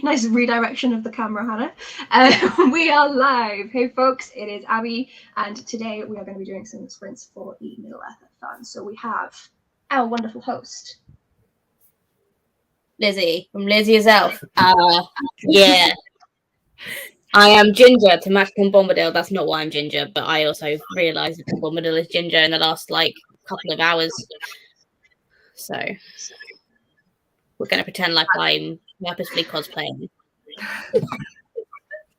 Nice redirection of the camera, Hannah. We are live. Hey folks, it is Abby, and today we are going to be doing some sprints for the MiddleEarthAthon. So we have our wonderful host, Lizzie, from Lizzie herself. Yeah. I am ginger to match Tom Bombadil. That's not why I'm ginger, but I also realised that Tom Bombadil is ginger in the last couple of hours. So we're going to pretend like I'm purposefully cosplaying.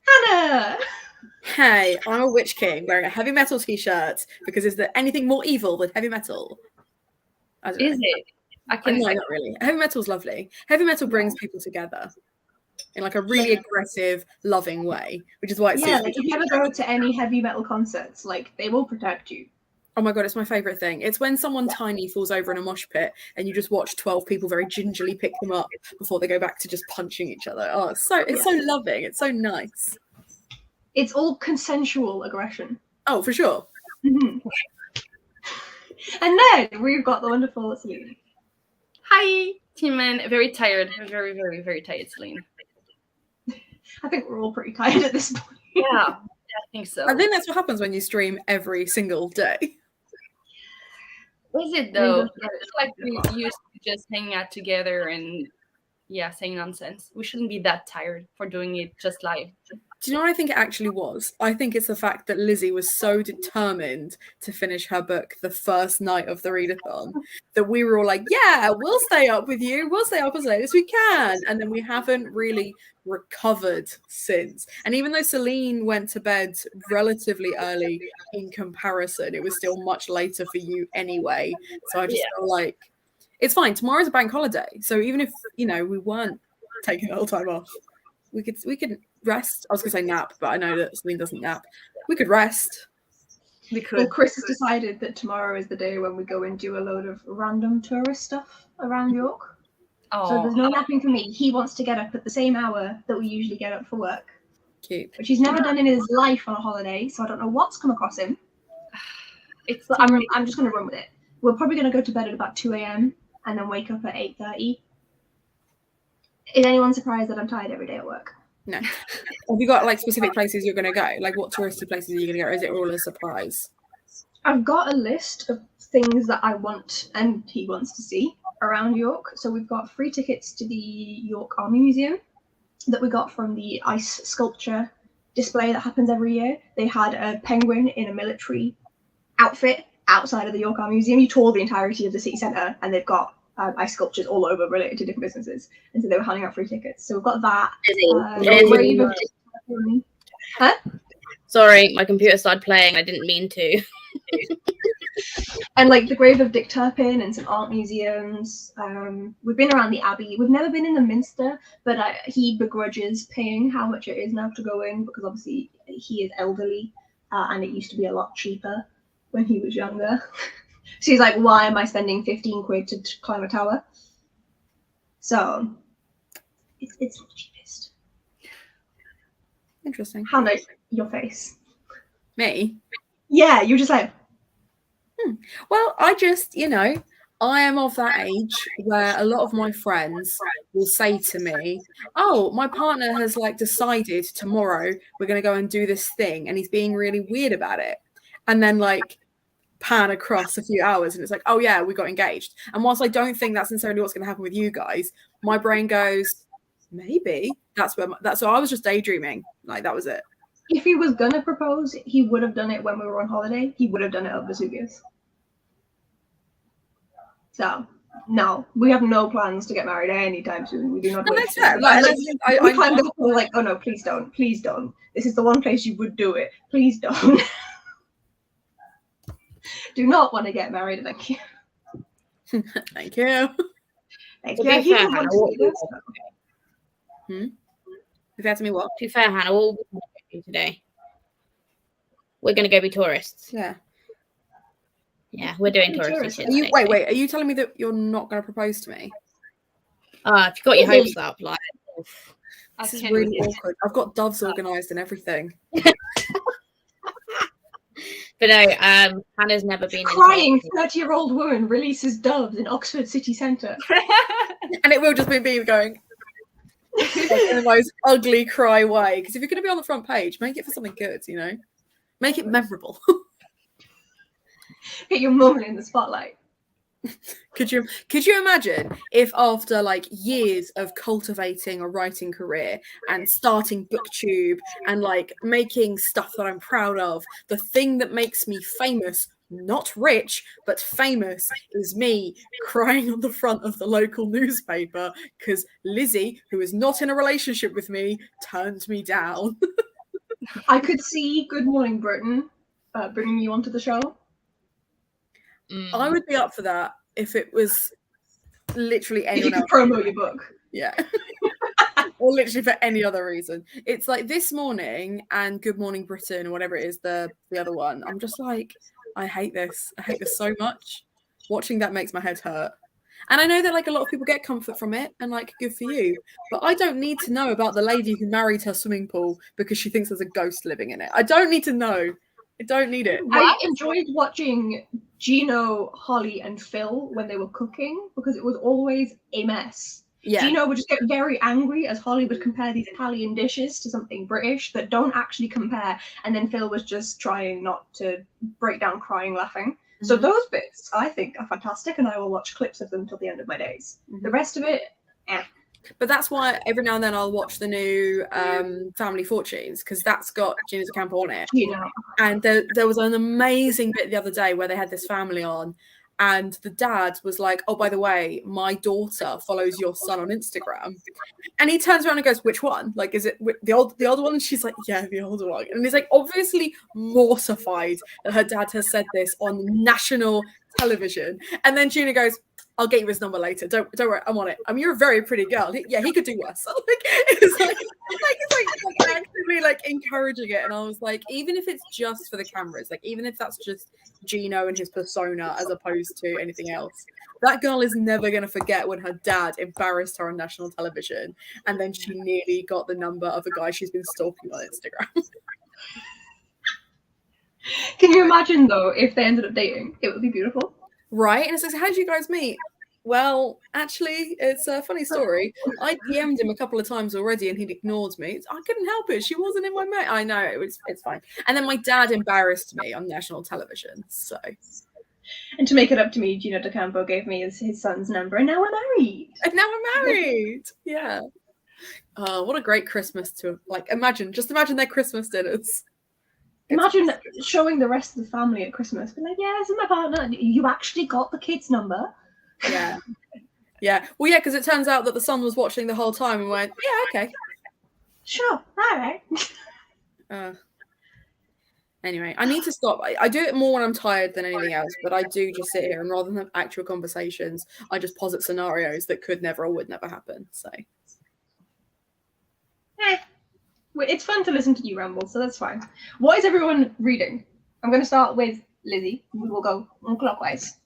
Hannah. Hey, I'm a Witch King wearing a heavy metal t-shirt because is there anything more evil than heavy metal? I don't know. Is it? No, not really. Heavy metal's lovely. Heavy metal brings people together in like a really aggressive, loving way, which is why it's if you ever go to any heavy metal concerts, they will protect you. Oh my god, it's my favourite thing. It's when someone tiny falls over in a mosh pit and you just watch 12 people very gingerly pick them up before they go back to just punching each other. Oh, it's so loving. It's so nice. It's all consensual aggression. Oh, for sure. Mm-hmm. And then we've got the wonderful Celine. Hi, team man. Very tired. Very, very, very tired, Celine. I think we're all pretty tired at this point. Yeah, I think so. I think that's what happens when you stream every single day. Is it though? It's like we used to just hang out together and saying nonsense. We shouldn't be that tired for doing it just live. Do you know what I think it actually was? I think it's the fact that Lizzie was so determined to finish her book the first night of the readathon that we were all like, yeah, we'll stay up with you. We'll stay up as late as we can. And then we haven't really recovered since. And even though Celine went to bed relatively early in comparison, it was still much later for you anyway. So I just feel like it's fine. Tomorrow's a bank holiday. So even if, we weren't taking the whole time off, we could rest. I was going to say nap, but I know that Celine doesn't nap. We could rest. We could. Well, Chris has decided that tomorrow is the day when we go and do a load of random tourist stuff around York. Oh. So there's no napping for me. He wants to get up at the same hour that we usually get up for work. Cute. Which he's never done in his life on a holiday, so I don't know what's come across him. I'm just going to run with it. We're probably going to go to bed at about 2 a.m. and then wake up at 8:30. Is anyone surprised that I'm tired every day at work? No. Have you got specific places you're going to go? What touristy places are you going to go? Or is it all a surprise? I've got a list of things that I want and he wants to see around York. So we've got free tickets to the York Army Museum that we got from the ice sculpture display that happens every year. They had a penguin in a military outfit outside of the York Army Museum. You tour the entirety of the city centre and they've got ice sculptures all over related to different businesses, and so they were handing out free tickets. So we've got that. Huh? Sorry, my computer started playing. I didn't mean to. And the grave of Dick Turpin and some art museums. We've been around the Abbey. We've never been in the Minster, but he begrudges paying how much it is now to go in because obviously he is elderly, and it used to be a lot cheaper when he was younger. So he's like, why am I spending 15 quid to climb a tower? So it's not the cheapest. Interesting. How nice your face. Me? Yeah, you're just like... Well, I just, I am of that age where a lot of my friends will say to me, oh, my partner has decided tomorrow we're going to go and do this thing. And he's being really weird about it. And then pan across a few hours and it's like, oh yeah, we got engaged. And whilst I don't think that's necessarily what's going to happen with you guys, my brain goes, maybe so I was just daydreaming. That was it. If he was gonna propose, he would have done it when we were on holiday. He would have done it at Vesuvius. So no, we have no plans to get married anytime soon. We do not. And that's it. We climbed up and we're oh no, please don't, please don't. This is the one place you would do it. Please don't. Do not want to get married, thank you. Thank you. Thank you. If you had to me what? To be fair, Hannah, what will we do today? We're going to go be tourists. Yeah. Yeah, we're doing touristy shit. Wait. Are you telling me that you're not going to propose to me? If you got your hopes up, this is really awkward. I've got doves organised and everything. But no, Hannah's never been crying 30-year-old woman releases doves in Oxford city centre. And it will just be me going, Like, in the most ugly cry way. Because if you're going to be on the front page, make it for something good, you know? Make it memorable. Get your moment in the spotlight. Could you imagine if after like years of cultivating a writing career and starting booktube and like making stuff that I'm proud of, the thing that makes me famous, not rich but famous, is me crying on the front of the local newspaper because Lizzie, who is not in a relationship with me, turned me down. I could see Good Morning Britain bringing you onto the show. I would be up for that if it was literally If you anyone could else. promo your book. Yeah. Or literally for any other reason. It's like This Morning and Good Morning Britain or whatever it is, the other one. I'm just like, I hate this. I hate this so much. Watching that makes my head hurt. And I know that like a lot of people get comfort from it and like good for you. But I don't need to know about the lady who married her swimming pool because she thinks there's a ghost living in it. I don't need to know. I don't need it. I enjoyed watching Gino, Holly, and Phil when they were cooking because it was always a mess. Yeah. Gino would just get very angry as Holly would compare these Italian dishes to something British that don't actually compare, and then Phil was just trying not to break down crying laughing. Mm-hmm. So those bits I think are fantastic, and I will watch clips of them till the end of my days. Mm-hmm. The rest of it, But that's why every now and then I'll watch the new Family Fortunes because that's got Gina Campo on it. And there was an amazing bit the other day where they had this family on, and the dad was like, "Oh, by the way, my daughter follows your son on Instagram." And he turns around and goes, "Which one? Like, is it the older one?" And she's like, "Yeah, the older one." And he's like, obviously mortified that her dad has said this on national television. And then Gina goes, "I'll get you his number later. Don't worry, I'm on it. I mean, you're a very pretty girl. He could do worse." It's like actively like encouraging it, and I was like, even if it's just for the cameras, like even if that's just Gino and his persona as opposed to anything else, that girl is never going to forget when her dad embarrassed her on national television, and then she nearly got the number of a guy she's been stalking on Instagram. Can you imagine though if they ended up dating? It would be beautiful. Right? And it's like, how did you guys meet? Well, actually, it's a funny story. I DM'd him a couple of times already and he'd ignored me. I couldn't help it. She wasn't in my mate. I know, it's fine. And then my dad embarrassed me on national television. So, and to make it up to me, Gino D'Acampo gave me his son's number, and now we're married. Yeah. Oh, what a great Christmas to imagine their Christmas dinners. Imagine showing the rest of the family at Christmas. Be like, yeah, this is my partner. You actually got the kid's number. Yeah. Yeah. Well, yeah, because it turns out that the son was watching the whole time and went, yeah, okay. Sure. All right. Anyway, I need to stop. I do it more when I'm tired than anything else, but I do just sit here and rather than have actual conversations, I just posit scenarios that could never or would never happen. So. It's fun to listen to you ramble, so that's fine. What is everyone reading? I'm going to start with Lizzie. We'll go clockwise.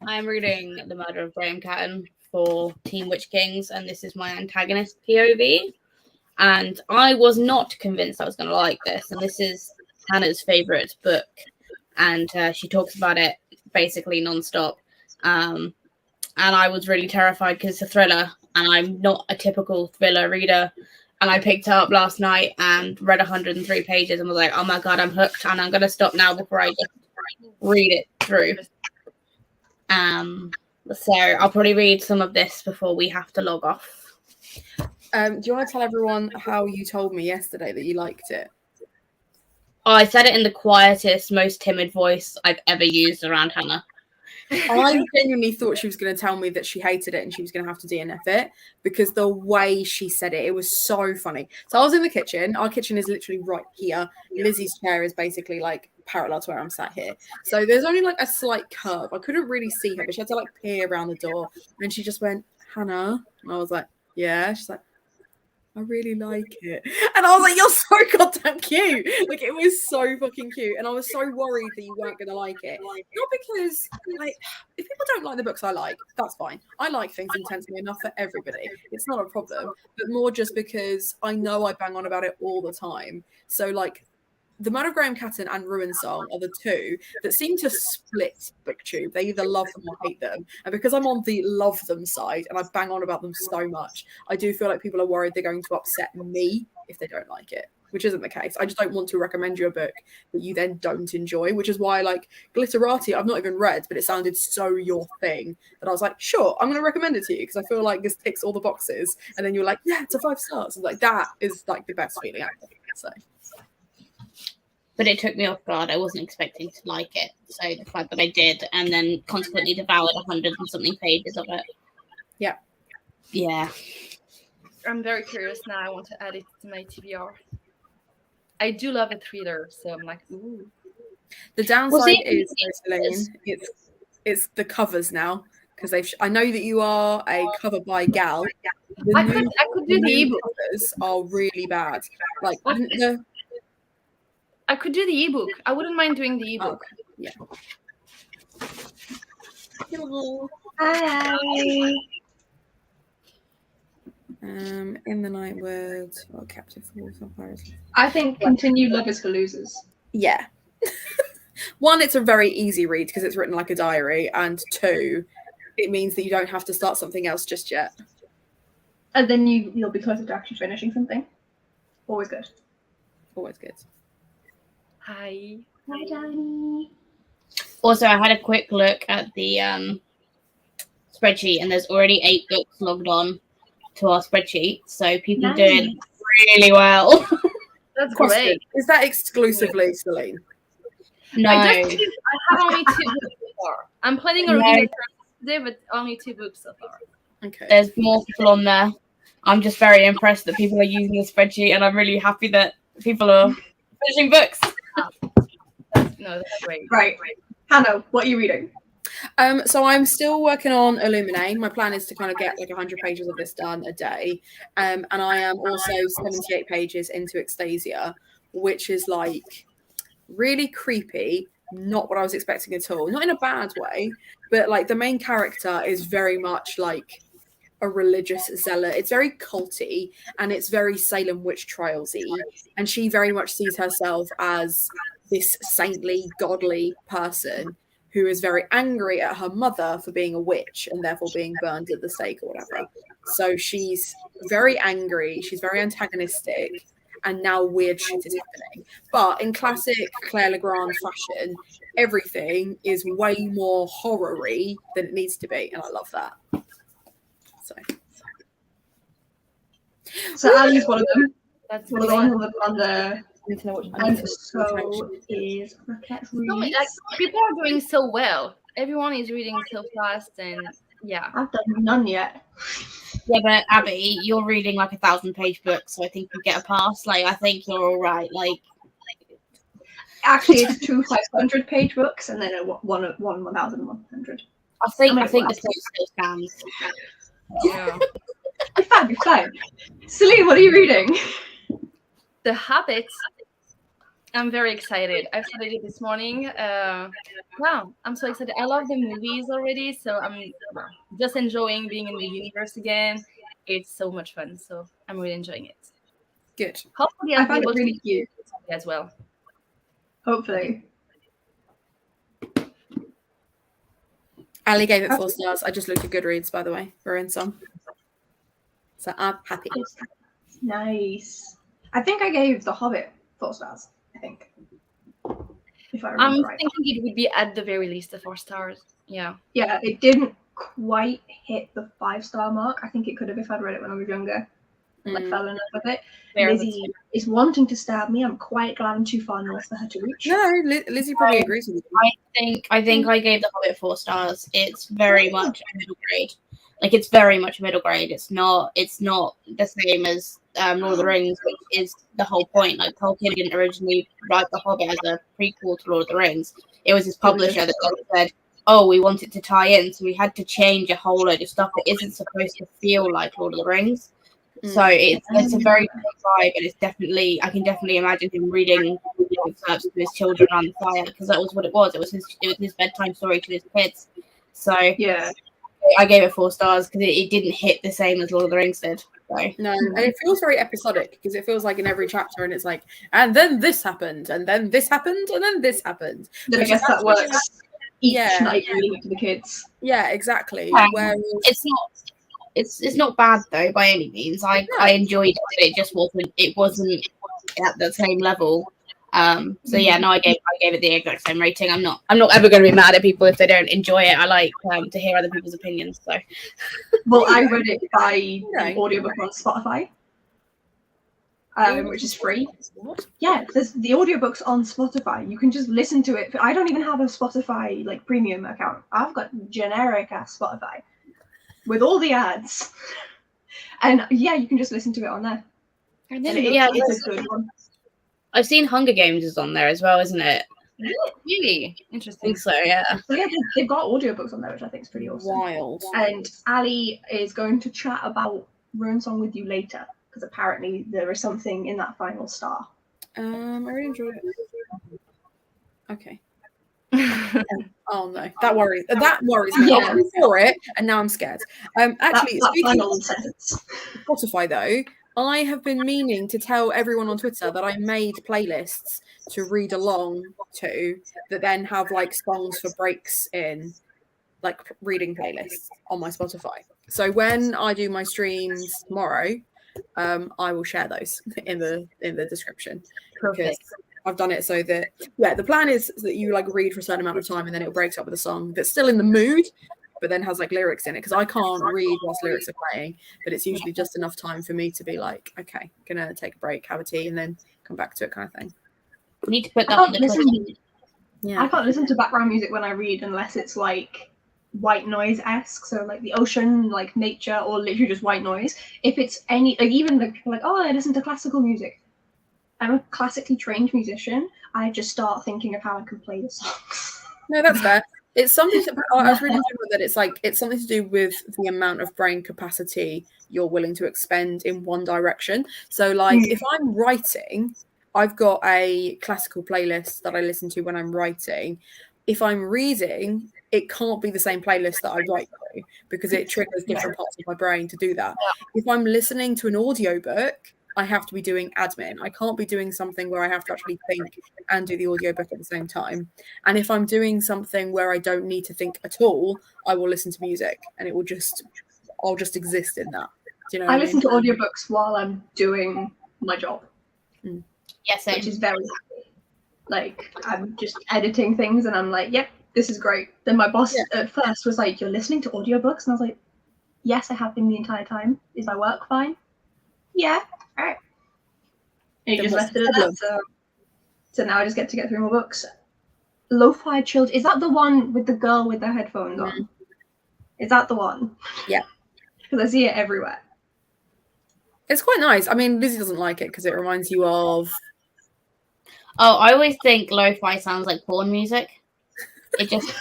I'm reading The Murder of Graham Catton for Team Witch Kings, and this is my antagonist POV. And I was not convinced I was going to like this, and this is Hannah's favourite book, and she talks about it basically non-stop. And I was really terrified because it's a thriller, and I'm not a typical thriller reader. And I picked it up last night and read 103 pages and was like, oh my God, I'm hooked. And I'm going to stop now before I just read it through. So I'll probably read some of this before we have to log off. Do you want to tell everyone how you told me yesterday that you liked it? Oh, I said it in the quietest, most timid voice I've ever used around Hannah. I genuinely thought she was going to tell me that she hated it and she was going to have to DNF it because the way she said it was so funny. So I was in the kitchen. Our kitchen is literally right here. Lizzie's chair is basically like parallel to where I'm sat here. So there's only like a slight curve. I couldn't really see her, but she had to like peer around the door. And she just went, Hannah. And I was like, yeah. She's like, I really like it. And I was like, you're so goddamn cute. Like, it was so fucking cute. And I was so worried that you weren't going to like it. Not because, like, if people don't like the books I like, that's fine. I like things intensely enough for everybody. It's not a problem. But more just because I know I bang on about it all the time. So, like, the Murder of Graham Catton and Ruin Song are the two that seem to split BookTube. They either love them or hate them. And because I'm on the love them side and I bang on about them so much, I do feel like people are worried they're going to upset me if they don't like it, which isn't the case. I just don't want to recommend you a book that you then don't enjoy, which is why, like, Glitterati, I've not even read, but it sounded so your thing that I was like, sure, I'm going to recommend it to you because I feel like this ticks all the boxes. And then you're like, yeah, it's a 5 stars. And like, that is like the best feeling out there. So. But it took me off guard. I wasn't expecting to like it. So the fact that I did, and then consequently devoured 100 and something pages of it. Yeah. Yeah. I'm very curious now. I want to add it to my TBR. I do love a thriller, so I'm like, ooh. The downside is, Elaine, it's the covers now, because I know that you are a cover by gal. I could do the ebook. Covers are really bad. Like I could do the ebook. I wouldn't mind doing the ebook. Oh, yeah. Hello. Hi. In the Night Words or Captive Force Vampires. I think continue Love is for Losers. Yeah. One, it's a very easy read because it's written like a diary, and two, it means that you don't have to start something else just yet. And then you'll be closer to actually finishing something. Always good. Always good. Hi. Hi, Danny. Also, I had a quick look at the spreadsheet, and there's already 8 books logged on to our spreadsheet, so people are doing really well. That's great. Is that exclusively Celine? No. I have only 2 books so far. I'm planning on reading it today, but only 2 books so far. Okay. There's more people on there. I'm just very impressed that people are using the spreadsheet, and I'm really happy that people are finishing books. That's great. Right. Hannah, what are you reading? So I'm still working on Illuminate. My plan is to kind of get like 100 pages of this done a day. And I am also 78 pages into Extasia, which is like really creepy. Not what I was expecting at all. Not in a bad way, but like the main character is very much like a religious zealot. It's very culty and it's very Salem witch trials-y. And she very much sees herself as this saintly, godly person who is very angry at her mother for being a witch and therefore being burned at the stake or whatever. So she's very angry, she's very antagonistic, and now weird shit is happening. But in classic Claire Legrand fashion, everything is way more horror-y than it needs to be, and I love that. So Ali's one of them. That's One of the ones on the And so is Raquette Reeves. like people are doing so well. Everyone is reading so fast, and yeah. I've done none yet. Yeah, but Abby, you're reading like 1,000-page book, so I think you get a pass. Like, I think you're all right. Like, Actually, it's 2 500-page books and then one 1,100. I think the point still stands. Yeah. You're fine. Celine, what are you reading? The Hobbit. I'm very excited. I started it this morning. Wow, I'm so excited. I love the movies already, so I'm just enjoying being in the universe again. It's so much fun, so I'm really enjoying it. Good. Hopefully, I found it really cute as well. Hopefully. Ali gave it 4 stars. I just looked at Goodreads, by the way. We're in some. So I'm happy. Nice. I think I gave The Hobbit 4 stars. I think. If I remember right. Thinking it would be at the very least the 4 stars. Yeah. Yeah, it didn't quite hit the 5-star mark. I think it could have if I'd read it when I was younger. Like fell in love with it. Lizzie is wanting to stab me. I'm quite glad I'm too far north for her to reach. No, Lizzie probably agrees with you. I think I gave The Hobbit 4 stars. It's very much a middle grade. Like, it's very much a middle grade. It's not the same as Lord of the Rings, which is the whole point. Like, Tolkien didn't originally write The Hobbit as a prequel to Lord of the Rings. It was his publisher that said, oh, we want it to tie in, so we had to change a whole load of stuff that isn't supposed to feel like Lord of the Rings. So it's a very good vibe, and it's definitely, I can definitely imagine him reading excerpts to his children around the fire, because that was what it was. It was his bedtime story to his kids. So yeah, I gave it 4 stars because it didn't hit the same as Lord of the Rings did. So. No, and it feels very episodic because it feels like in every chapter, and it's like, and then this happened, and then this happened, and then this happened. Then I guess that works each night reading to the kids. Yeah, exactly. Whereas it's not bad though by any means. I enjoyed it. It just wasn't at the same level. So yeah, no, I gave it the exact same rating. I'm not ever going to be mad at people if they don't enjoy it. I like to hear other people's opinions. So, well, I read it by the audiobook on Spotify, which is free. What? Yeah, there's the audiobooks on Spotify. You can just listen to it. I don't even have a Spotify like premium account. I've got generic ass Spotify with all the ads, and yeah, you can just listen to it on there. and then, it's a good one. I've seen Hunger Games is on there as well, isn't it? Really I interesting. think so, yeah. So yeah, they've got audiobooks on there, which I think is pretty awesome. Wild. And Ali is going to chat about Runesong with you later, because apparently there is something in that final star. I really enjoyed it. Okay. Oh no, that worries me. Yeah. I was for it, and now I'm scared. Actually, that speaking final of sentence. Spotify, though, I have been meaning to tell everyone on Twitter that I made playlists to read along to that then have like songs for breaks in, like reading playlists on my Spotify. So when I do my streams tomorrow, I will share those in the description. Perfect. I've done it so that the plan is that you like read for a certain amount of time and then it breaks up with a song that's still in the mood, but then has like lyrics in it, because I can't read whilst lyrics are playing, but it's usually just enough time for me to be like, okay, gonna take a break, have a tea, and then come back to it, kind of thing. We need to put that on the Twitter. I can't listen to background music when I read unless it's like white noise-esque, so like the ocean, like nature, or literally just white noise. If it's any, like even like oh, I listen to classical music. I'm a classically trained musician. I just start thinking of how I can play the songs. No, that's fair. It's something that I was reading that it's something to do with the amount of brain capacity you're willing to expend in one direction. So like if I'm writing, I've got a classical playlist that I listen to when I'm writing. If I'm reading, it can't be the same playlist that I write to because it triggers different parts of my brain to do that. If I'm listening to an audiobook, I have to be doing admin. I can't be doing something where I have to actually think and do the audiobook at the same time. And if I'm doing something where I don't need to think at all, I will listen to music and I'll just exist in that. Do you know what I mean? listen to audiobooks while I'm doing my job. Yes, which is very happy. Like I'm just editing things and I'm like, yep, this is great. Then my boss at first was like, you're listening to audiobooks? And I was like, yes, I have been the entire time. Is my work fine? Yeah. All right. And he just left it at that. So now I just get through more books. Lo-Fi Chilled. Is that the one with the girl with the headphones on? Is that the one? Yeah. Because I see it everywhere. It's quite nice. I mean, Lizzie doesn't like it because it reminds you of... Oh, I always think lo-fi sounds like porn music. It just...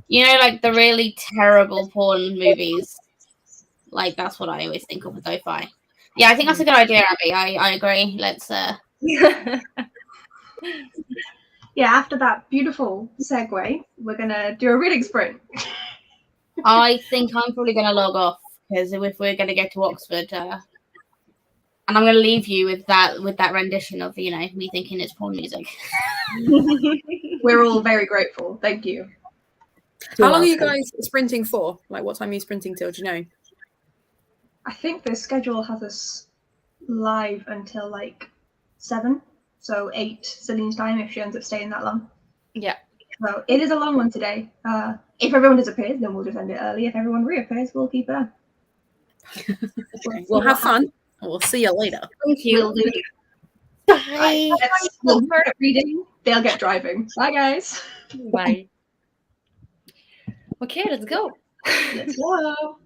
like the really terrible porn movies. Like, that's what I always think of with lo-fi. Yeah, I think that's a good idea, Abby. I agree. Let's... Yeah, after that beautiful segue, we're going to do a reading sprint. I think I'm probably going to log off because if we're going to go to Oxford... and I'm going to leave you with that rendition of, me thinking it's porn music. We're all very grateful. Thank you. How long are you guys sprinting for? Like, what time are you sprinting till? Do you know? I think the schedule has us live until like 7, so 8 Celine's time if she ends up staying that long. Yeah. So it is a long one today. If everyone disappears, then we'll just end it early. If everyone reappears, we'll keep it on. Well, have fun. We'll see you later. Thank you. We'll do. Bye. We'll get reading. They'll get driving. Bye, guys. Bye. Okay, let's go. Let's go.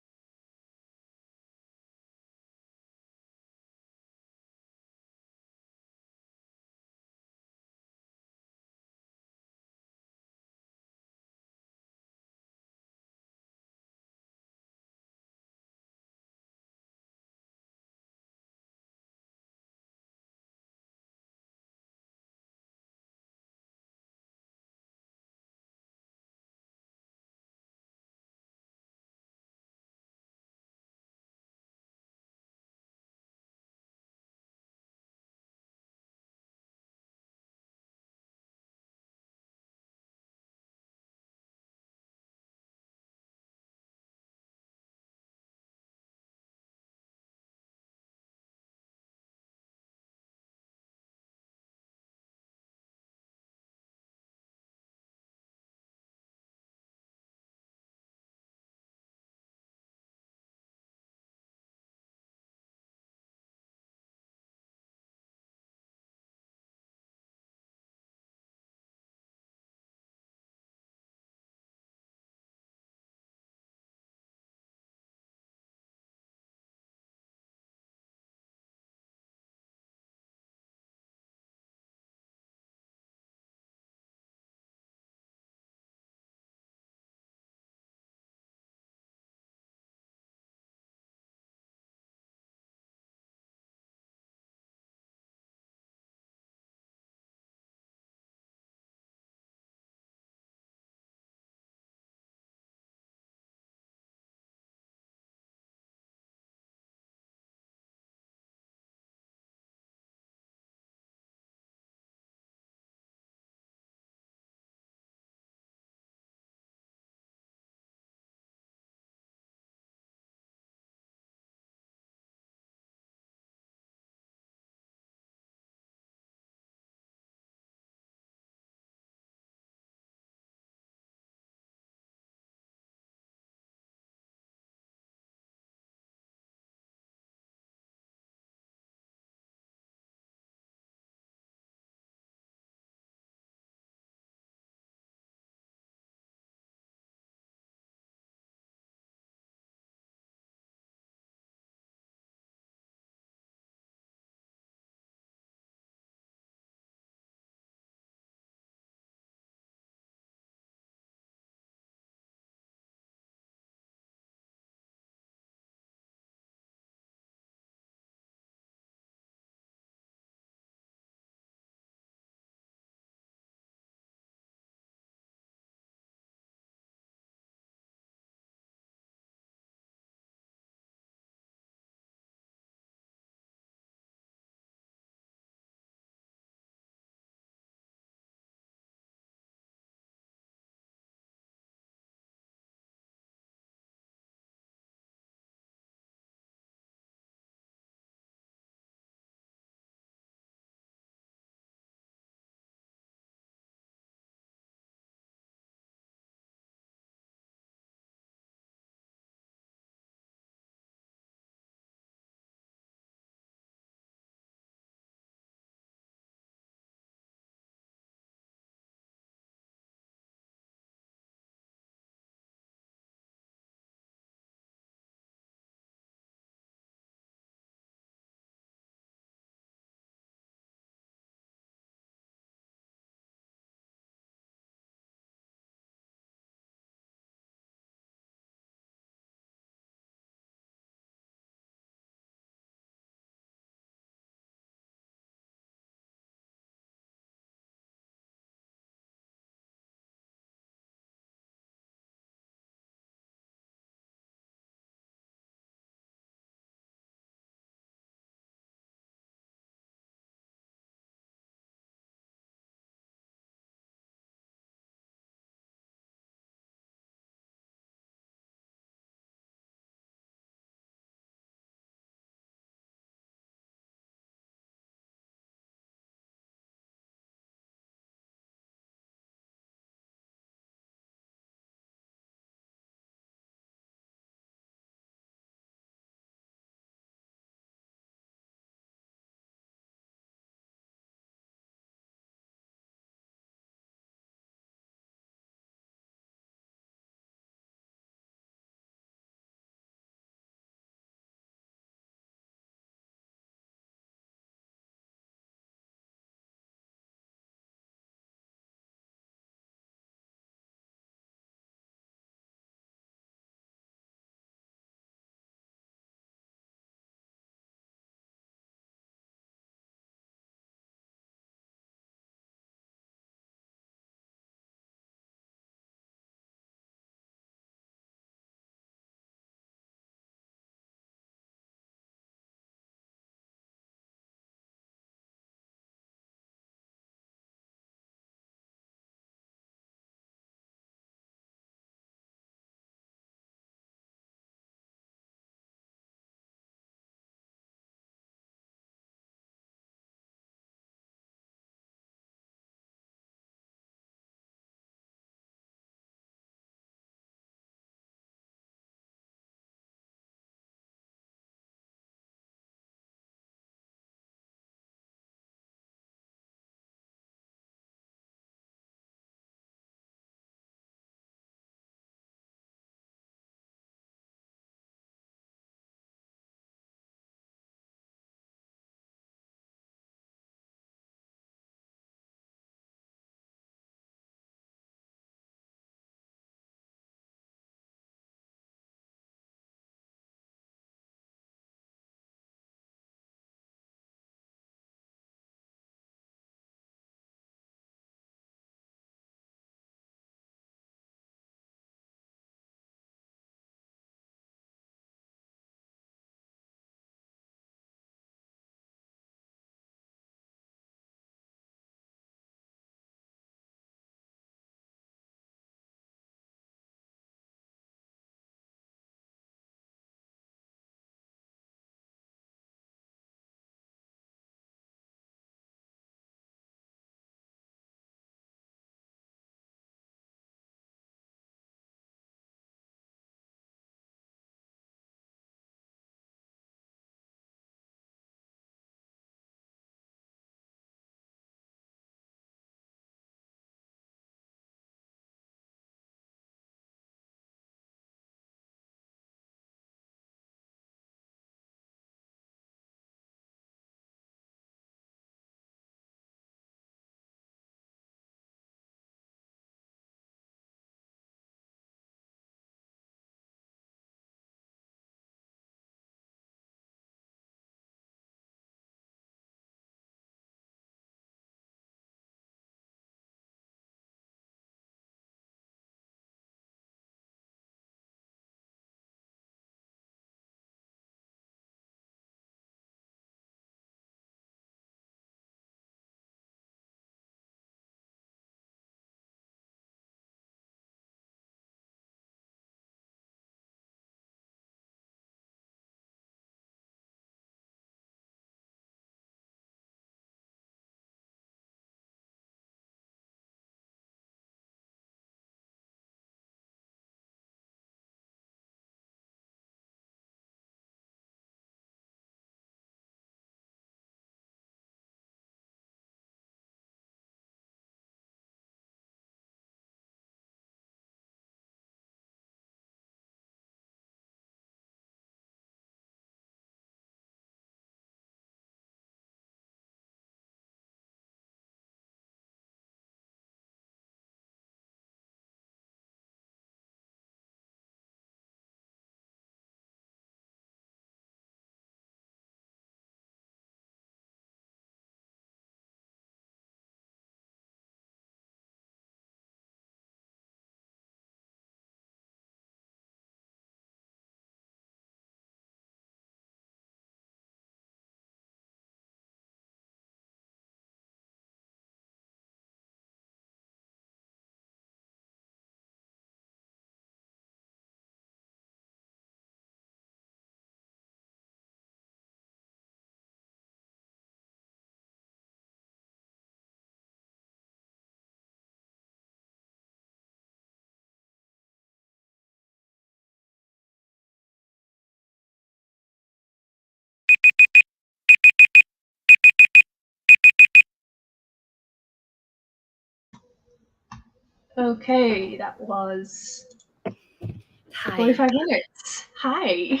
Okay, that was Hi. 45 minutes. Hi.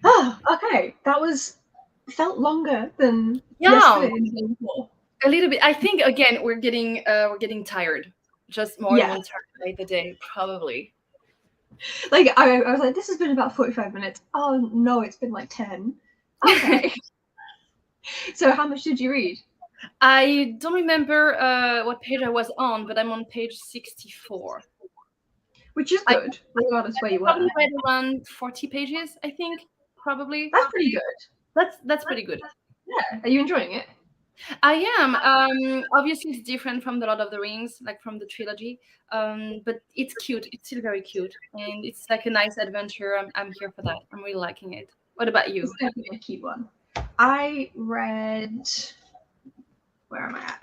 Oh, okay. That felt longer than yesterday and the day before. A little bit. I think again we're getting tired. Just more and more tired by the day, probably. Like I was like, this has been about 45 minutes. Oh no, it's been like 10. Okay. So how much did you read? I don't remember what page I was on, but I'm on page 64. Which is good, regardless where you were. Probably read around 40 pages, I think. Probably. That's pretty good. That's pretty good. Yeah. Are you enjoying it? I am. Obviously, it's different from the Lord of the Rings, like from the trilogy. But it's cute. It's still very cute, and it's like a nice adventure. I'm here for that. I'm really liking it. What about you? It's definitely a cute one. I read. Where am I at?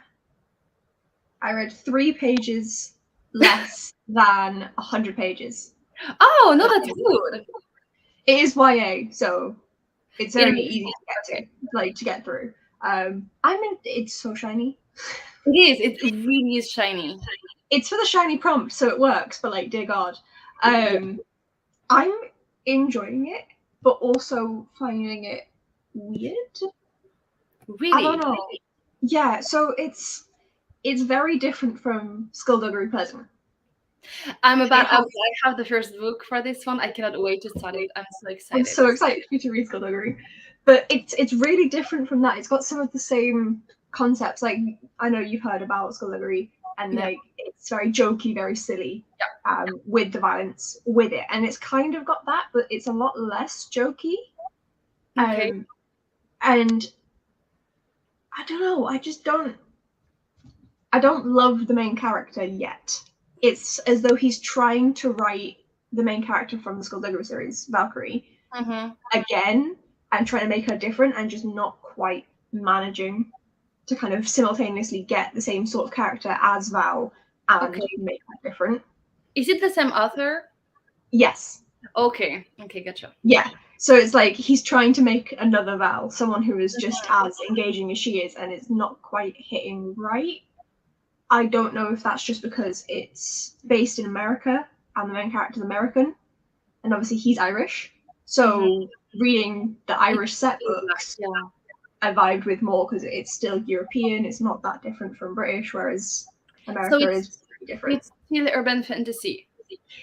I read 3 pages less than 100 pages. Oh no, that's good. It is YA, so it's very easy to get through. It's so shiny. It is. It really is shiny. It's for the shiny prompt, so it works. But like, dear God, I'm enjoying it, but also finding it weird. Really? I don't know. Yeah, so it's very different from Skullduggery Pleasant. I have the first book for this one. I cannot wait to start it. I'm so excited. I'm so excited for you to read Skullduggery. But it's really different from that. It's got some of the same concepts. Like, I know you've heard about Skullduggery, and like it's very jokey, very silly, with the violence with it. And it's kind of got that, but it's a lot less jokey. Okay. And I don't know, I don't love the main character yet. It's as though he's trying to write the main character from the Skullduggery series, Valkyrie, again, and trying to make her different, and just not quite managing to kind of simultaneously get the same sort of character as Val and make her different. Is it the same author? Yes. Okay, gotcha. Yeah. So it's like he's trying to make another Val, someone who is just as engaging as she is, and it's not quite hitting right. I don't know if that's just because it's based in America and the main character's American, and obviously he's Irish. So reading the Irish set books, I vibed with more because it's still European. It's not that different from British, whereas America is pretty different. It's still urban fantasy.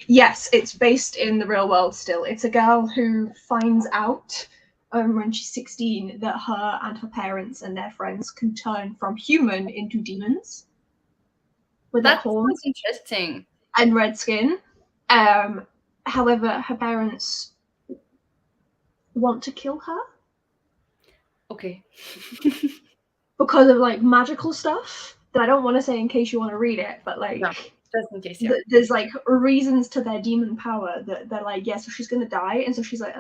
Yes, it's based in the real world still. It's a girl who finds out when she's 16 that her and her parents and their friends can turn from human into demons. With their horns. That's interesting. And red skin. However, her parents want to kill her. Okay. Because of like magical stuff that I don't want to say in case you want to read it, but like just in case, there's like reasons to their demon power that they're like, yeah, so she's gonna die, and so she's like,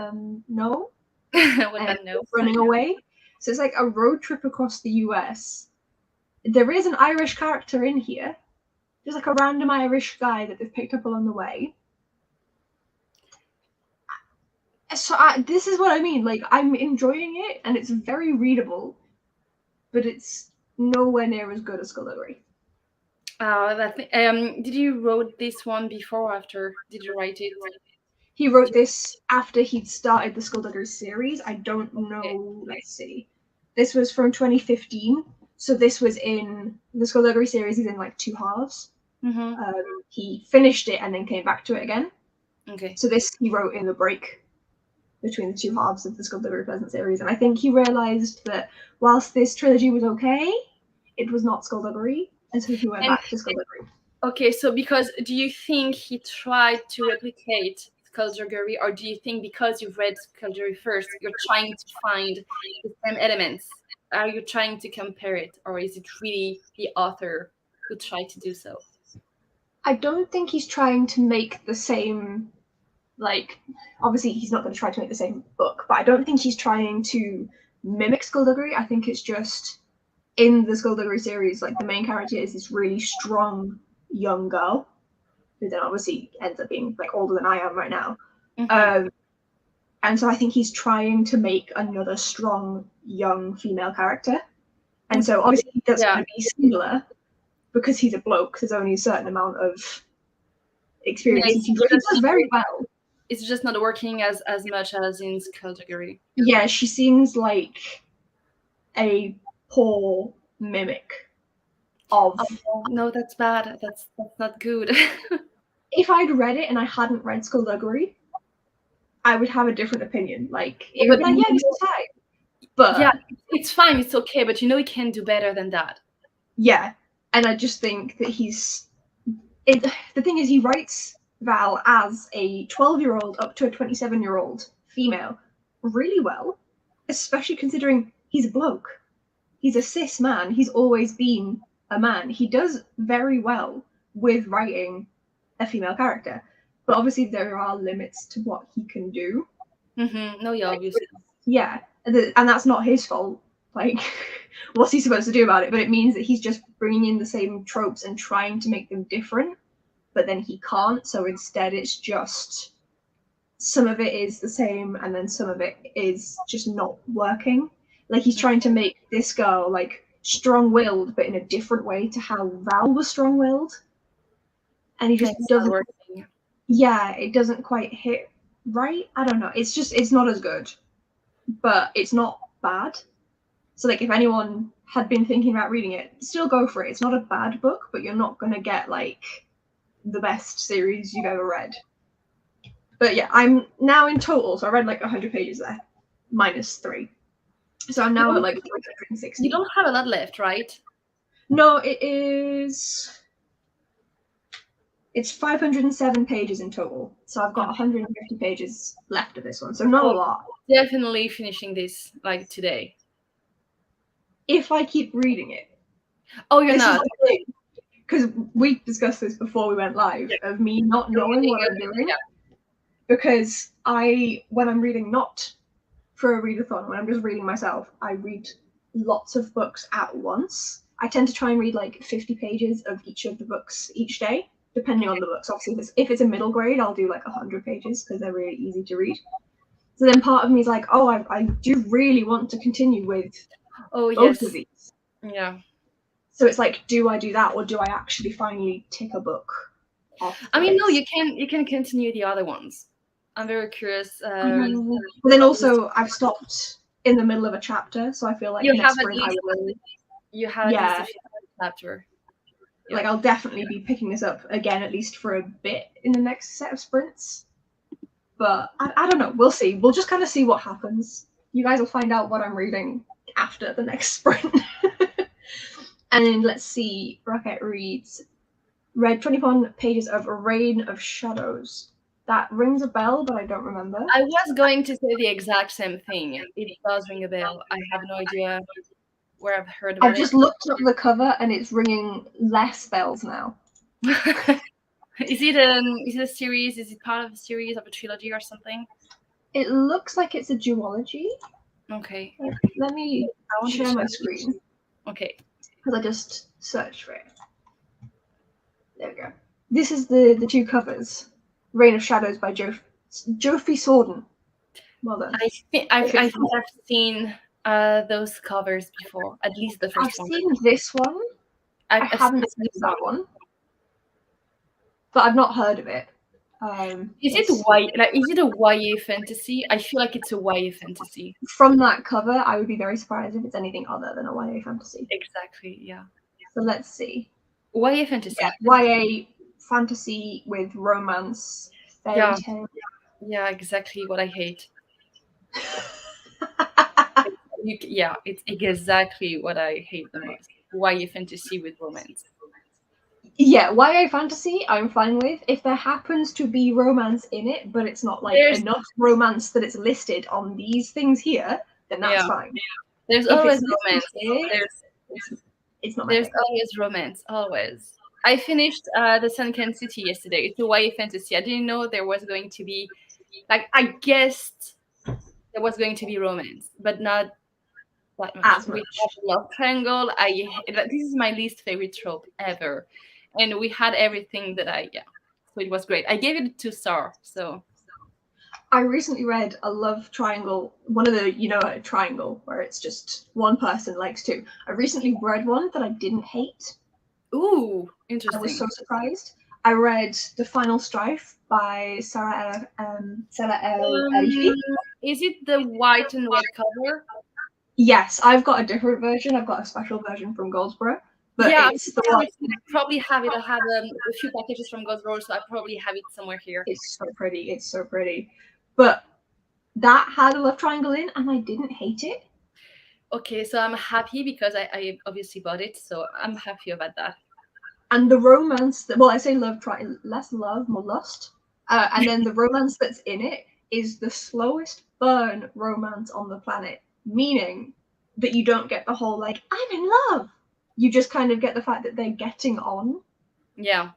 no. No. Running away. So it's like a road trip across the US. There is an Irish character in here. There's like a random Irish guy that they've picked up along the way. So this is what I mean. Like, I'm enjoying it, and it's very readable, but it's nowhere near as good as Skullduggery. Did you wrote this one before or after? Did you write it? He wrote this after he'd started the Skullduggery series. I don't know. Let's see. This was from 2015. So this was in the Skullduggery series is in like 2 halves. He finished it and then came back to it again. Okay. So this he wrote in the break between the 2 halves of the Skullduggery Pleasant series, and I think he realised that whilst this trilogy was okay, it was not Skullduggery, and so he went back to Skullduggery. Okay, so do you think he tried to replicate Skullduggery, or do you think because you've read Skullduggery first, you're trying to find the same elements? Are you trying to compare it, or is it really the author who tried to do so? I don't think he's trying to make the same, like, obviously he's not going to try to make the same book, but I don't think he's trying to mimic Skullduggery. I think it's just in the Skullduggery series, like, the main character is this really strong young girl, who then obviously ends up being, like, older than I am right now. And so I think he's trying to make another strong young female character. And so obviously that's going to be similar, because he's a bloke, there's only a certain amount of experience Yeah, he can do. He does very well. It's just not working as much as in Skullduggery. Yeah, she seems like a poor mimic of. Oh, no, that's bad. That's not good. If I'd read it and I hadn't read Skullduggery, I would have a different opinion. Like, it would be like, yeah, this is fine. But yeah, it's fine. It's okay. But you know, he can do better than that. yeah, and I just think that the thing is, he writes Val as a 12-year-old up to a 27-year-old female really well, especially considering he's a bloke. He's a cis man. He's always been a man. He does very well with writing a female character, but obviously there are limits to what he can do. No, yeah, obviously. Yeah, and that's not his fault. Like, what's he supposed to do about it? But it means that he's just bringing in the same tropes and trying to make them different, but then he can't. So instead, it's just some of it is the same, and then some of it is just not working. Like, he's trying to make this girl like strong-willed, but in a different way to how Val was strong-willed, and he just doesn't. Yeah, it doesn't quite hit right. I don't know. It's not as good, but it's not bad. So like, if anyone had been thinking about reading it, still go for it. It's not a bad book, but you're not gonna get like the best series you've ever read. But yeah, I'm now in total, so I read like 100 pages there, minus 3. So I'm now at like 360. You don't have a lot left, right? No, it's 507 pages in total. So I've got 150 pages left of this one. So not a lot. Definitely finishing this like today. If I keep reading it. Oh, you're not. Because we discussed this before we went live, of me not knowing what I'm doing. Yeah. Because when I'm reading not for a readathon, when I'm just reading myself, I read lots of books at once. I tend to try and read like 50 pages of each of the books each day, depending on the books. Obviously, if it's a middle grade, I'll do like 100 pages because they're really easy to read. So then part of me is like, oh, I do really want to continue with both of these. Yeah. So it's like, do I do that, or do I actually finally tick a book off? I mean, no, you can continue the other ones. I'm very curious. But then also, I've stopped in the middle of a chapter, so I feel like next spring you have a chapter. Yeah. Like, I'll definitely be picking this up again, at least for a bit in the next set of sprints. But I don't know. We'll see. We'll just kind of see what happens. You guys will find out what I'm reading after the next sprint. And then let's see. Rocket read 21 pages of Reign of Shadows. That rings a bell, but I don't remember. I was going to say the exact same thing. It does ring a bell. I have no idea where I've heard about it. I've just looked up the cover and it's ringing less bells now. Is it a series? Is it part of a series of a trilogy or something? It looks like it's a duology. Okay. Let me share my screen. Okay. Because I just searched for it. There we go. This is the two covers. Reign of Shadows by Jofi Sorden. Well done. I think I've seen those covers before. At least the first one. I've seen this one. I haven't seen that one. But I've not heard of it. Is it a YA fantasy? I feel like it's a YA fantasy. From that cover, I would be very surprised if it's anything other than a YA fantasy. Exactly, yeah. So let's see. YA fantasy. Yeah, YA fantasy with romance, fairy tale. Yeah, exactly what I hate. It's exactly what I hate the most. YA fantasy with romance. Yeah, YA fantasy, I'm fine with. If there happens to be romance in it, but it's not like enough romance that it's listed on these things here, then that's fine. There's always romance. It's not. There's always romance. Always. I finished the Sunken City yesterday. It's a YA fantasy. I didn't know there was going to be, I guessed there was going to be romance, but not that much. We had a love triangle. This is my least favorite trope ever. And we had everything that so it was great. I gave it a 2 stars. So I recently read a love triangle, one of the, a triangle where it's just one person likes two. I recently read one that I didn't hate. Ooh, I interesting. was so surprised. I read The Final Strife by Sarah L. Is it the white and red cover? Yes, I've got a different version. I've got a special version from Goldsboro, but Yeah, it's the one. I probably have it. I have a few packages from Goldsboro, so I probably have it somewhere here. It's so pretty. It's so pretty. But that had a love triangle in, and I didn't hate it. Okay, so I'm happy because I obviously bought it, so I'm happy about that. And the romance, I say love triangle, less love, more lust. And then the romance that's in it is the slowest burn romance on the planet, meaning that you don't get the whole like, I'm in love. You just kind of get the fact that they're getting on. Yeah.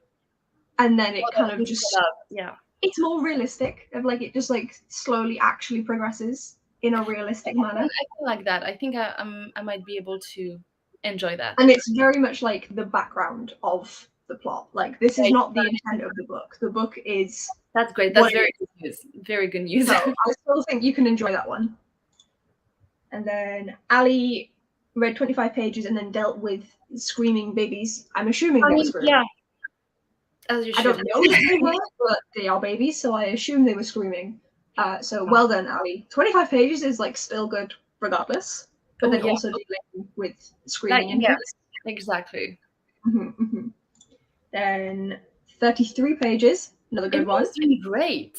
And then it kind of just, yeah. It's more realistic. Of like, it just like slowly actually progresses in a realistic manner. I feel like that. I think I might be able to enjoy that. And it's very much like the background of the plot. Like, this is not the intent of the book. The book is... That's great. That's very good news. Very good news. So I still think you can enjoy that one. And then Ali read 25 pages and then dealt with screaming babies. I'm assuming they were screaming. Yeah. As you should. I don't know if they were, but they are babies, so I assume they were screaming. So well done, Ali. 25 pages is like still good regardless, but then also dealing with screaming. Yes, exactly. Mm-hmm. Then 33 pages, another good one. Doing great.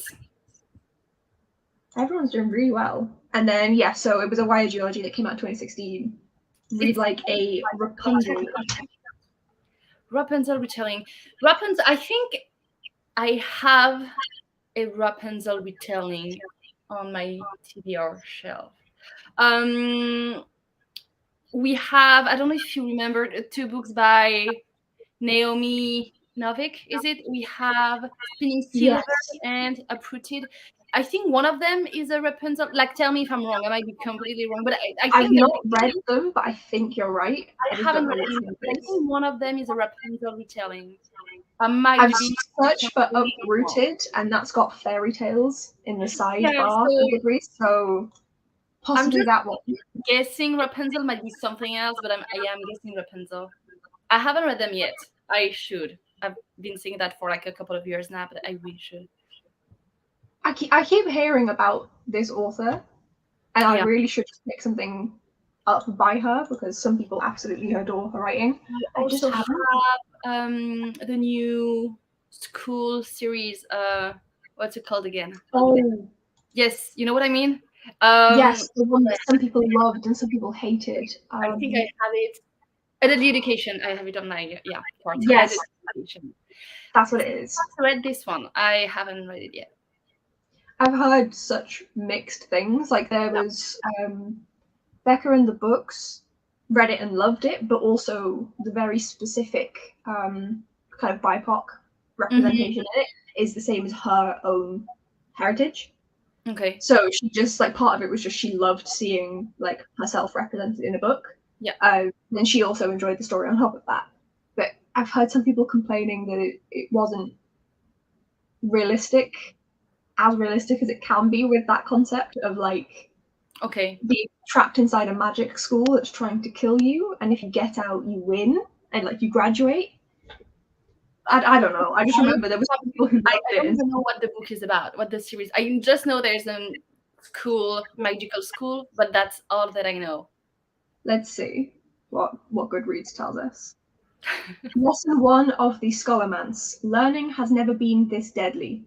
Everyone's doing really well. And then so it was a YA Geology that came out in 2016. Read like a Rapunzel. Rapunzel retelling. Rapunzel, I think I have a Rapunzel retelling on my TBR shelf. We have, I don't know if you remember, 2 books by Naomi Novik, is it? We have Spinning Silver and Uprooted. I think one of them is a Rapunzel. Like, tell me if I'm wrong. I might be completely wrong, but I think I've not read them, but I think you're right. I haven't read them. I think one of them is a Rapunzel retelling. I've searched for Uprooted, and that's got fairy tales in the sidebar of Goodreads, so possibly that one. Guessing Rapunzel might be something else, but I am guessing Rapunzel. I haven't read them yet. I should. I've been saying that for like a couple of years now, but I really should. I keep hearing about this author, and I really should just pick something up by her because some people absolutely adore her writing. I also have the new school series. What's it called again? Oh, yes, you know what I mean. Yes, the one that some people loved and some people hated. I think I have it. Adult Education. I have it on my part. Yes, that's what it is. I've read this one. I haven't read it yet. I've heard such mixed things. Like there was Becca in the books read it and loved it, but also the very specific kind of BIPOC representation in it is the same as her own heritage. Okay. So she just like part of it was just she loved seeing like herself represented in a book. Yeah. Then she also enjoyed the story on top of that. But I've heard some people complaining that it wasn't realistic as it can be with that concept of like being trapped inside a magic school that's trying to kill you, and if you get out you win and like you graduate. I don't know. I just remember there was some people who I don't even know what the book is about, what the series. I just know there's a school, magical school, but that's all that I know. Let's see what Goodreads tells us. Lesson 1 of the Scholarmance. Learning has never been this deadly.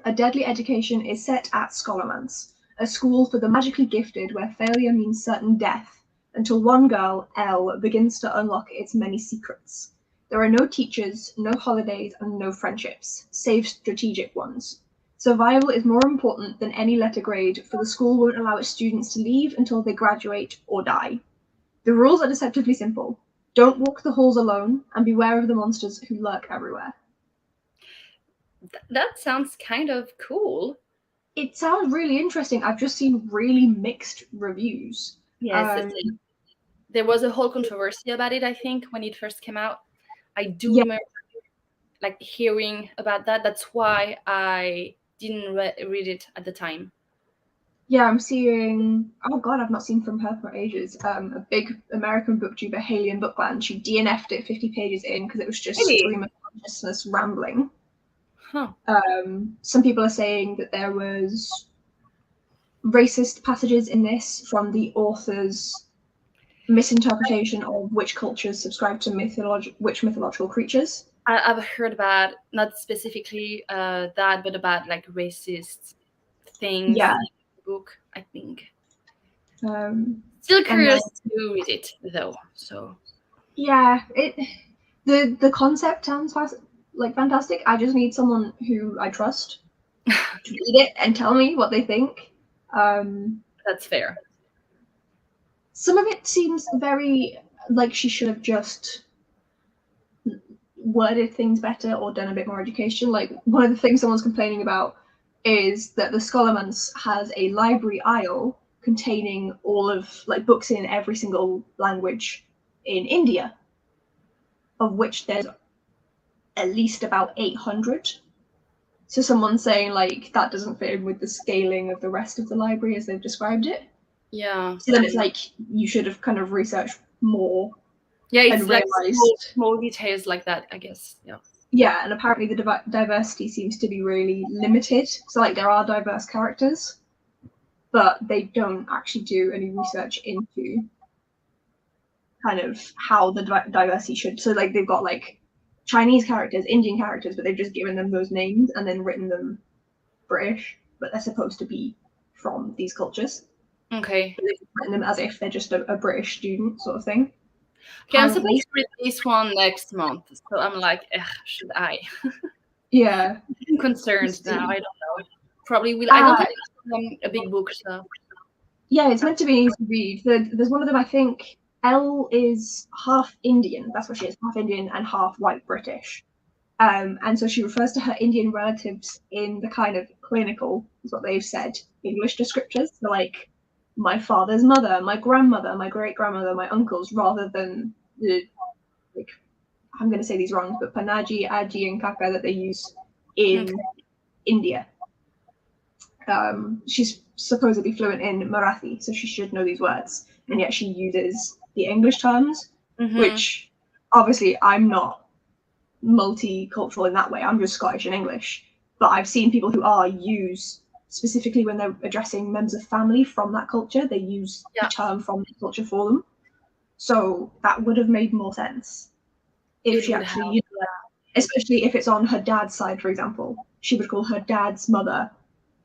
A deadly education is set at Scholarmance, a school for the magically gifted where failure means certain death, until one girl, Elle, begins to unlock its many secrets. There are no teachers, no holidays, and no friendships, save strategic ones. Survival is more important than any letter grade, for the school won't allow its students to leave until they graduate or die. The rules are deceptively simple. Don't walk the halls alone, and beware of the monsters who lurk everywhere. That sounds kind of cool. It sounds really interesting. I've just seen really mixed reviews. Yes, there was a whole controversy about it, I think, when it first came out. I do remember like hearing about that. That's why I didn't read it at the time. Yeah, I'm seeing. Oh God, I've not seen from her for ages. A big American booktuber, Haley in Bookland. She DNF'd it 50 pages in because it was just Really? stream of consciousness rambling. Huh. Some people are saying that there was racist passages in this from the author's misinterpretation of which cultures subscribe to which mythological creatures. I've heard about, not specifically that, but about like racist things Yeah. in the book, I think. Um, Still curious to read it though. So yeah, the concept sounds fantastic. I just need someone who I trust to read it and tell me what they think. that's fair. Some of it seems very like she should have just worded things better or done a bit more education. Like, one of the things someone's complaining about is that the Scholomance has a library aisle containing all of like books in every single language in India, of which there's at least about 800. So someone's saying like that doesn't fit in with the scaling of the rest of the library as they've described it. Yeah. So then it's like you should have kind of researched more. Yeah, it's and like realized small details like that, I guess. Yeah. Yeah, and apparently the diversity seems to be really limited. So like there are diverse characters, but they don't actually do any research into kind of how the diversity should. So like they've got like Chinese characters, Indian characters, but they've just given them those names and then written them British, but they're supposed to be from these cultures. Okay. But they've written them as if they're just a British student sort of thing. Okay, I'm supposed to read this one next month, so I'm like, should I? Yeah. I'm concerned now. I don't know. Probably will. I don't think it's a big book, so. Yeah, it's meant to be easy to read. There's one of them, I think. Elle is half Indian. That's what she is, half Indian and half white British. And so she refers to her Indian relatives in the kind of clinical, is what they've said, English descriptors. So like my father's mother, my grandmother, my great grandmother, my uncles, rather than the like I'm going to say these wrong, but Panaji, Aji, and Kaka that they use in India. She's supposedly fluent in Marathi, so she should know these words, and yet she uses the English terms, which obviously I'm not multicultural in that way. I'm just Scottish and English, but I've seen people who are use specifically when they're addressing members of family from that culture, they use the term from the culture for them. So that would have made more sense if she actually, especially if it's on her dad's side, for example, she would call her dad's mother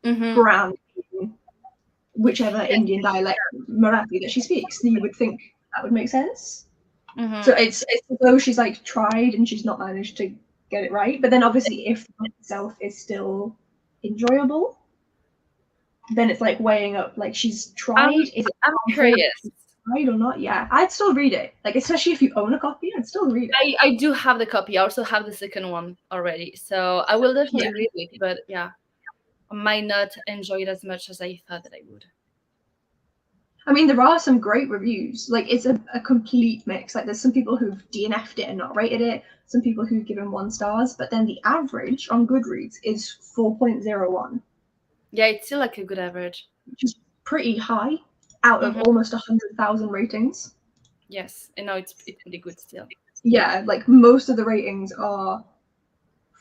Grand, whichever Indian dialect Marathi that she speaks. You would think that would make sense. So it's as though she's like tried and she's not managed to get it right. But then obviously if the book itself is still enjoyable, then it's like weighing up like she's tried. I'm curious. Right or not? Yeah, I'd still read it. Like especially if you own a copy, I'd still read it. I do have the copy. I also have the second one already, so I will definitely read it. But yeah, I might not enjoy it as much as I thought that I would. I mean, there are some great reviews. Like, it's a complete mix. Like, there's some people who've DNF'd it and not rated it. Some people who've given 1 stars. But then the average on Goodreads is 4.01. Yeah, it's still like a good average. Which is pretty high out of almost 100,000 ratings. Yes, and now it's pretty good still. Yeah, like, most of the ratings are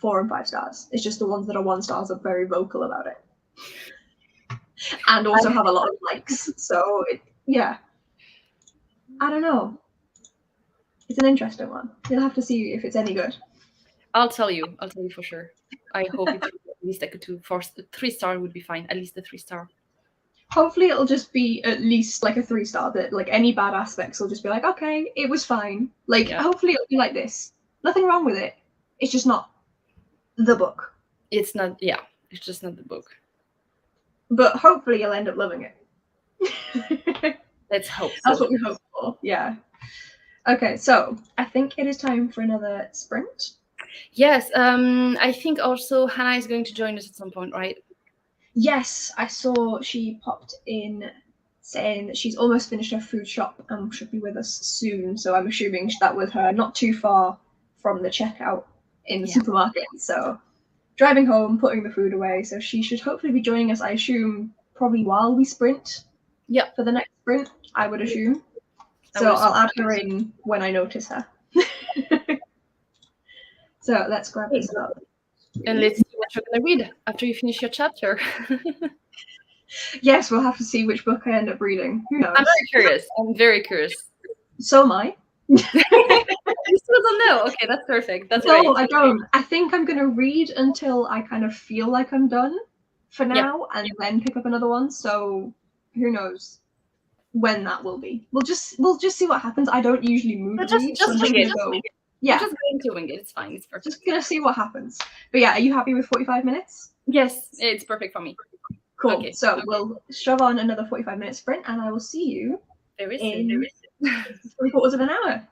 4 and 5 stars. It's just the ones that are 1 stars are very vocal about it. And also have a lot of likes. So, yeah. I don't know. It's an interesting one. You'll have to see if it's any good. I'll tell you for sure. I hope it's at least like a 3-star would be fine. At least a 3-star. Hopefully it'll just be at least like a 3-star that like any bad aspects will just be like, okay, it was fine. Like hopefully it'll be like this. Nothing wrong with it. It's just not the book. It's not, it's just not the book. But hopefully you'll end up loving it. Let's hope so. That's what we hope for, yeah. Okay, so I think it is time for another sprint. Yes, I think also Hannah is going to join us at some point, right? Yes, I saw she popped in saying that she's almost finished her food shop and should be with us soon. So I'm assuming that was her not too far from the checkout in the supermarket. So driving home, putting the food away. So she should hopefully be joining us, I assume, probably while we sprint. Yep. For the next sprint, I would assume. I So would I'll add her in when I notice her. So let's grab this up. And let's see what you're gonna read after you finish your chapter. Yes, we'll have to see which book I end up reading. Who knows? I'm very curious. I'm very curious. So am I. You still don't know. Okay, that's perfect. That's No, great. I don't. I think I'm gonna read until I kind of feel like I'm done for now, and then pick up another one. So who knows when that will be? We'll just see what happens. I don't usually mood But read, so I'm just just wing gonna it. go. Yeah, We're just going to wing it. It's fine. It's perfect. just gonna see what happens. But yeah, are you happy with 45 minutes? Yes, it's perfect for me. Cool. Okay. So we'll shove on another 45-minute sprint, and I will see you There is in 3/4 of an hour.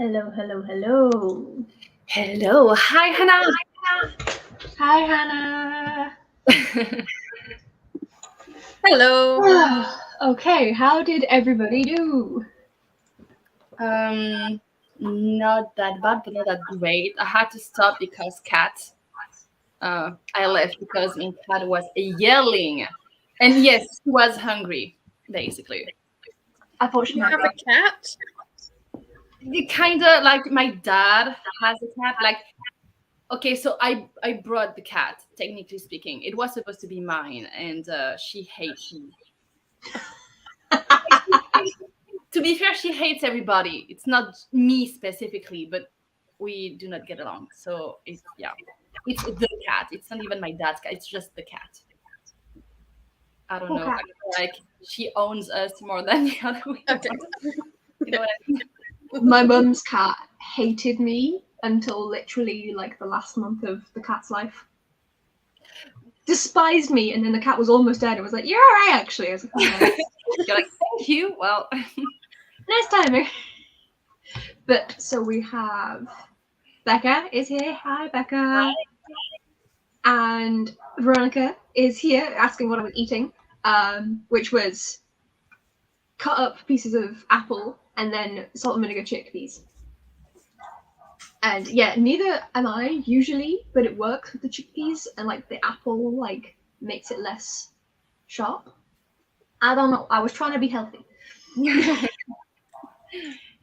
Hello, hello, hello. Hello. Hi, Hannah. Hi, Hannah. Hello. Okay, how did everybody do? Not that bad, but not that great. I had to stop because I left because my cat was yelling. And yes, he was hungry, basically. I thought she You might have be. a cat? Kind of like my dad has a cat. Like, okay, so I brought the cat, technically speaking. It was supposed to be mine, and she hates me. To be fair, she hates everybody. It's not me specifically, but we do not get along. So it's the cat. It's not even my dad's cat. It's just the cat. I don't know. I feel like she owns us more than the other way. Okay. You know what I mean? My mum's cat hated me until literally like the last month of the cat's life. Despised me, and then the cat was almost dead. It was like, "You're alright, actually." I was like, "Oh, nice." You're like, thank you. Well, Nice timing. But so we have Becca is here. Hi, Becca. Hi. And Veronica is here asking what I was eating, which was cut up pieces of apple and then salt and vinegar chickpeas. And yeah, neither am I usually, but it works with the chickpeas, and like the apple like makes it less sharp. I don't know. I was trying to be healthy.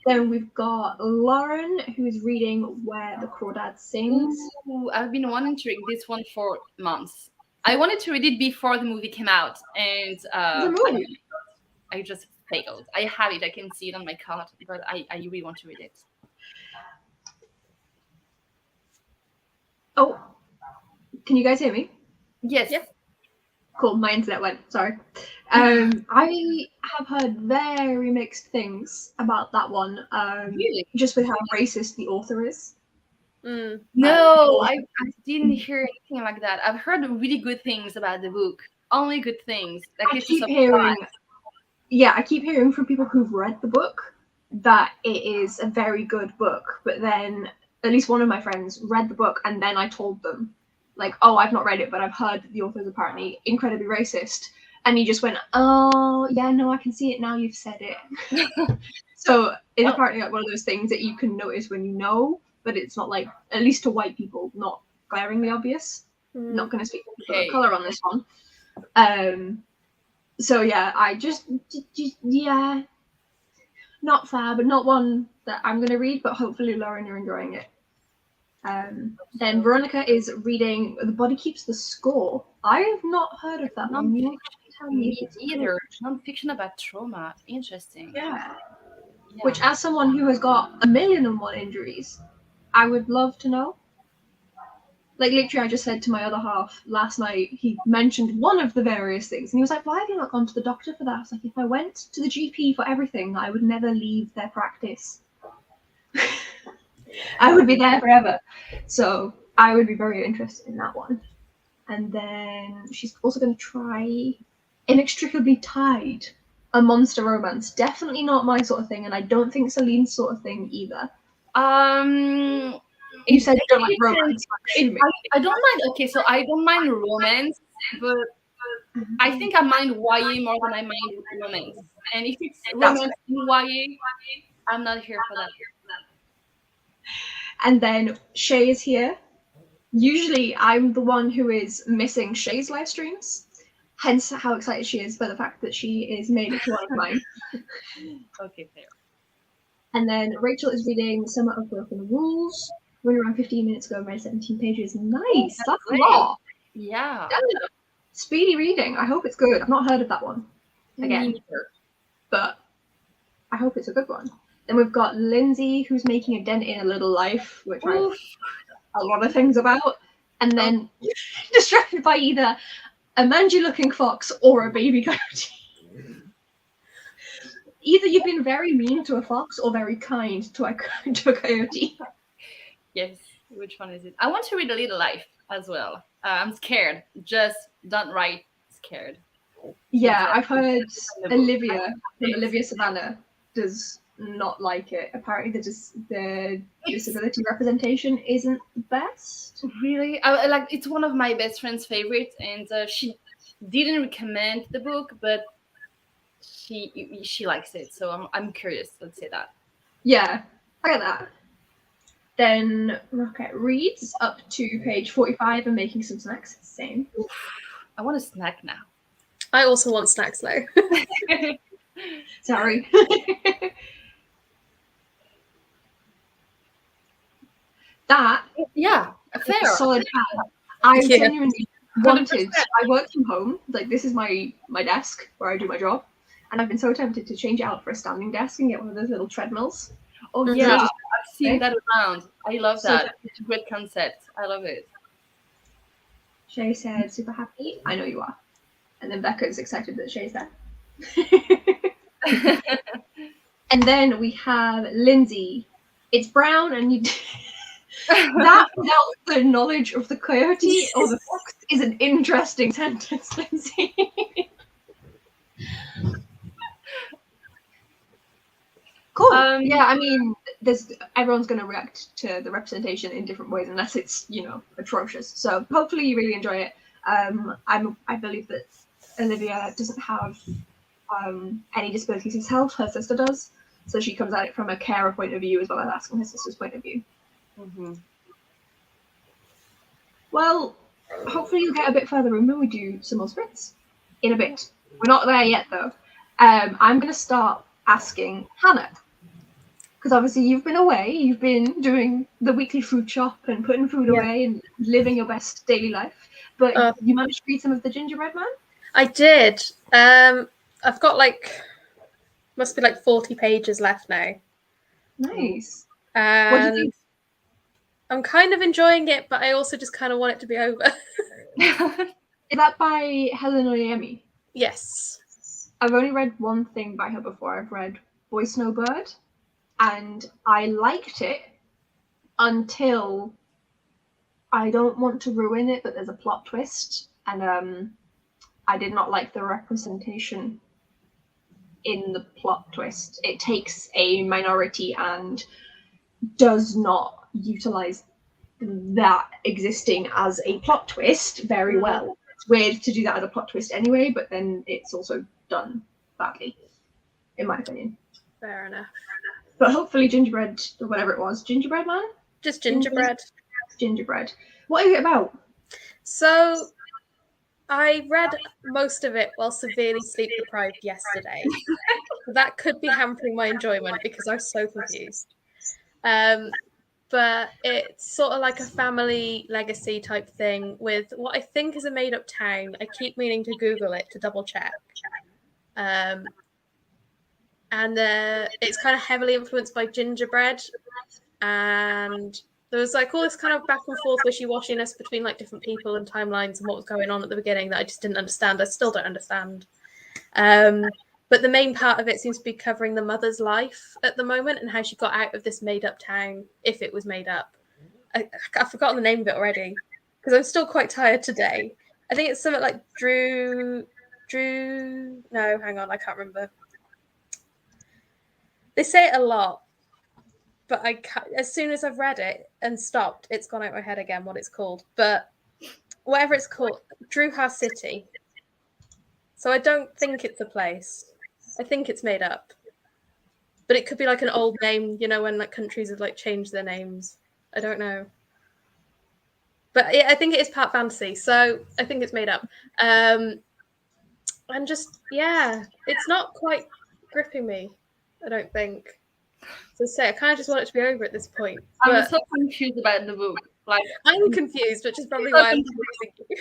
Then we've got Lauren, who is reading Where the Crawdad Sings. Ooh, I've been wanting to read this one for months. I wanted to read it before the movie came out, and I just failed. I have it. I can see it on my card, but I really want to read it. Oh, can you guys hear me? Yes. Yeah. Cool, my internet went. Sorry. I have heard very mixed things about that one. Really? Just with how racist the author is. No, I didn't hear anything like that. I've heard really good things about the book. Only good things. Like I keep hearing from people who've read the book that it is a very good book, but then at least one of my friends read the book, and then I told them, like, oh, I've not read it, but I've heard that the author is apparently incredibly racist. And he just went, oh, yeah, no, I can see it now you've said it. So it's apparently like one of those things that you can notice when you know, but it's not like, at least to white people, not glaringly obvious. Not going to speak for colour on this one. So yeah, I just not fair, but not one that I'm going to read, but hopefully, Lauren, you're enjoying it. Then Veronica is reading The Body Keeps the Score. I have not heard of that one. Me either. Non-fiction about trauma. Interesting. Yeah. Which, as someone who has got 1,000,001 injuries, I would love to know. Like, literally, I just said to my other half last night, he mentioned one of the various things, and he was like, why have you not gone to the doctor for that? I was like, if I went to the GP for everything, I would never leave their practice. I would be there forever. So I would be very interested in that one. And then she's also going to try Inextricably Tied, a monster romance. Definitely not my sort of thing, and I don't think Celine's sort of thing either. You said you don't like romance. I don't mind. Okay, so I don't mind romance, but I think I mind YA more than I mind romance. And if it's romance in YA, I'm not here for that. And then Shay is here. Usually I'm the one who is missing Shay's live streams, hence how excited she is by the fact that she is made it to one of mine. Okay, fair. And then Rachel is reading Summer of Broken Rules. Went around 15 minutes ago, read 17 pages. Nice, that's a lot. Yeah. Speedy reading. I hope it's good. I've not heard of that one again, but I hope it's a good one. Then we've got Lindsay, who's making a dent in a little life, which I have a lot of things about. And then distracted by either a mangy-looking fox or a baby coyote. Either you've been very mean to a fox or very kind to a coyote. Yes, which one is it? I want to read A Little Life as well. I'm scared. Just don't write scared. Yeah, I've heard Olivia Savannah does not like it. Apparently, the disability representation isn't the best. Really, like it's one of my best friend's favorites, and she didn't recommend the book, but she likes it. So I'm curious. Let's say that. Yeah, I get that. Then Rocket reads up to page 45 and making some snacks. Same. I want a snack now. I also want snacks though. Sorry. That Yeah, fair. is a solid plan. I Yeah. genuinely wanted. I work from home. Like, this is my desk where I do my job, and I've been so tempted to change it out for a standing desk and get one of those little treadmills. Oh yeah, I've seen that around. I love So- that. It's a great concept. I love it. Shay said, "Super happy." I know you are. And then Becca's excited that Shay's there. And then we have Lindsay. It's brown, and you. That without the knowledge of the coyote or the fox is an interesting sentence, Lindsay. Cool. Yeah, I mean, everyone's going to react to the representation in different ways, unless it's atrocious. So hopefully you really enjoy it. I believe that Olivia doesn't have any disabilities herself. Her sister does, so she comes at it from a carer point of view as well as asking her sister's point of view. Mm-hmm. Well, hopefully you'll get a bit further in when we do some more sprints in a bit. We're not there yet though. I'm going to start asking Hannah. Because obviously you've been away, you've been doing the weekly food shop and putting food away and living your best daily life. But you managed to read some of the Gingerbread Man? I did. I've got must be 40 pages left now. Nice. And What do you think? I'm kind of enjoying it, but I also just kind of want it to be over. Is that by Helen Oyemi? Yes. I've only read one thing by her before. I've read Boy Snowbird, and I liked it until I don't want to ruin it, but there's a plot twist, and I did not like the representation in the plot twist. It takes a minority and does not utilize that existing as a plot twist very well. It's weird to do that as a plot twist anyway, but then it's also done badly, in my opinion. Fair enough. But hopefully Gingerbread, or whatever it was, Gingerbread Man? Just gingerbread. Gingerbread. What is it about? So I read most of it while severely sleep deprived yesterday. That could be hampering my enjoyment because I was so confused. But it's sort of like a family legacy type thing with what I think is a made-up town. I keep meaning to Google it to double check. And it's kind of heavily influenced by gingerbread. And there was all this kind of back and forth wishy-washiness between different people and timelines and what was going on at the beginning that I just didn't understand. I still don't understand. But the main part of it seems to be covering the mother's life at the moment and how she got out of this made-up town, if it was made up. I've forgotten the name of it already because I'm still quite tired today. I think it's something like Drew. No, hang on, I can't remember. They say it a lot, but as soon as I've read it and stopped, it's gone out my head again what it's called. But whatever it's called, Druha City. So I don't think it's a place. I think it's made up. But it could be an old name, when countries have changed their names. I don't know. But I think it is part fantasy, so I think it's made up. And just, it's not quite gripping me, I don't think. So I kind of just want it to be over at this point. I'm so confused about the book. I'm confused, which is probably why I'm confusing you.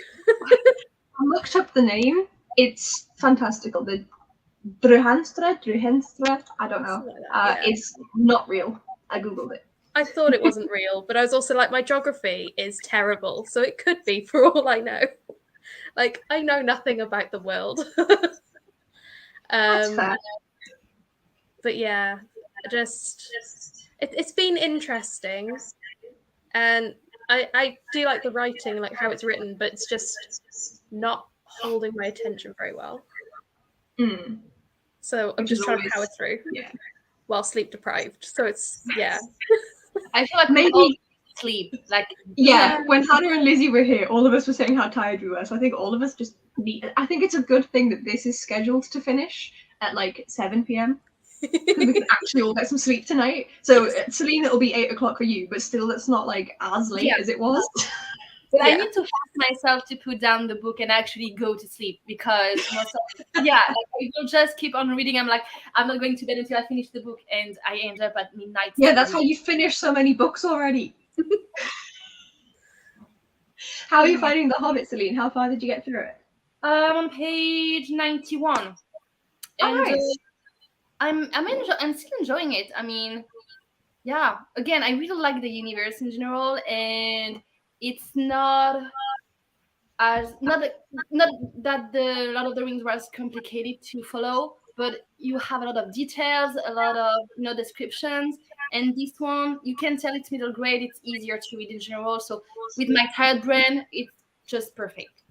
I looked up the name. It's fantastical. The Druhenstra, I don't know. It's not real. I googled it. I thought it wasn't real, but I was also my geography is terrible, so it could be for all I know. I know nothing about the world. That's fair. But yeah, it's been interesting, and I do like the writing, how it's written, but it's just not holding my attention very well. So I'm just trying to power through. Yeah. while sleep deprived. So it's I feel like Maybe- we all sleep. Like Yeah, when Hannah and Lizzie were here, all of us were saying how tired we were. So I think all of us just need. I think it's a good thing that this is scheduled to finish at like 7 p.m. because we can actually all get some sleep tonight. So Celine, it'll be 8 o'clock for you, but still, it's not like as late as it was. But I need to force myself to put down the book and actually go to sleep because like, I will just keep on reading. I'm like, I'm not going to bed until I finish the book, and I end up at midnight. Yeah, that's how you finish so many books already. How are you finding The Hobbit, Celine? How far did you get through it? I'm on page 91. And Nice. I'm still enjoying it. I mean, yeah. Again, I really like the universe in general, and it's not that the Lord of the Rings was complicated to follow, but you have a lot of details, a lot of descriptions, and this one you can tell it's middle grade. It's easier to read in general. So with my tired brain, it's just perfect.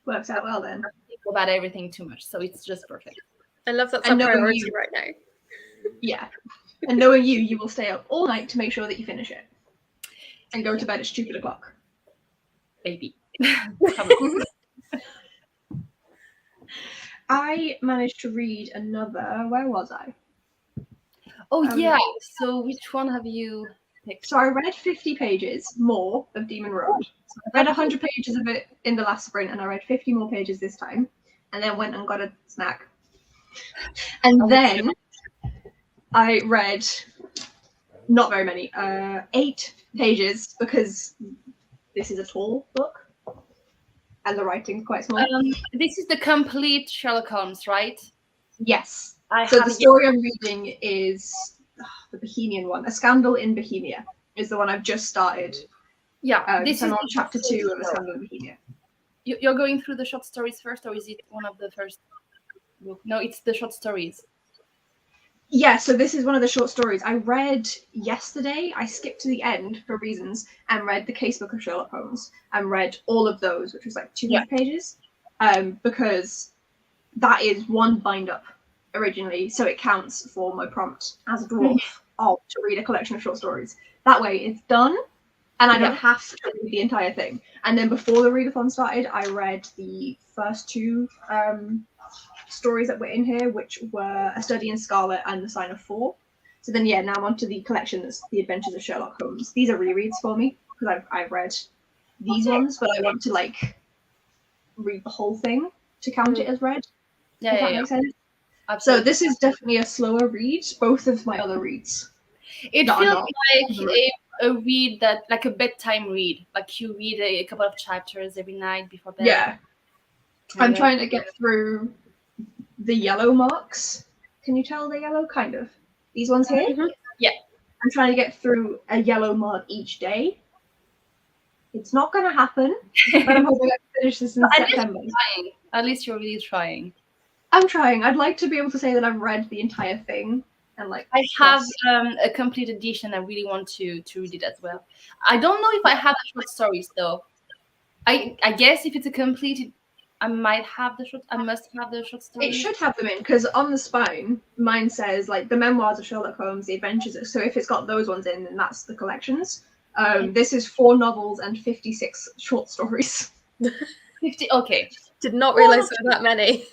Works out well then. I don't think about everything too much, so it's just perfect. I love that's And our knowing priority you- right now. Yeah. And knowing you will stay up all night to make sure that you finish it. And go to bed at stupid o'clock. Baby. I managed to read another. Where was I? Oh yeah. So which one have you picked? So I read 50 pages more of Demon Road. So I read 100 pages of it in the last sprint, and I read 50 more pages this time, and then went and got a snack. And then I read not very many, 8 pages, because this is a tall book, and the writing's quite small. This is the complete Sherlock Holmes, right? Yes. I So the haven't story I'm reading is the Bohemian one. A Scandal in Bohemia is the one I've just started. Yeah, This this I'm is on chapter 2 of A Scandal in Bohemia. You're going through the short stories first, or is it one of the first book? No, it's the short stories. Yeah, so this is one of the short stories I read yesterday. I skipped to the end for reasons and read the Casebook of Sherlock Holmes and read all of those, which was like 200 pages, because that is one bind up originally, so it counts for my prompt as a dwarf to read a collection of short stories. That way it's done, and I don't have to read the entire thing. And then before the readathon started, I read the first 2 stories that were in here, which were A Study in Scarlet and The Sign of Four. So then, now I'm onto the collection that's The Adventures of Sherlock Holmes. These are rereads for me, because I've read these ones, but I want to, read the whole thing to count it as read. Yeah, if that makes sense. Absolutely. So this is definitely a slower read. Both of my other reads. It that are feels not like a read that, like a bedtime read. Like you read a couple of chapters every night before bed. Yeah. I'm trying to get through the yellow marks. Can you tell the yellow? Kind of. These ones here? Mhm. Yeah. I'm trying to get through a yellow mark each day. It's not going to happen, but I'm hoping I can finish this in September. At least you're really trying. I'm trying. I'd like to be able to say that I've read the entire thing. And I have a complete edition. I really want to read it as well. I don't know if I have the short stories though. I guess if it's a complete, I might have the short. I must have the short stories. It should have them in, because on the spine, mine says the memoirs of Sherlock Holmes, the adventures. So if it's got those ones in, then that's the collections. This is 4 novels and 56 short stories. 50. Okay. Did not realize there were that many.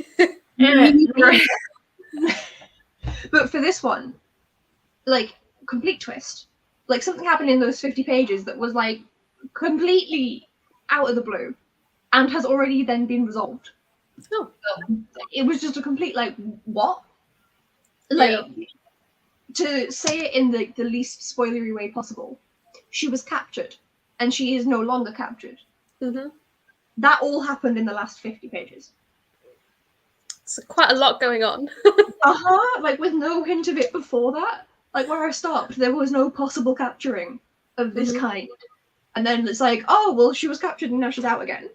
But for this one, complete twist. Something happened in those 50 pages that was completely out of the blue and has already then been resolved. Oh. It was just a complete what? To say it in the least spoilery way possible, she was captured and she is no longer captured. Mm-hmm. That all happened in the last 50 pages. It's quite a lot going on. With no hint of it before that. Where I stopped, there was no possible capturing of this kind. And then it's she was captured and now she's out again.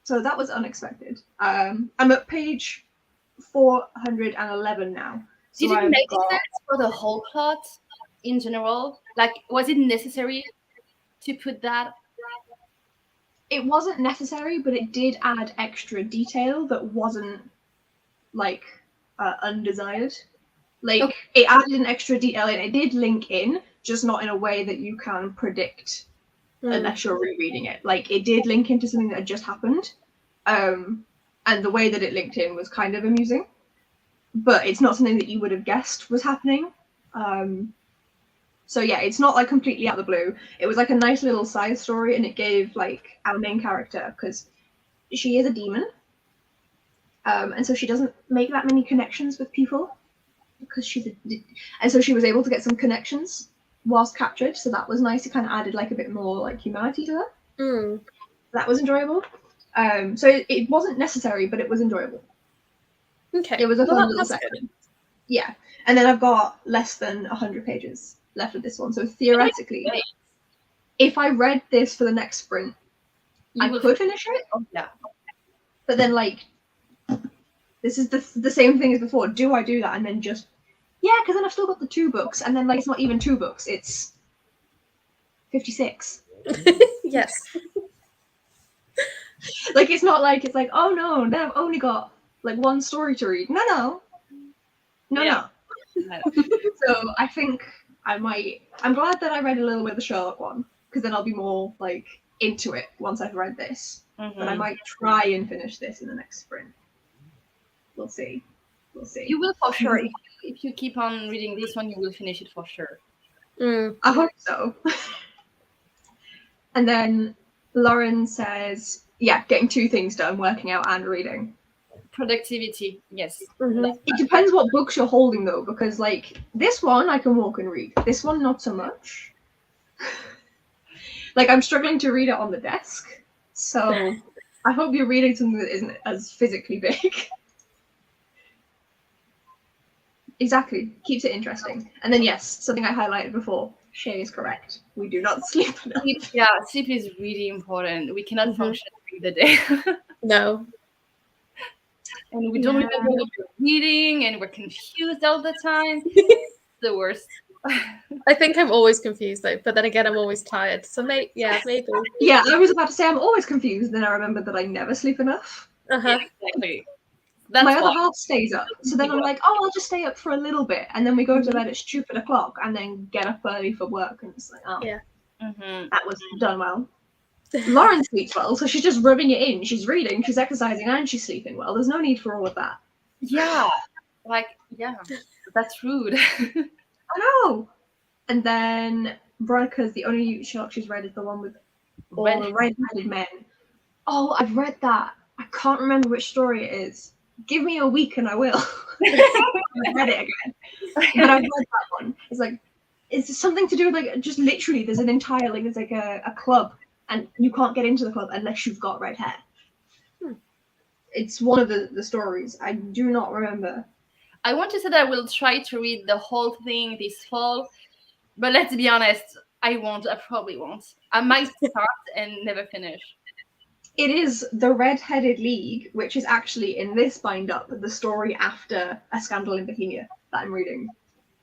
So that was unexpected. I'm at page 411 now. So Did it make sense for the whole plot in general? Was it necessary to put that? It wasn't necessary, but it did add extra detail that wasn't undesired. Like, it added an extra detail in. It did link in, just not in a way that you can predict unless you're rereading it. Like, it did link into something that had just happened. And the way that it linked in was kind of amusing. But it's not something that you would have guessed was happening. So yeah, it's not like completely out of the blue. It was like a nice little side story, and it gave like our main character, because she is a demon. And so she doesn't make that many connections with people. Because and so she was able to get some connections whilst captured, so that was nice. It kind of added like a bit more like humanity to her. That was enjoyable. So it wasn't necessary, but it was enjoyable. Okay, It was a fun little that's section. good. Yeah, and then I've got less than 100 pages left of this one, so theoretically, if I read this for the next sprint, I could finish it. Oh, yeah. But then like, this is the same thing as before. Do I do that and then just because then I've still got the 2 books, and then like it's not even 2 books, it's 56. Yes. Like it's not like it's like, oh no, now I've only got like 1 story to read. No. So I think I'm glad that I read a little bit of the Sherlock one, because then I'll be more like into it once I've read this. But I might try and finish this in the next sprint. We'll see. You will for sure. If you keep on reading this one, you will finish it for sure. I hope so. And then Lauren says, getting 2 things done, working out and reading. Productivity, yes. It depends what books you're holding though, because like this one I can walk and read. This one not so much. Like I'm struggling to read it on the desk. So I hope you're reading something that isn't as physically big. Exactly. Keeps it interesting. And then yes, something I highlighted before. Shay is correct. We do not sleep enough. Sleep is really important. We cannot function during the day. No. And we don't remember what we're reading, and we're confused all the time. It's the worst. I think I'm always confused though, but then again, I'm always tired. So maybe. Yeah, I was about to say I'm always confused, then I remember that I never sleep enough. Yeah, exactly. That's my other half stays up, so then I'm like, I'll just stay up for a little bit, and then we go to bed at stupid o'clock, and then get up early for work, and it's like, that was done well. Lauren sleeps well, so she's just rubbing it in. She's reading, she's exercising, and she's sleeping well. There's no need for all of that. Yeah, that's rude. I know. And then Veronica's the only Sherlock she's read is the one with all the red-headed men. Oh, I've read that. I can't remember which story it is. Give me a week and I will. I've read it again. But I've read that one. It's like, it's something to do with like, just literally there's an entire, like, there's like a club, and you can't get into the club unless you've got red hair. It's one of the stories. I do not remember. I want to say that I will try to read the whole thing this fall, but let's be honest, I won't. I probably won't. I might start and never finish. It is the Red-Headed League, which is actually in this bind-up, the story after A Scandal in Bohemia that I'm reading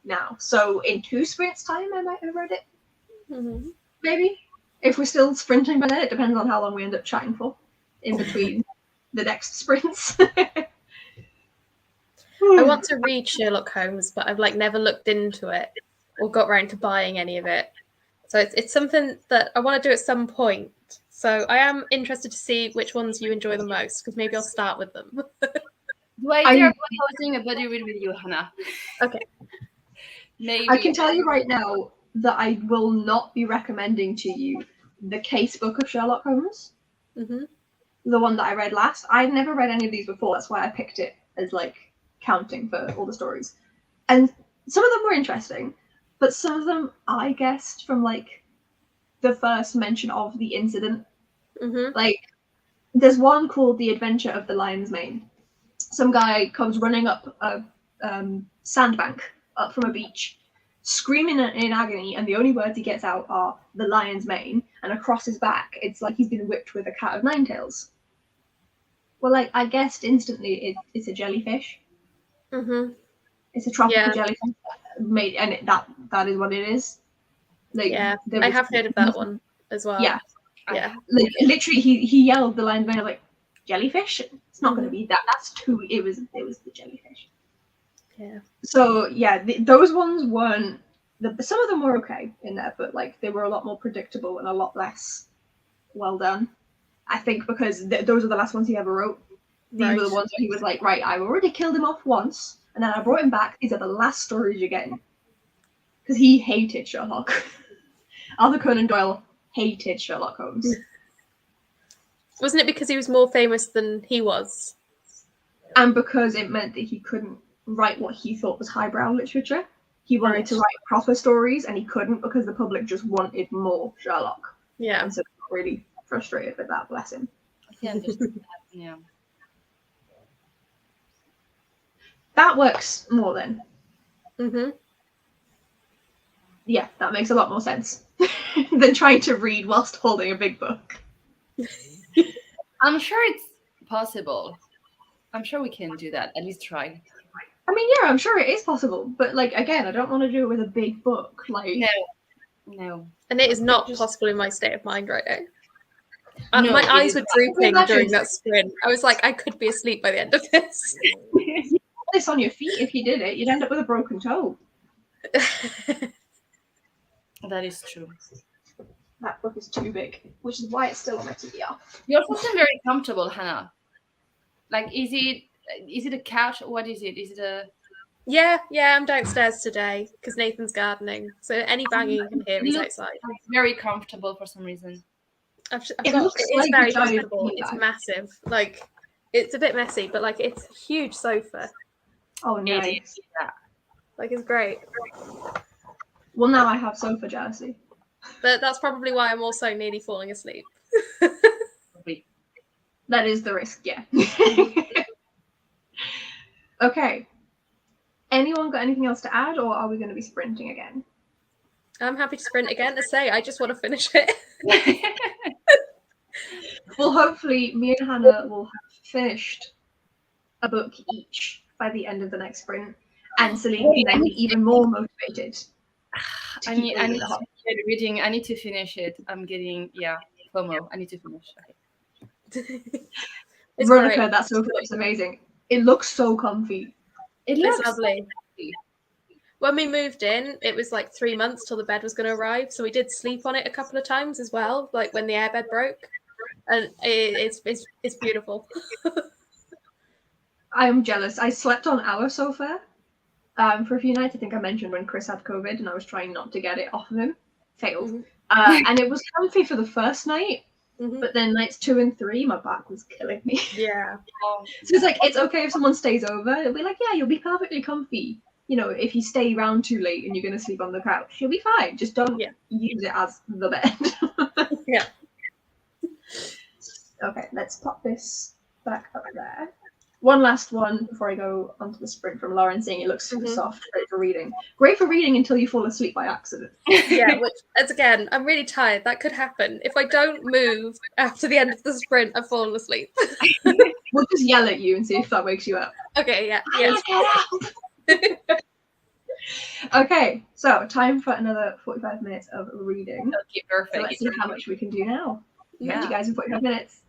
now. So in 2 sprints time, I might have read it. Maybe. If we're still sprinting by then, it depends on how long we end up chatting for in between the next sprints. I want to read Sherlock Holmes, but I've like never looked into it or got around to buying any of it. So it's something that I want to do at some point. So I am interested to see which ones you enjoy the most, because maybe I'll start with them. Do I dare proposing a buddy read with you, Hannah? Okay. Maybe. I can tell you right now that I will not be recommending to you the case book of Sherlock Holmes. The one that I read last. I've never read any of these before. That's why I picked it as like counting for all the stories. And some of them were interesting, but some of them I guessed from like the first mention of the incident. Like there's one called The Adventure of the Lion's Mane. Some guy comes running up a sandbank up from a beach, screaming in agony, and the only words he gets out are the lion's mane, and across his back it's like he's been whipped with a cat of 9 tails. Well, like I guessed instantly it's a jellyfish. It's a tropical jellyfish made, and that is what it is. Like, I have heard of that one as well. Yeah. Like literally, he yelled the lion's mane. I was like, jellyfish? It's not going to be that. That's too. It was the jellyfish. Yeah. So yeah, those ones weren't. Some of them were okay in there, but like they were a lot more predictable and a lot less well done. I think because those are the last ones he ever wrote. These were the ones where he was like, right, I've already killed him off once, and then I brought him back. These are the last stories you're getting. Because he hated Sherlock. Arthur Conan Doyle hated Sherlock Holmes. Wasn't it because he was more famous than he was? And because it meant that he couldn't write what he thought was highbrow literature. He wanted to write proper stories, and he couldn't because the public just wanted more Sherlock. Yeah. And so he got really frustrated with that, bless him. Yeah. Yeah. That works more then. Mm-hmm. Yeah, that makes a lot more sense than trying to read whilst holding a big book. I'm sure it's possible. I'm sure we can do that. At least try. I mean, yeah, I'm sure it is possible, but like again, I don't want to do it with a big book. Like, No. And it is not possible in my state of mind right now. No, my it eyes is were not. drooping Imagine. during that sprint. I was like, I could be asleep by the end of this. you put this on your feet if you did it, you'd end up with a broken toe. That is true. That book is too big, which is why it's still on my TBR. You also seem very comfortable, Hannah. Like, is it a couch? What is it? Is it a? Yeah, I'm downstairs today because Nathan's gardening. So any banging you can hear is outside. It's very comfortable for some reason. It looks is like very a giant comfortable. It's beanbag. massive. Like, it's a bit messy, but like it's a huge sofa. Oh, nice. Yeah. Like, it's great. Well, now I have sofa jealousy. But that's probably why I'm also nearly falling asleep. That is the risk, yeah. Okay. Anyone got anything else to add, or are we going to be sprinting again? I'm happy to sprint again. To say, I just want to finish it. Well, hopefully, me and Hannah will have finished a book each by the end of the next sprint, and Celine can then be even more motivated. I need to get reading. I need to finish it. I'm getting FOMO. I need to finish. It's Veronica, great. that sofa looks amazing. It looks so comfy. It It's looks lovely. When we moved in, it was like 3 months till the bed was going to arrive. So we did sleep on it a couple of times as well, like when the airbed broke. And it's beautiful. I'm jealous. I slept on our sofa for a few nights. I think I mentioned when Chris had COVID and I was trying not to get it off of him. Failed. Mhm. And it was comfy for the first night, Mhm. but then nights 2 and 3, my back was killing me. Yeah. So it's like, it's okay if someone stays over. It'll be like, yeah, you'll be perfectly comfy. You know, if you stay around too late and you're going to sleep on the couch, you'll be fine. Just don't use it as the bed. Yeah. Okay, let's pop this back up there. One last one before I go onto the sprint from Lauren, saying it looks super soft, great for reading. Great for reading until you fall asleep by accident. Yeah, which, as again, I'm really tired. That could happen. If I don't move after the end of the sprint, I've fallen asleep. We'll just yell at you and see if that wakes you up. Okay, yeah. Get up! Okay, so time for another 45 minutes of reading. Okay, perfect. So let's see how much we can do now. Catch you guys in 45 minutes.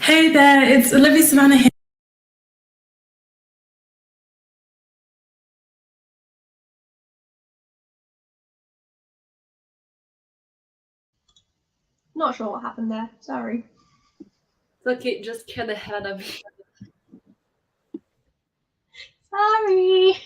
Hey there, it's Olivia Savannah here. Not sure what happened there. Sorry. Okay, just get the hell out of me. Sorry.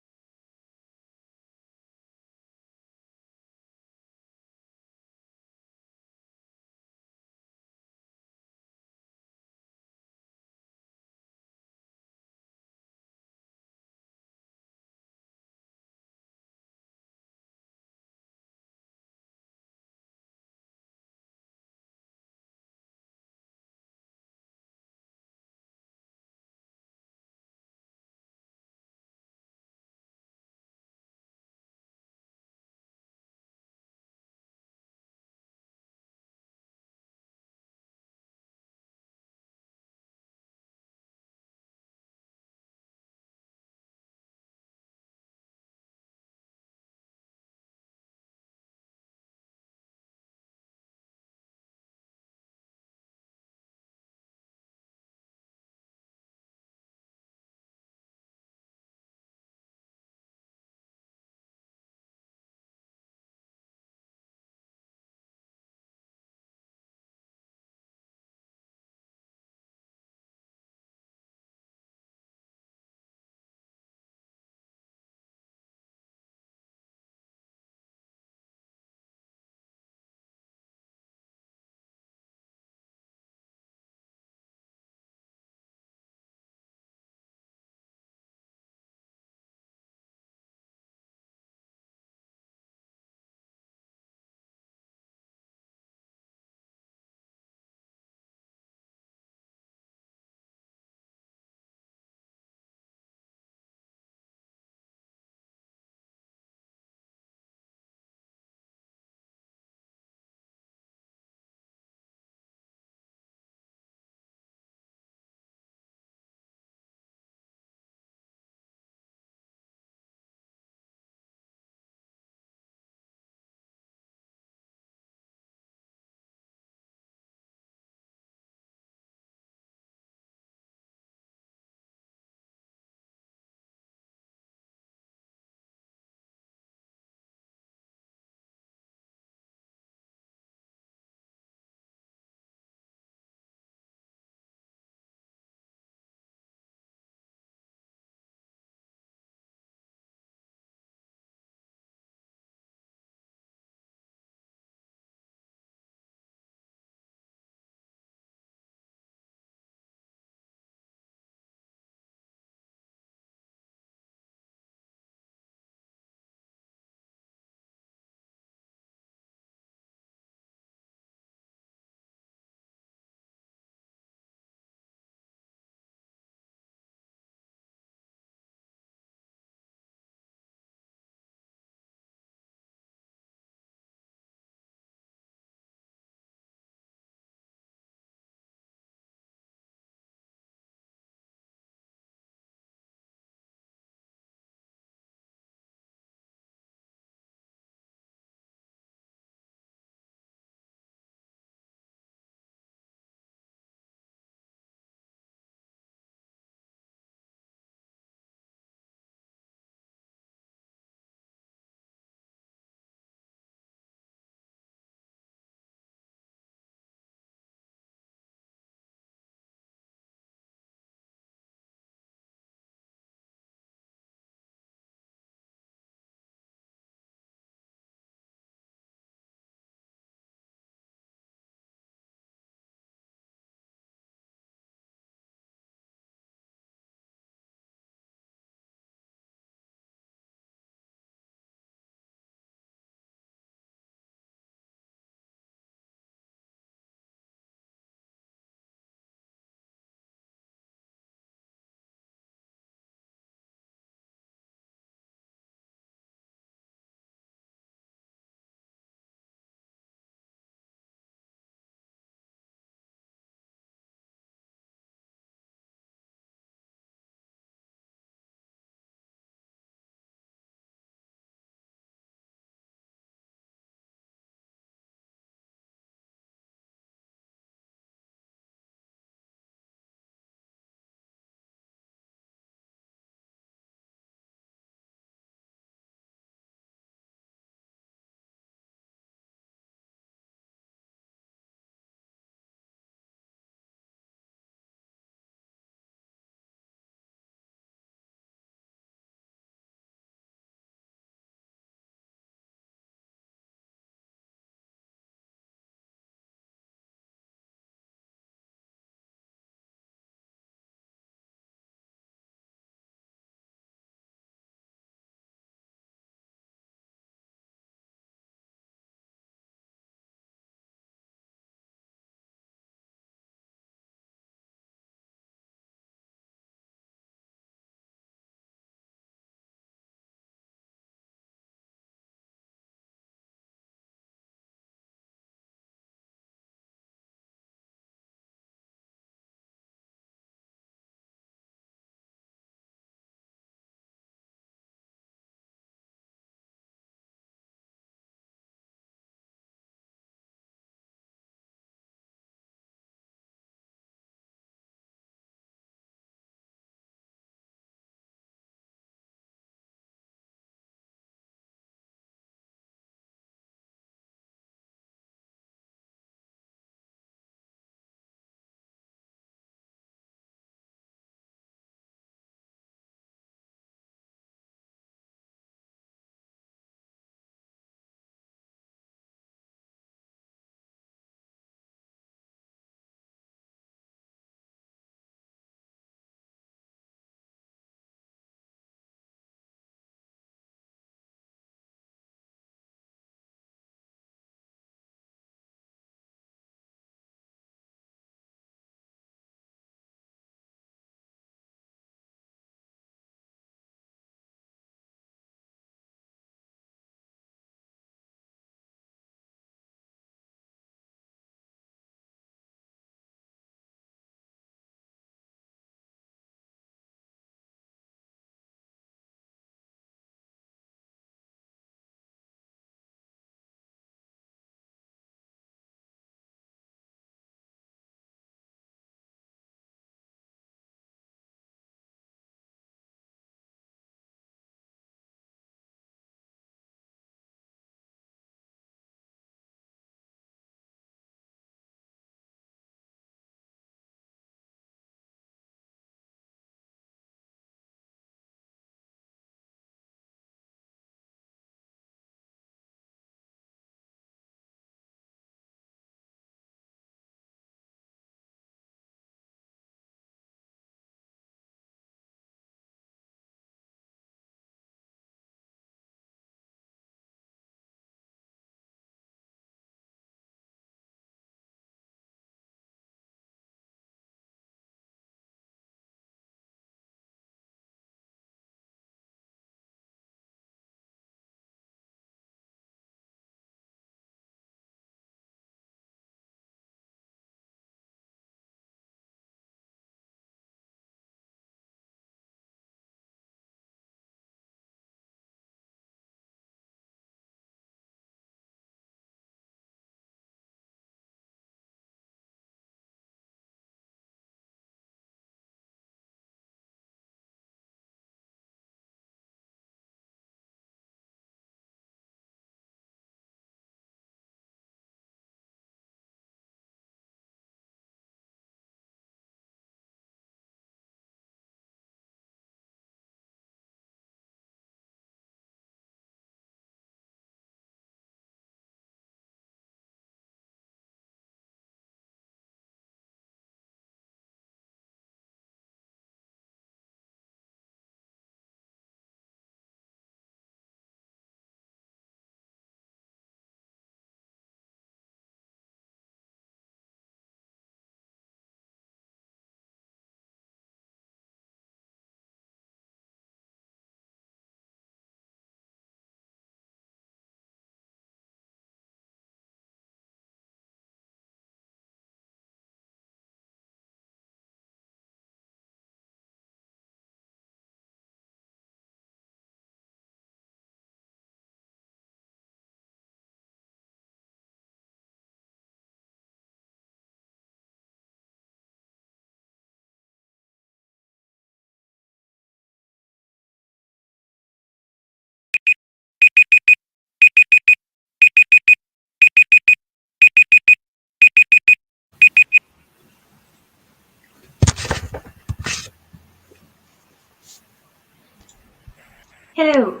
Hello.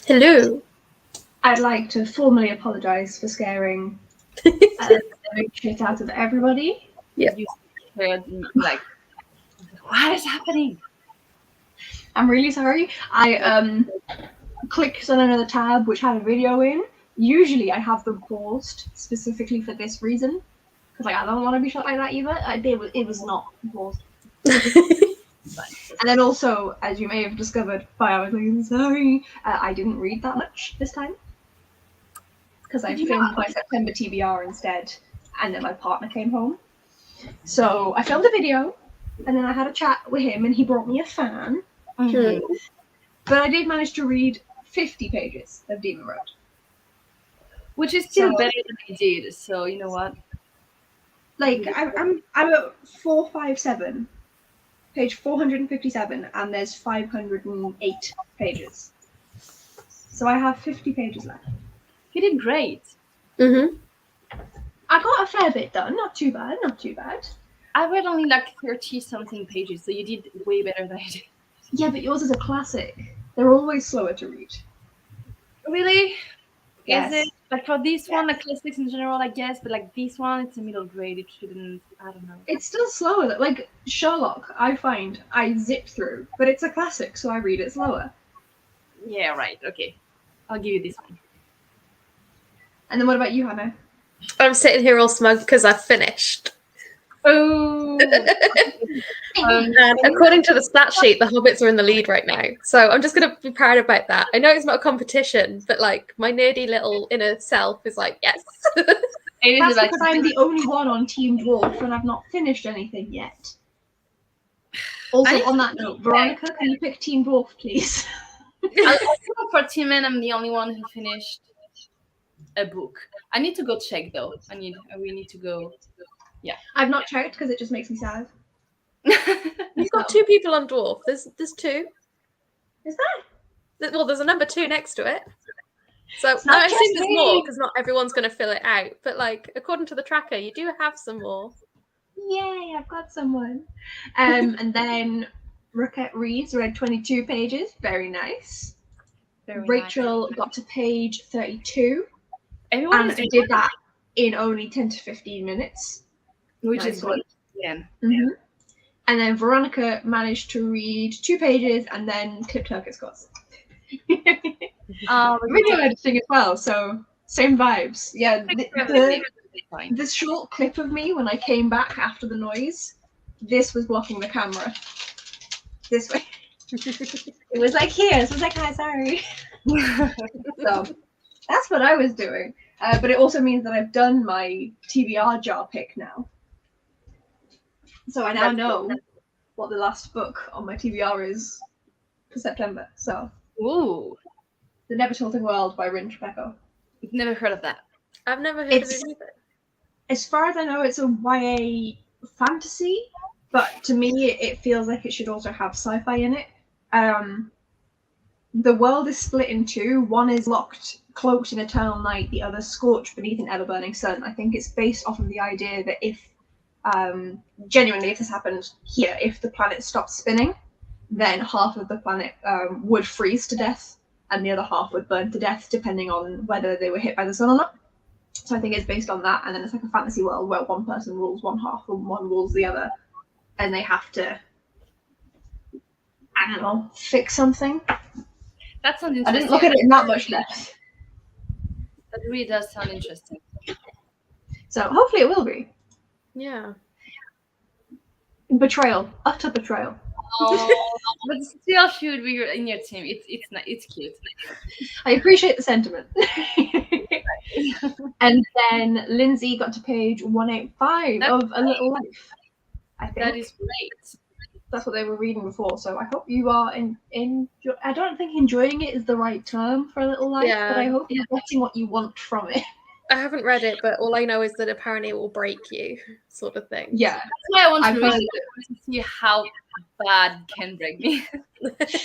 Hello. I'd like to formally apologise for scaring the big shit out of everybody. Yeah. You scared me, like, what is happening? I'm really sorry. I clicked on another tab which had a video in. Usually I have them paused specifically for this reason. Because I don't want to be shot like that either. It was not paused. And then also, as you may have discovered by our sorry, I didn't read that much this time. Because I filmed my September TBR instead, and then my partner came home. So I filmed a video, and then I had a chat with him, and he brought me a fan. Mm-hmm. But I did manage to read 50 pages of Demon Road. Which is still better than I did, so you know what? Like, I'm at 457, page 457, and there's 508 pages. So I have 50 pages left. You did great. Mm-hmm. I got a fair bit done, not too bad, not too bad. I read only like 30-something pages, so you did way better than I did. Yeah, but yours is a classic. They're always slower to read. Really? Yes. Is it? Like for this one, like classics in general, I guess, but like this one, it's a middle grade. It shouldn't, I don't know. It's still slower. Like Sherlock, I find I zip through, but it's a classic, so I read it slower. Yeah, right. Okay. I'll give you this one. And then what about you, Hannah? I'm sitting here all smug because I've finished. Oh! And according to the stat sheet, the Hobbits are in the lead right now. So I'm just going to be proud about that. I know it's not a competition, but like my nerdy little inner self is like, yes. That's because I'm the only one on Team Dwarf and I've not finished anything yet. Also, on that note, Veronica, can you pick Team Dwarf, please? For Team Man, I'm the only one who finished a book. I need to go check though. We need to go. Yeah. I've not checked because it just makes me sad. You've got 2 people on Dwarf. There's 2. Is that? Well, there's a number 2 next to it. So It's not I assume just there's me. more because not everyone's going to fill it out. But like according to the tracker, you do have some more. Yay, I've got someone. And then Raquette Reeves read 22 pages. Very nice. Very Rachel got to page 32. Everyone And is I did that in only 10 to 15 minutes. which Nice is one. good. Yeah. Mm-hmm. And then Veronica managed to read 2 pages and then clipped her course. Video editing as well, so same vibes. Yeah, this short clip of me when I came back after the noise, this was blocking the camera. This way. It was like here. So it was like, hi, sorry. So that's what I was doing. But it also means that I've done my TBR jar pick now. So I now know what the last book on my TBR is for September. So, Ooh, The Never Tilting World by Rin Tribeco. never heard of that. I've never heard of it either. As far as I know, it's a YA fantasy, but to me, it feels like it should also have sci-fi in it. The world is split in 2. One is cloaked in eternal night. The other scorched beneath an ever-burning sun. I think it's based off of the idea that if genuinely, if this happened here, if the planet stopped spinning, then half of the planet would freeze to death and the other half would burn to death, depending on whether they were hit by the sun or not. So I think it's based on that, and then it's like a fantasy world where one person rules one half and one rules the other, and they have to, I don't know, fix something. That sounds interesting. I didn't look at it in that much depth. That really does sound interesting. So hopefully it will be. Yeah. Betrayal. Utter betrayal. Oh, but still, she would be in your team. It's cute. I appreciate the sentiment. And then Lindsay got to page 185 of A Little Life. I think That is great. that's what they were reading before. So I hope you are I don't think enjoying it is the right term for A Little Life, Yeah. but I hope you're getting what you want from it. I haven't read it, but all I know is that apparently it will break you, sort of thing. Yeah. That's why I want to I've read heard it to see how bad it can break me.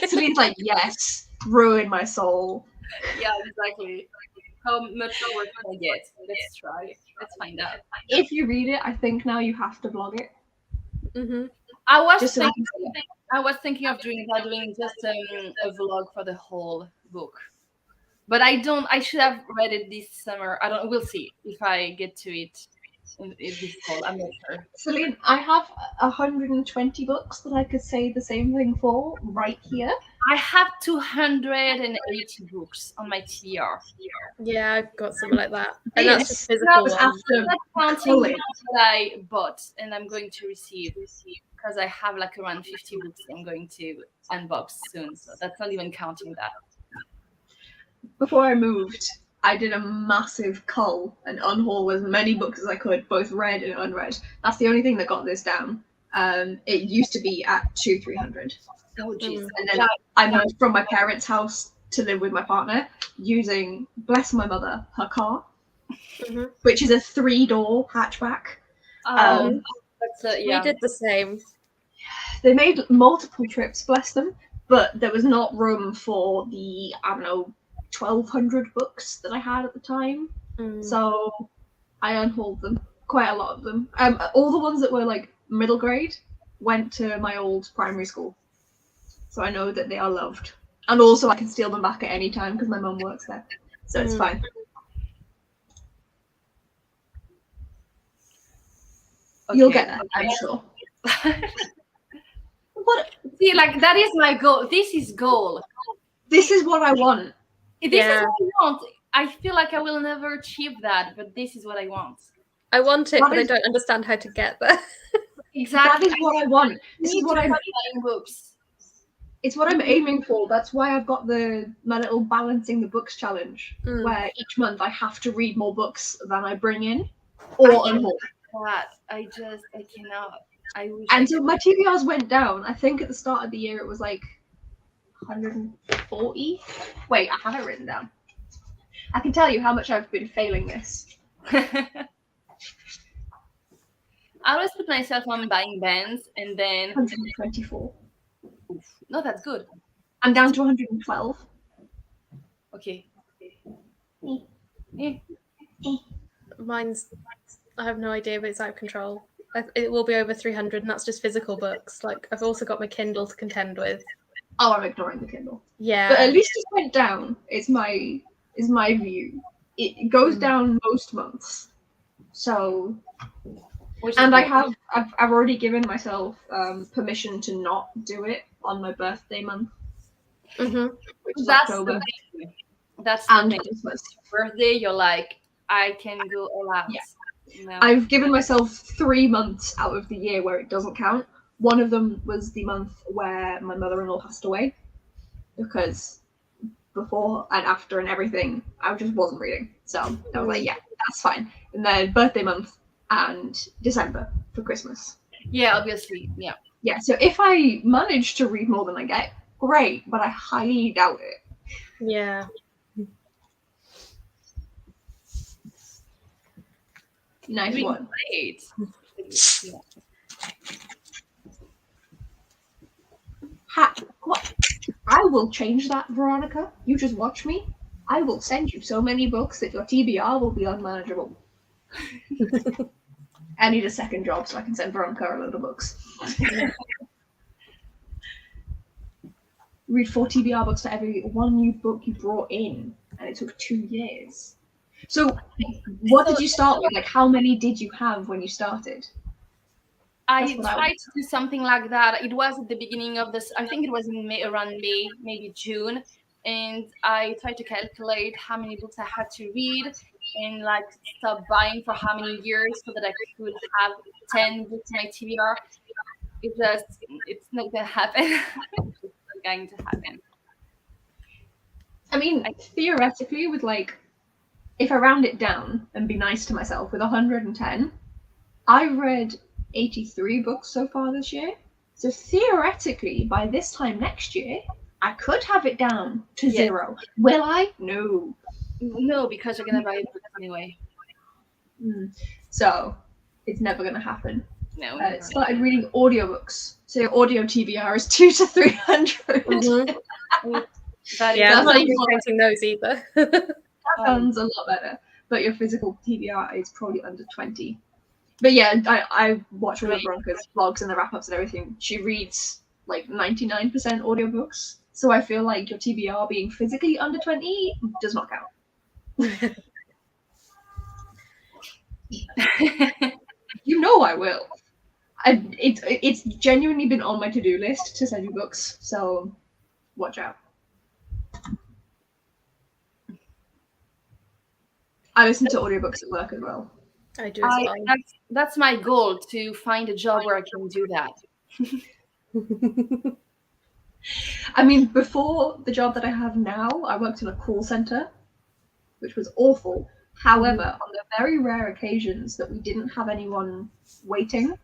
Celine's like, yes, ruin my soul. Yeah, exactly. How much work can I get? Let's try. Let's find out. If you read it, I think now you have to blog it. Mm-hmm. I was Just so I thinking, can see it. I was thinking of doing just a vlog for the whole book, but I don't. I should have read it this summer. I don't. We'll see if I get to it in this fall. I'm not sure. Celine, I have 120 books that I could say the same thing for right here. I have 280 books on my TBR. Yeah, I've got something like that. And that's just This physical was ones. after That's counting the college. ones that I bought and I'm going to receive because I have like around 50 books I'm going to unbox soon. So that's not even counting that. Before I moved, I did a massive cull and unhaul as many books as I could, both read and unread. That's the only thing that got this down. It used to be at 200-300. Oh, jeez. And then I moved from my parents' house to live with my partner using, bless my mother, her car, which is a 3-door hatchback. That's yeah. We did the same. They made multiple trips, bless them, but there was not room for the, 1,200 books that I had at the time. So I unhauled them, quite a lot of them. All the ones that were like middle grade went to my old primary school. So I know that they are loved. And also I can steal them back at any time because my mum works there. So it's fine. Okay. You'll get there, I'm sure. What? See, like that is my goal. This is goal. This is what I want. This is what I want. I feel like I will never achieve that, but this is what I want. I want it, That but I is- don't understand how to get there. Exactly. That is what I want. This Need is what to I'm. start buying books. It's what I'm aiming for. That's why I've got my little balancing the books challenge, where each month I have to read more books than I bring in, or unhaul. That I cannot. I wish. And so my TBRs went down. I think at the start of the year it was like 140. Wait, I have it written down. I can tell you how much I've been failing this. I always put myself on buying bands and then 124. no, that's good. I'm down to 112. Okay. Mine's, I have no idea, but it's out of control. It will be over 300, and that's just physical books. Like, I've also got my Kindle to contend with. Oh, I'm ignoring the Kindle. Yeah. But at least it went down. Is my view. It goes down most months. So, and I've already given myself permission to not do it on my birthday month, which is October. That's and the thing. Christmas. Birthday, you're like, I can go all out. Yeah. No. I've given myself 3 months out of the year where it doesn't count. One of them was the month where my mother-in-law passed away, because before and after and everything, I just wasn't reading. So I was like, yeah, that's fine. And then birthday month and December for Christmas. Yeah, obviously. Yeah. Yeah, so if I manage to read more than I get, great, but I highly doubt it. Yeah. Nice one. Great. What? I will change that, Veronica. You just watch me. I will send you so many books that your TBR will be unmanageable. I need a second job so I can send Veronica a load of books. Read 4 TBR books for every one new book you brought in, and it took 2 years. So, what did you start with? Like, how many did you have when you started? I tried to do something like that. It was at the beginning of this. I think it was in around May, maybe June, and I tried to calculate how many books I had to read, and like stop buying for how many years so that I could have 10 books in my TBR. It's not gonna happen. It's not going to happen. I mean, theoretically, with like, if I round it down and be nice to myself, with 110, I've read 83 books so far this year. So theoretically, by this time next year, I could have it down to 0. Will I? No. No, because you're gonna buy it anyway. So it's never gonna happen. No. Started reading audiobooks. So your audio TBR is 200 to 300. Yeah, I'm not even counting those either. That sounds a lot better. But your physical TBR is probably under 20. But yeah, I watch all the Bronca's vlogs and the wrap-ups and everything. She reads like 99% audiobooks. So I feel like your TBR being physically under 20 does not count. You know I will. It's genuinely been on my to-do list to send you books, so watch out. I listen to audiobooks at work as well. I do as well. That's my goal, to find a job where I can do that. I mean, before the job that I have now, I worked in a call center, which was awful. However, on the very rare occasions that we didn't have anyone waiting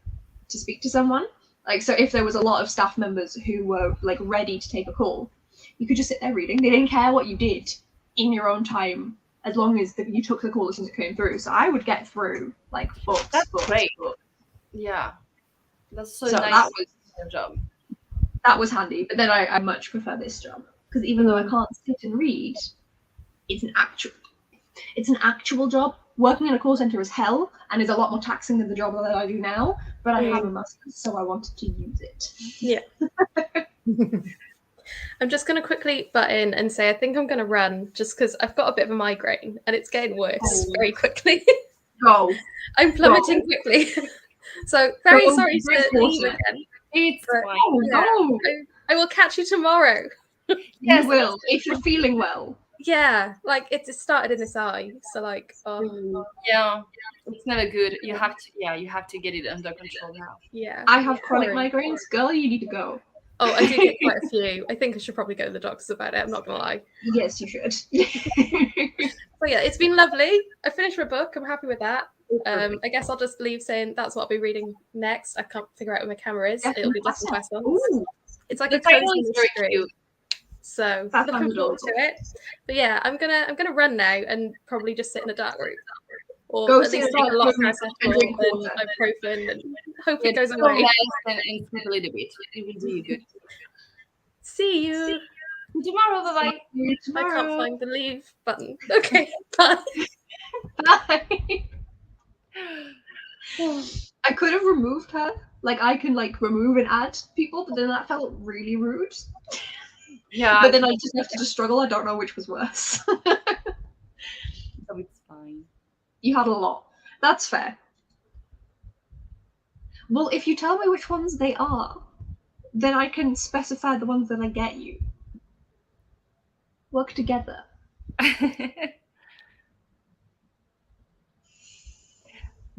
to speak to someone, like, so if there was a lot of staff members who were like ready to take a call, you could just sit there reading. They didn't care what you did in your own time, as long as you took the call as soon as it came through. So I would get through like books. That's books, great. books. Yeah, that's so So nice. that was job. That was handy, but then I much prefer this job because even though I can't sit and read, it's an actual job. Working in a call center is hell and is a lot more taxing than the job that I do now. But I have a master's, so I wanted to use it. Yeah. I'm just going to quickly butt in and say I think I'm going to run just because I've got a bit of a migraine and it's getting worse very quickly. Go. I'm plummeting quickly. So very sorry to leave again. It's fine. Yeah, I will catch you tomorrow. Yes, you will, if you're feeling well. Yeah, like it started in this eye, so like, yeah, it's never good. You have to get it under control now. Yeah, I have chronic migraines, girl. You need to go. Oh, I do get quite a few. I think I should probably go to the doctors about it. I'm not gonna lie. Yes, you should. But yeah, it's been lovely. I finished my book. I'm happy with that. I guess I'll just leave saying that's what I'll be reading next. I can't figure out where my camera is. It'll be Death and Questions. It's like a cozy mystery. So looking forward to it. But yeah, I'm gonna run now and probably just sit in a dark room. Or go at least take a lot of paracetamol and ibuprofen and hope it goes away. And sleep a little bit. It will do you good. See you tomorrow. Bye bye. I can't find the leave button. Okay, bye. Bye. I could have removed her. Like I can like remove and add people, but then that felt really rude. Yeah. But then I just left to struggle. I don't know which was worse. So it's fine. You had a lot. That's fair. Well, if you tell me which ones they are, then I can specify the ones that I get you. Work together.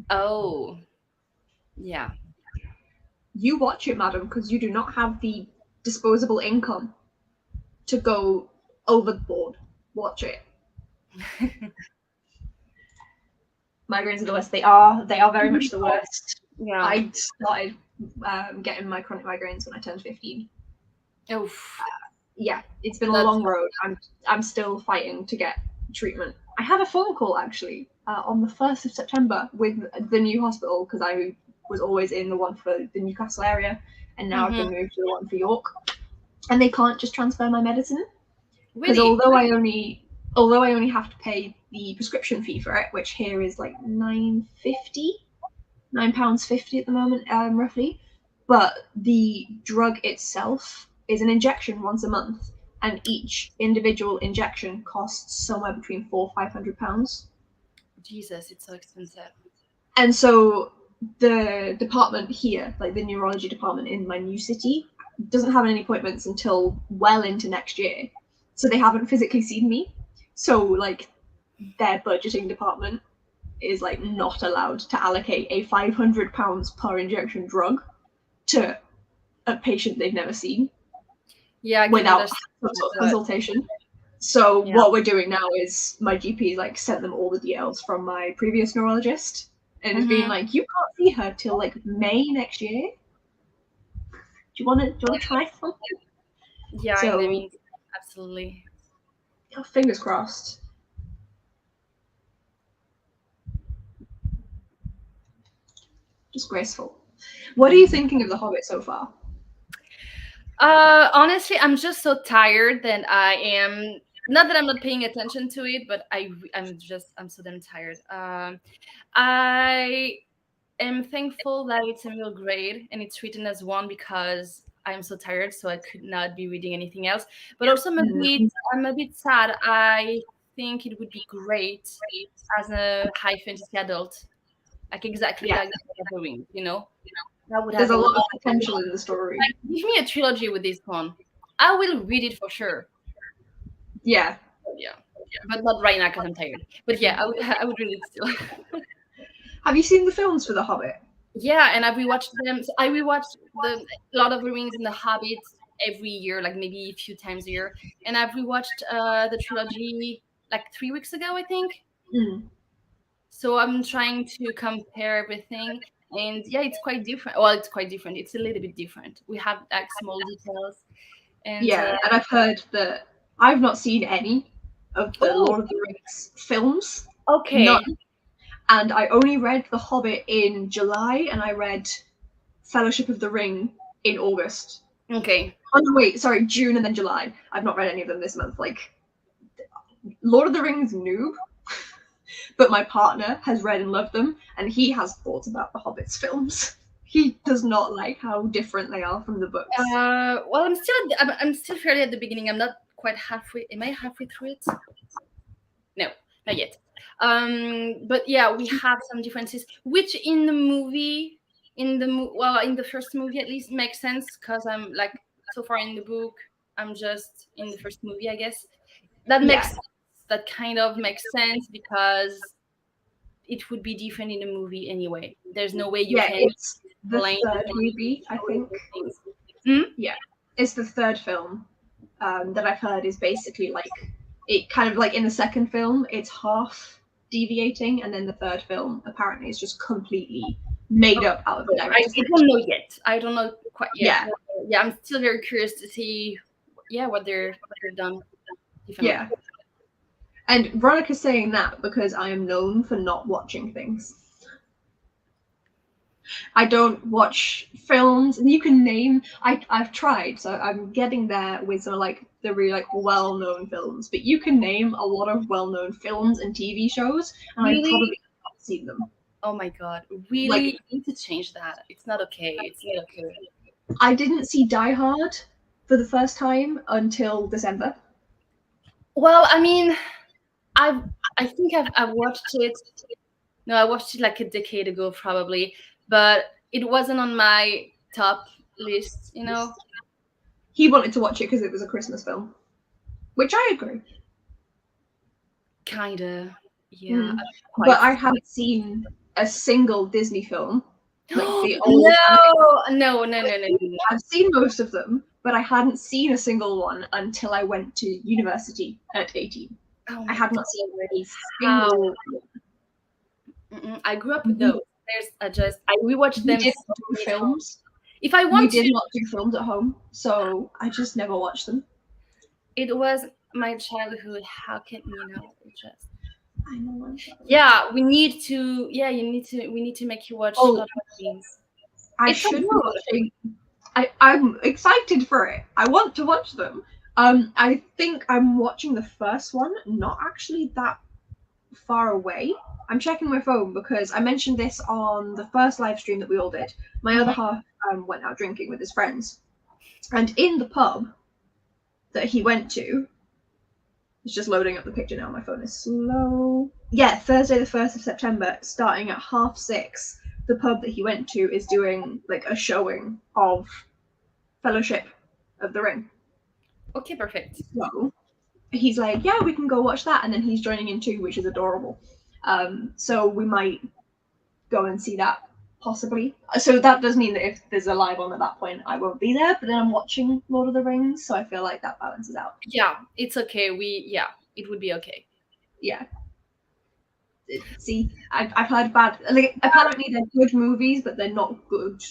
Oh. Yeah. You watch it, madam, because you do not have the disposable income to go overboard. Watch it. Migraines are the worst. They are very much the worst. Yeah. I started getting my chronic migraines when I turned 15. Oh. Yeah, it's been a long road. I'm still fighting to get treatment. I had a phone call actually on the 1st of September with the new hospital because I was always in the one for the Newcastle area, and now I've been moved to the one for York, and they can't just transfer my medicine because although I only have to pay the prescription fee for it, which here is like £9.50 at the moment, roughly, but the drug itself is an injection once a month, and each individual injection costs somewhere between £400-500. Jesus, it's so expensive. And so the department here, like the neurology department in my new city, doesn't have any appointments until well into next year. So they haven't physically seen me. So like their budgeting department is like not allowed to allocate a £500 per injection drug to a patient they've never seen. Yeah, without consultation. So what we're doing now is my GP like sent them all the details from my previous neurologist, and it's been like, you can't see her till like May next year. Do you want to try something? Yeah, so, I mean, absolutely. Fingers crossed. Disgraceful. What are you thinking of The Hobbit so far? Honestly, I'm just so tired that I am. Not that I'm not paying attention to it, but I'm so damn tired. I am thankful that it's a middle grade and it's written as one because I'm so tired, so I could not be reading anything else. But also I'm a bit sad. I think it would be great as a high fantasy adult, like exactly like the Ring, you know? That would have There's a lot of potential in the story. Like, give me a trilogy with this one. I will read it for sure. Yeah. Yeah. But not right now because I'm tired. But yeah, I would read it still. Have you seen the films for The Hobbit? Yeah, and I've rewatched them. So I rewatched Lord of the Rings and The Hobbit every year, like maybe a few times a year. And I've rewatched the trilogy like 3 weeks ago, I think. So I'm trying to compare everything. And yeah, it's quite different. Well, it's quite different. It's a little bit different. We have like small details. And and I've heard that I've not seen any of the Lord of the Rings films. Okay. None. And I only read The Hobbit in July, and I read Fellowship of the Ring in August. Okay. Oh, no, wait, sorry, June and then July. I've not read any of them this month. Like, Lord of the Rings noob, but my partner has read and loved them, and he has thoughts about the Hobbit's films. He does not like how different they are from the books. Well, I'm still fairly at the beginning. I'm not quite halfway. Am I halfway through it? No, not yet. But yeah, we have some differences, which in the first movie at least makes sense because I'm like so far in the book. I'm just in the first movie, I guess. That makes sense. That kind of makes sense because it would be different in the movie anyway. There's no way you can. It's the third movie, I think. Yeah, it's the third film that I've heard is basically like it kind of like in the second film, it's half deviating, and then the third film apparently is just completely made up out of the direction. I don't know yet. I don't know quite yet. Yeah, I'm still very curious to see what they've done differently. Yeah. And Veronica's saying that because I am known for not watching things. I don't watch films, and you can name. I've tried, so I'm getting there with some like the really like well-known films. But you can name a lot of well-known films and TV shows, and I've probably not seen them. Oh my god! Really, you need to change that. It's not okay. It's not okay. I didn't see Die Hard for the first time until December. Well, I mean, I think I've watched it. No, I watched it like a decade ago, probably. But it wasn't on my top list, you know? He wanted to watch it because it was a Christmas film, which I agree. Kinda, yeah. But I haven't seen a single Disney film. Like the old No. I've seen most of them, but I hadn't seen a single one until I went to university at 18. I had not seen a single one. I grew up with those. I rewatched them. Did not do films. If I want did not do films at home, so I just never watched them. It was my childhood. How can you know? I know. Yeah, we need to. Yeah, we need to make you watch. Things. I should be watching. I'm excited for it. I want to watch them. I think I'm watching the first one. Not actually that far away. I'm checking my phone because I mentioned this on the first live stream that we all did. My other half went out drinking with his friends. And in the pub that he went to, it's just loading up the picture now. My phone is slow. Yeah, Thursday the 1st of September, starting at 6:30, the pub that he went to is doing like a showing of Fellowship of the Ring. Okay, perfect. So he's like, yeah, we can go watch that. And then he's joining in too, which is adorable. So we might go and see that possibly. So that does mean that if there's a live on at that point, I won't be there, but then I'm watching Lord of the Rings, so I feel like that balances out. Yeah, it's okay. It would be okay. Yeah. See, I've heard bad. Like apparently they're good movies, but they're not good.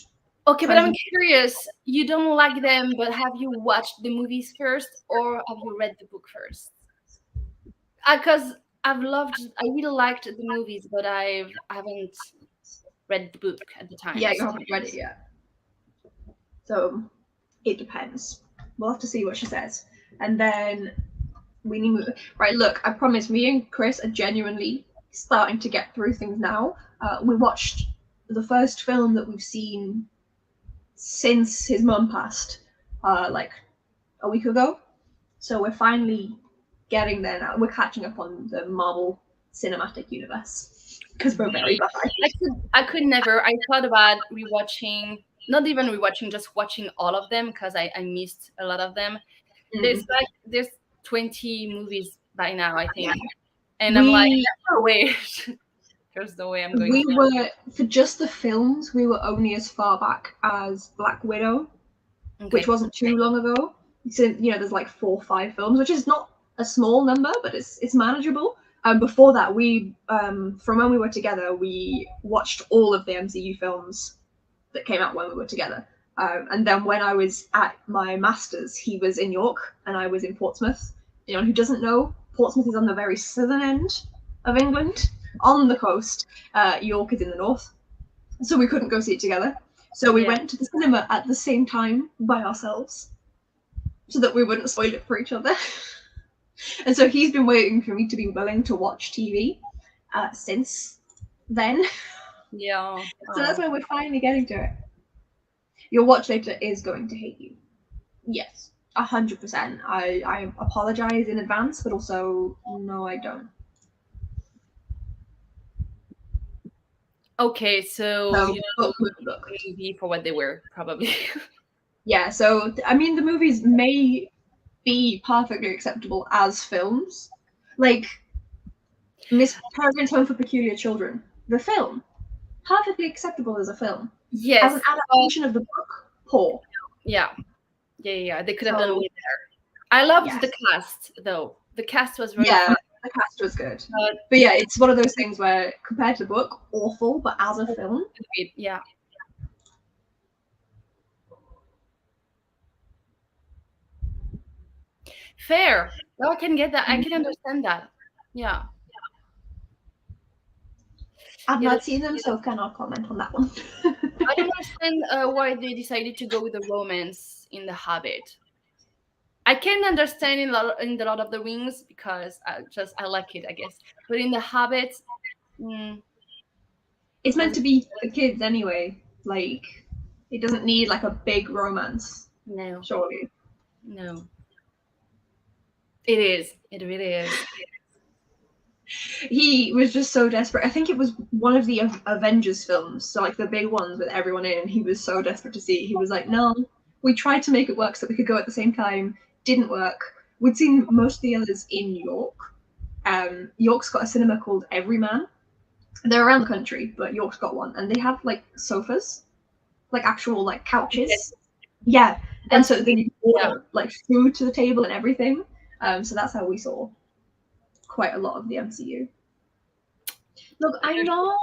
Okay, but I'm curious. You don't like them, but have you watched the movies first, or have you read the book first? Because I really liked the movies, but I haven't read the book at the time. Yeah, you haven't read it yet. So it depends. We'll have to see what she says. And then we need right, look, I promise me and Chris are genuinely starting to get through things now. We watched the first film that we've seen since his mum passed, like a week ago. So we're finally getting there now. We're catching up on the Marvel Cinematic Universe because we're very behind. I could never. I thought about rewatching, not even rewatching, just watching all of them because I missed a lot of them. There's 20 movies by now, I think, and I'm like, there's no way. There's no way I'm going. We were for just the films. We were only as far back as Black Widow, which wasn't too long ago. So there's like 4 or 5 films, which is not a small number, but it's manageable. Before that, we from when we were together, we watched all of the MCU films that came out when we were together. And then when I was at my master's, he was in York and I was in Portsmouth. Anyone who doesn't know, Portsmouth is on the very southern end of England, on the coast. York is in the north. So we couldn't go see it together. So we went to the cinema at the same time by ourselves so that we wouldn't spoil it for each other. And so he's been waiting for me to be willing to watch TV since then. Yeah. So that's why we're finally getting to it. Your watch later is going to hate you. Yes, 100%. I apologize in advance, but also, no, I don't. Okay, so book. movie for what they were, probably. Yeah, so I mean, the movies may be perfectly acceptable as films, like Miss Peregrine's Home for Peculiar Children. The film, perfectly acceptable as a film. Yes. As an adaptation of the book, poor. Yeah. They could have done way better. I loved the cast, though. The cast was very fun. The cast was good. But yeah, it's one of those things where, compared to the book, awful, but as a film, yeah. Fair. No, I can get that. I can understand that. Yeah. I've not seen them, so cannot comment on that one. I don't understand why they decided to go with the romance in The Hobbit. I can understand in the Lord of the Rings because I like it, I guess. But in The Hobbit, it's meant to be for kids anyway. Like, it doesn't need like a big romance. No. Surely. No. It is. It really is. He was just so desperate. I think it was one of the Avengers films, so like the big ones with everyone in. He was so desperate to see. He was like, no, we tried to make it work so we could go at the same time. Didn't work. We'd seen most of the others in York. York's got a cinema called Everyman. They're around the country, but York's got one, and they have like sofas, like actual like couches. Yeah, and so then you can order like food to the table and everything. So that's how we saw quite a lot of the MCU. Look, I know.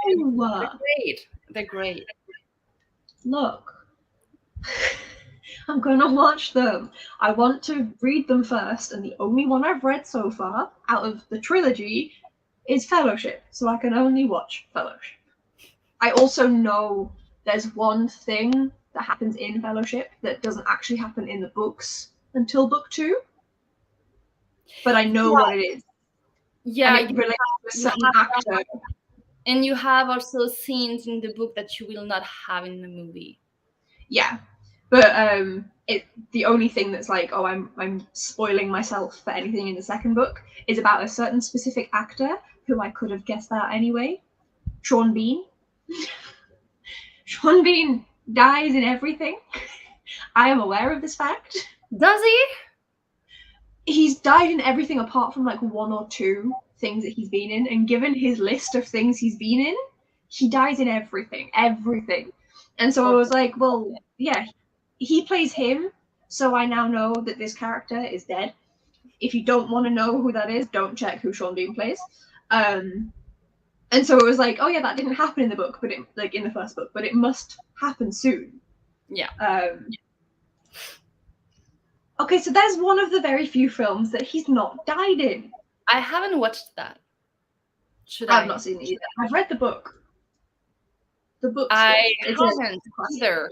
They're great. Look, I'm gonna watch them. I want to read them first, and the only one I've read so far out of the trilogy is Fellowship, so I can only watch Fellowship. I also know there's one thing that happens in Fellowship that doesn't actually happen in the books until book 2, but I know what it is. Yeah, and it relates to a certain actor. And you have also scenes in the book that you will not have in the movie. Yeah, but the only thing that's like, oh, I'm spoiling myself for anything in the second book is about a certain specific actor who I could have guessed that anyway. Sean Bean. Sean Bean dies in everything. I am aware of this fact. Does he? He's died in everything apart from like 1 or 2 things that he's been in, and given his list of things he's been in, he dies in everything. And so I was like, well, yeah, he plays him, so I now know that this character is dead. If you don't want to know who that is, don't check who Sean Bean plays. And so it was like, oh yeah, that didn't happen in the book, but in the first book, but it must happen soon. Yeah. Okay, so there's one of the very few films that he's not died in. I haven't watched that. I've not seen it either. I've read the book. The book. I haven't either.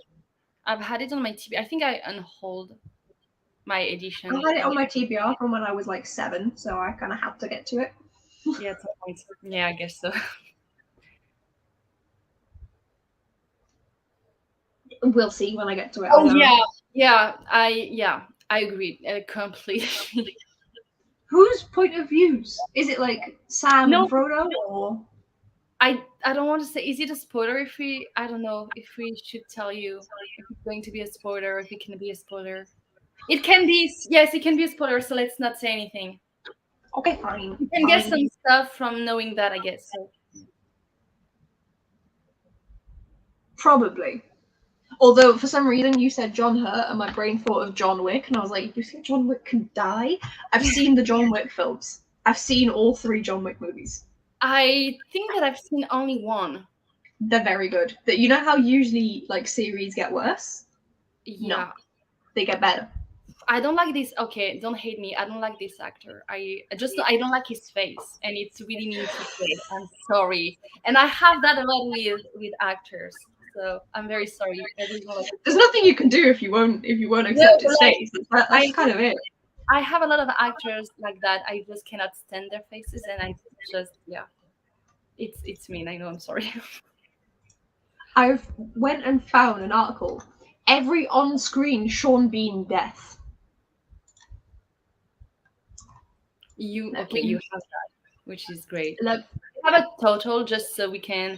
I've had it on my TBR. I think I unhold my edition. I had it on my TBR from when I was like 7, so I kind of had to get to it. Yeah, I guess so. We'll see when I get to it. Oh yeah, I agree completely. Whose point of views? Is it like Sam No. and Frodo, or I don't want to say. Is it a spoiler? If we, I don't know if we should tell you if it's going to be a spoiler, if it can be a spoiler. It can be. Yes, it can be a spoiler. So let's not say anything. okay, fine. You can get some stuff from knowing that, I guess. So. Probably. Although for some reason you said John Hurt and my brain thought of John Wick, and I was like, you think John Wick can die? I've seen the John Wick films. I've seen all 3 John Wick movies. I think that I've seen only one. They're very good. That you know how usually like series get worse? Yeah. No. They get better. I don't like this. Okay, don't hate me. I don't like this actor. I don't like his face, and it's really mean to say. I'm sorry, and I have that a lot with actors. So I'm very sorry. There's nothing you can do if you won't accept his face. That's kind of it. I have a lot of actors like that. I just cannot stand their faces, and I just it's mean. I know. I'm sorry. I've went and found an article. Every on-screen Sean Bean death. You have that, which is great. Look, have a total just so we can.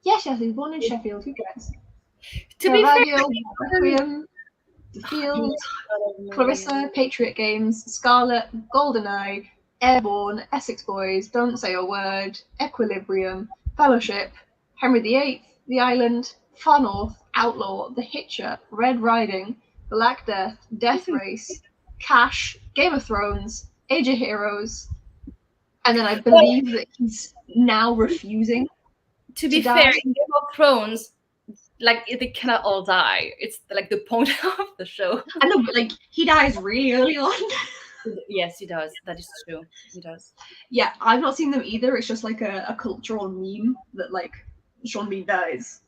Yes, he was born in Sheffield. Who cares? To be fair, Requiem, The Field, Clarissa, Patriot Games, Scarlet, GoldenEye, Airborne, Essex Boys, Don't Say a Word, Equilibrium, Fellowship, Henry VIII, The Island, Far North, Outlaw, The Hitcher, Red Riding, Black Death, Death Race, Cash, Game of Thrones, Age of Heroes, and then I believe that he's now refusing. To be fair, in Game of Thrones, like they cannot all die. It's like the point of the show. I know, but like he dies really early on. Yes, he does. That is true. He does. Yeah, I've not seen them either. It's just like a cultural meme that like Sean Bean dies.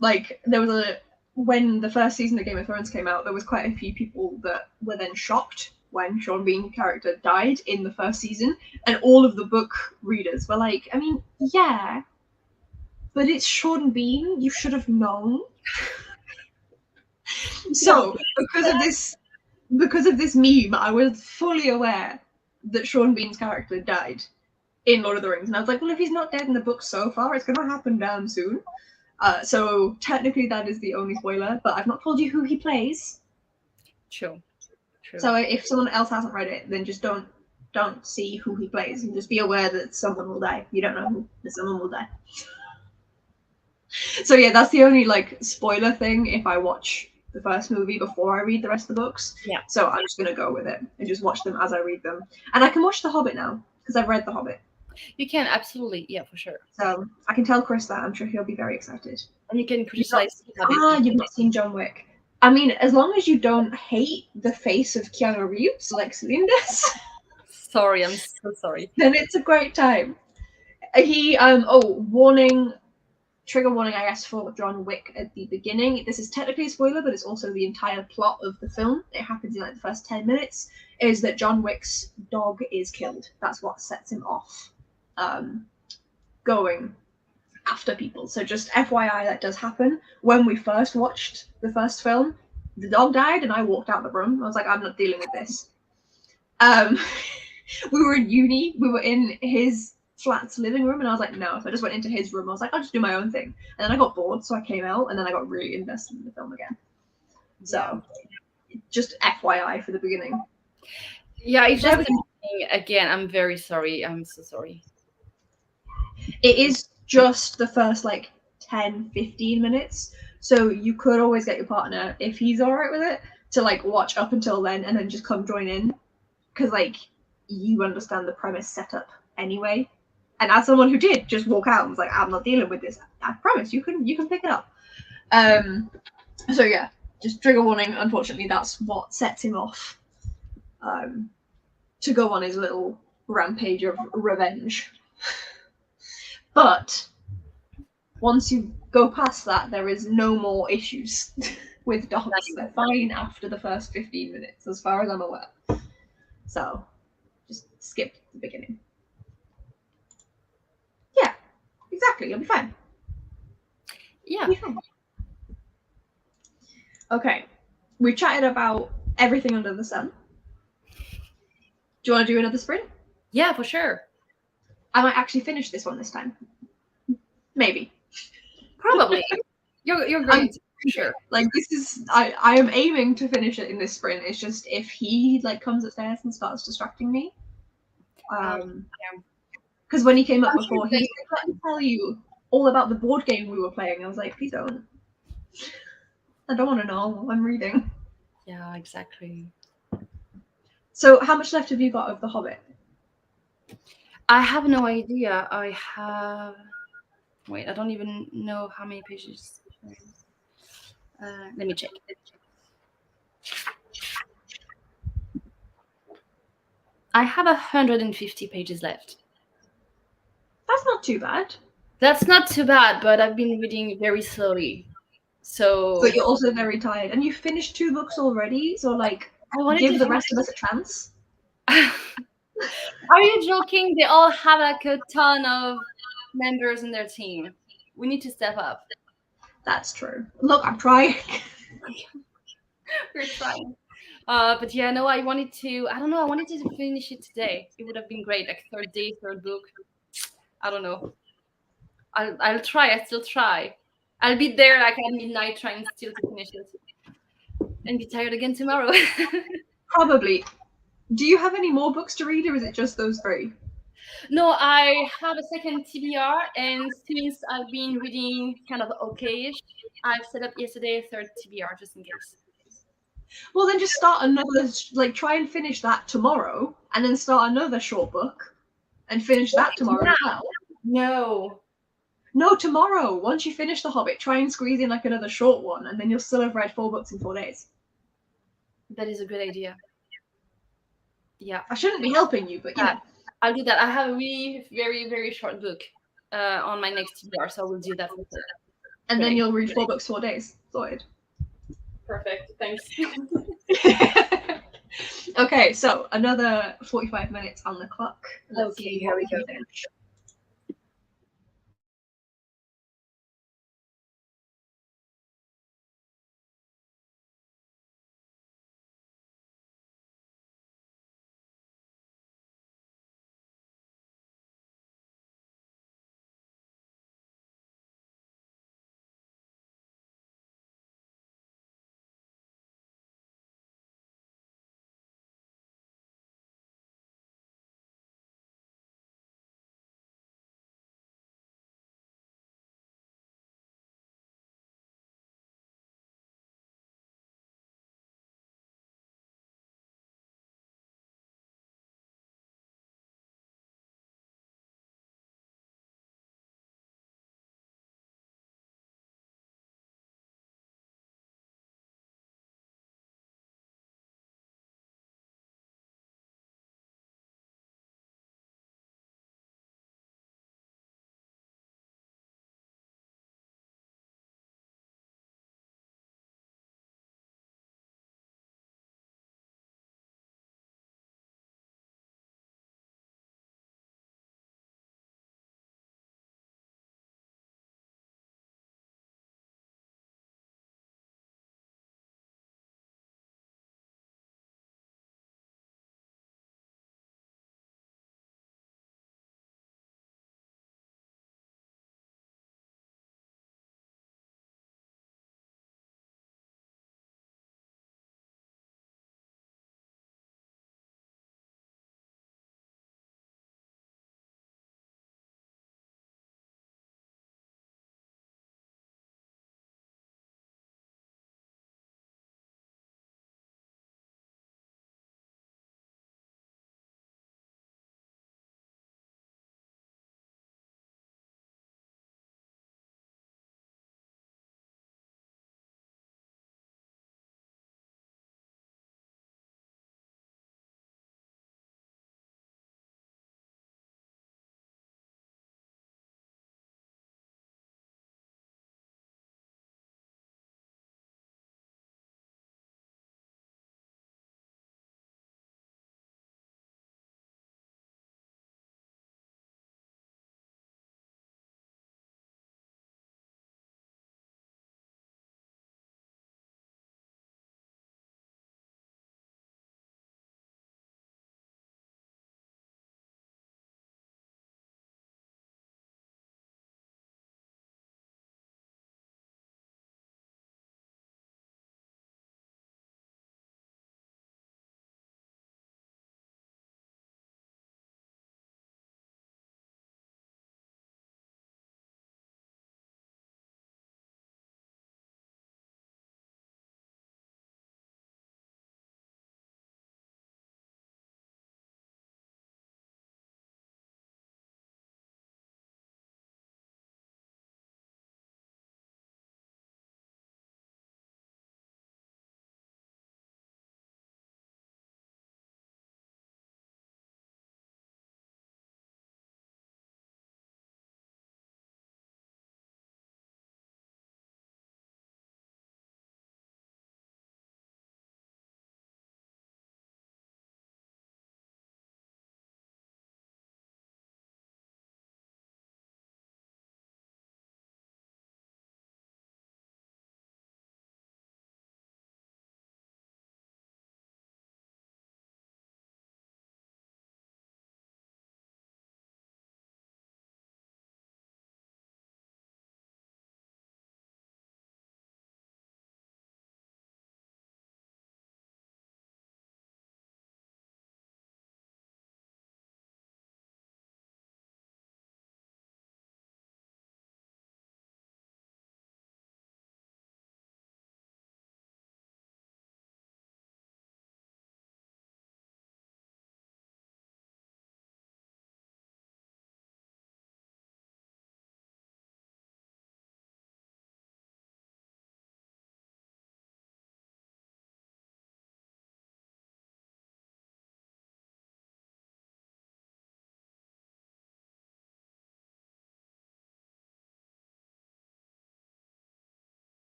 Like there was when the first season of Game of Thrones came out, there was quite a few people that were then shocked when Sean Bean character died in the first season, and all of the book readers were like, I mean, yeah, but it's Sean Bean, you should have known. So because of this meme, I was fully aware that Sean Bean's character died in Lord of the Rings, and I was like, well, if he's not dead in the book so far, it's going to happen damn soon. So technically that is the only spoiler, but I've not told you who he plays. True. So if someone else hasn't read it, then just don't see who he plays, and just be aware that someone will die. You don't know who, but someone will die. So yeah, that's the only like spoiler thing if I watch the first movie before I read the rest of the books. Yeah. So I'm just gonna go with it and just watch them as I read them. And I can watch The Hobbit now because I've read The Hobbit. You can, absolutely, yeah, for sure. So I can tell Chris that. I'm sure he'll be very excited. And you can criticize. You've not seen John Wick. I mean, as long as you don't hate the face of Keanu Reeves like Celine does. Sorry, I'm so sorry. Then it's a great time. He trigger warning, I guess, for John Wick at the beginning. This is technically a spoiler, but it's also the entire plot of the film. It happens in like the first 10 minutes, is that John Wick's dog is killed. That's what sets him off going after people. So just FYI, that does happen. When we first watched the first film, the dog died and I walked out the room. I was like, I'm not dealing with this. We were in uni, we were in his flat's living room, and I was like, no. So I just went into his room. I was like, I'll just do my own thing. And then I got bored, so I came out, and then I got really invested in the film again. So just FYI for the beginning. Yeah, it's just again, I'm very sorry. I'm so sorry. It is just the first like 10-15 minutes, so you could always get your partner, if he's all right with it, to like watch up until then and then just come join in, because like you understand the premise setup anyway. And as someone who did just walk out and was like, I'm not dealing with this, I promise you can pick it up. So yeah, just trigger warning. Unfortunately, that's what sets him off to go on his little rampage of revenge. But once you go past that, there is no more issues with dogs. They're fine after the first 15 minutes, as far as I'm aware. So just skip the beginning. Yeah, exactly. You'll be fine. Yeah. Okay, we chatted about everything under the sun. Do you want to do another sprint? Yeah, for sure. I might actually finish this one this time. Maybe. Probably. You're going to, for sure. Like, this is I am aiming to finish it in this sprint. It's just if he like comes upstairs and starts distracting me. Because when he came up before, he was like, "Let me tell you all about the board game we were playing." I was like, "Please don't. I don't want to know. I'm reading." Yeah, exactly. So, how much left have you got of The Hobbit? I have no idea. I have. Wait, I don't even know how many pages. Let me check. I have 150 pages left. That's not too bad. That's not too bad, but I've been reading very slowly. So But you're also very tired. And you finished 2 books already, so like, I wanted give to the rest of us a chance. Are you joking? They all have like a ton of members in their team. We need to step up. That's true. Look, I'm trying. We're trying. But yeah, no, I wanted to. I don't know. I wanted to finish it today. It would have been great. Like third day, third book. I don't know. I'll try. I still try. I'll be there like at midnight trying still to finish it, and be tired again tomorrow. Probably. Do you have any more books to read, or is it just those 3? No, I have a second TBR, and since I've been reading kind of okay-ish, I've set up yesterday a third TBR just in case. Well, then just start another, like, try and finish that tomorrow, and then start another short book, and finish that tomorrow as well. No. No, tomorrow. Once you finish The Hobbit, try and squeeze in like another short one, and then you'll still have read 4 books in 4 days. That is a good idea. Yeah. I shouldn't be helping you, but you know. I'll do that. I have a really very, very short book on my next TBR, so I will do that with her. And then you'll read 4 books 4 days. Sorted. Perfect. Thanks. Okay, so another 45 minutes on the clock. Let's see here how we we can go. finish.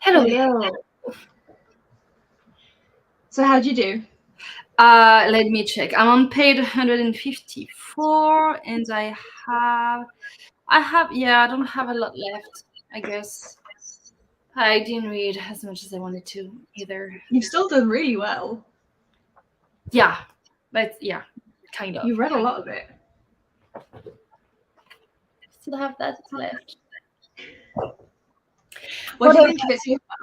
Hello. Hello. So how'd you do? Let me check. I'm on page 154, and I don't have a lot left, I guess. I didn't read as much as I wanted to either. You've still done really well. Yeah, but yeah, kind of. You read a lot of it. Still have that left. What do you think of it so far?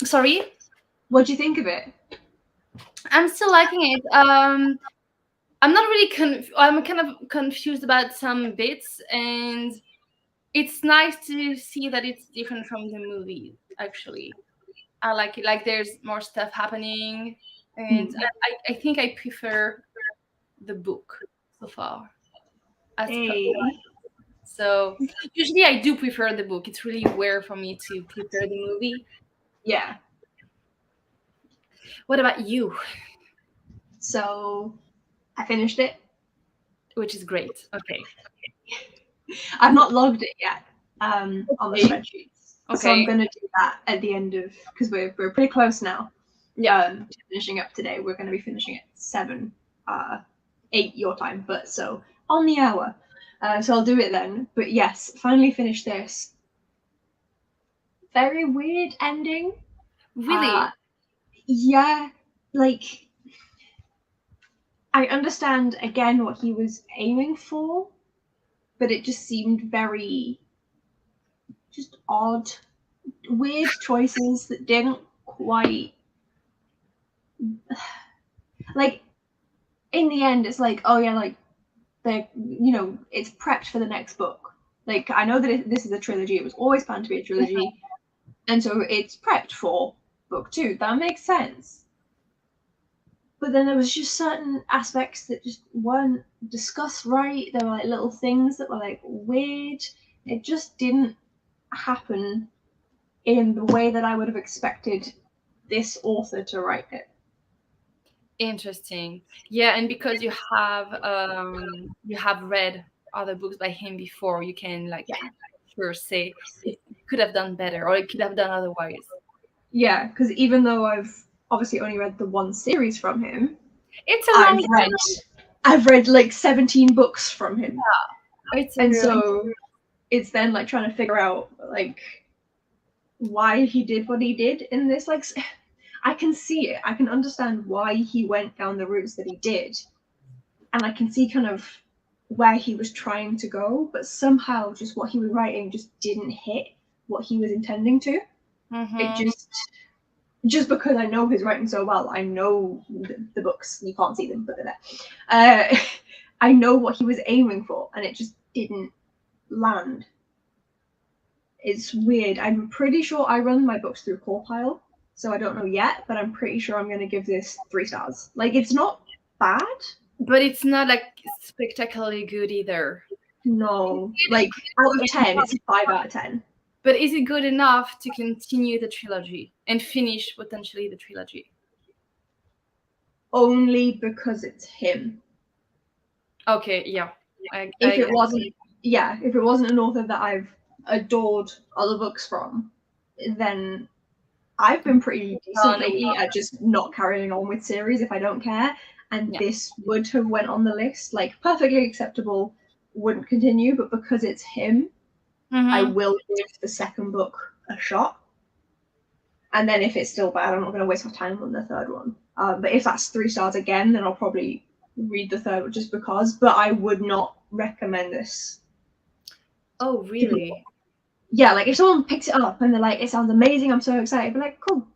Sorry? What do you think of it? I'm still liking it. I'm not really I'm kind of confused about some bits, and it's nice to see that it's different from the movie, actually. I like it. Like, there's more stuff happening, and I think I prefer the book so far. So usually I do prefer the book. It's really rare for me to prefer the movie. Yeah. What about you? So I finished it. Which is great. Okay. I've not logged it yet on the spreadsheets. Okay. So I'm going to do that at the end of, because we're pretty close now. Yeah. To finishing up today. We're going to be finishing at 7, 8 your time, but so on the hour. So I'll do it then. But yes, finally finished this. Very weird ending. Really? Yeah, like, I understand again what he was aiming for, but it just seemed very just odd, weird choices that didn't quite, like, in the end it's like, oh yeah, like, they, you know, it's prepped for the next book. Like, I know that this is a trilogy, it was always planned to be a trilogy, and so it's prepped for book 2. That makes sense. But then there was just certain aspects that just weren't discussed right. There were like little things that were like weird. It just didn't happen in the way that I would have expected this author to write it. Interesting. Yeah, and because you have read other books by him before, you can sure say it could have done better or it could have done otherwise. Yeah, because even though I've obviously only read the one series from him, it's a long I've read like 17 books from him. Yeah. So it's then like trying to figure out like why he did what he did in this. Like, I can see it. I can understand why he went down the routes that he did, and I can see kind of where he was trying to go, but somehow just what he was writing just didn't hit what he was intending to. It just because I know his writing so well, I know the books, you can't see them, but they're there. I know what he was aiming for, and it just didn't land. It's weird. I'm pretty sure I run my books through Compile, so I don't know yet, but I'm pretty sure I'm going to give this 3 stars. Like, it's not bad. But it's not like spectacularly good either. No. Like, out of 10, it's a 5 out of 10. But is it good enough to continue the trilogy and finish potentially the trilogy? Only because it's him. Okay, yeah. If it wasn't an author that I've adored other books from, then I've been pretty decent lately at just not carrying on with series if I don't care. And this would have went on the list, like, perfectly acceptable, wouldn't continue, but because it's him, I will give the second book a shot. And then if it's still bad, I'm not going to waste my time on the third one. But if that's 3 stars again, then I'll probably read the third one just because. But I would not recommend this. Oh, really? Yeah, like, if someone picks it up and they're like, it sounds amazing, I'm so excited, I'd be like, cool,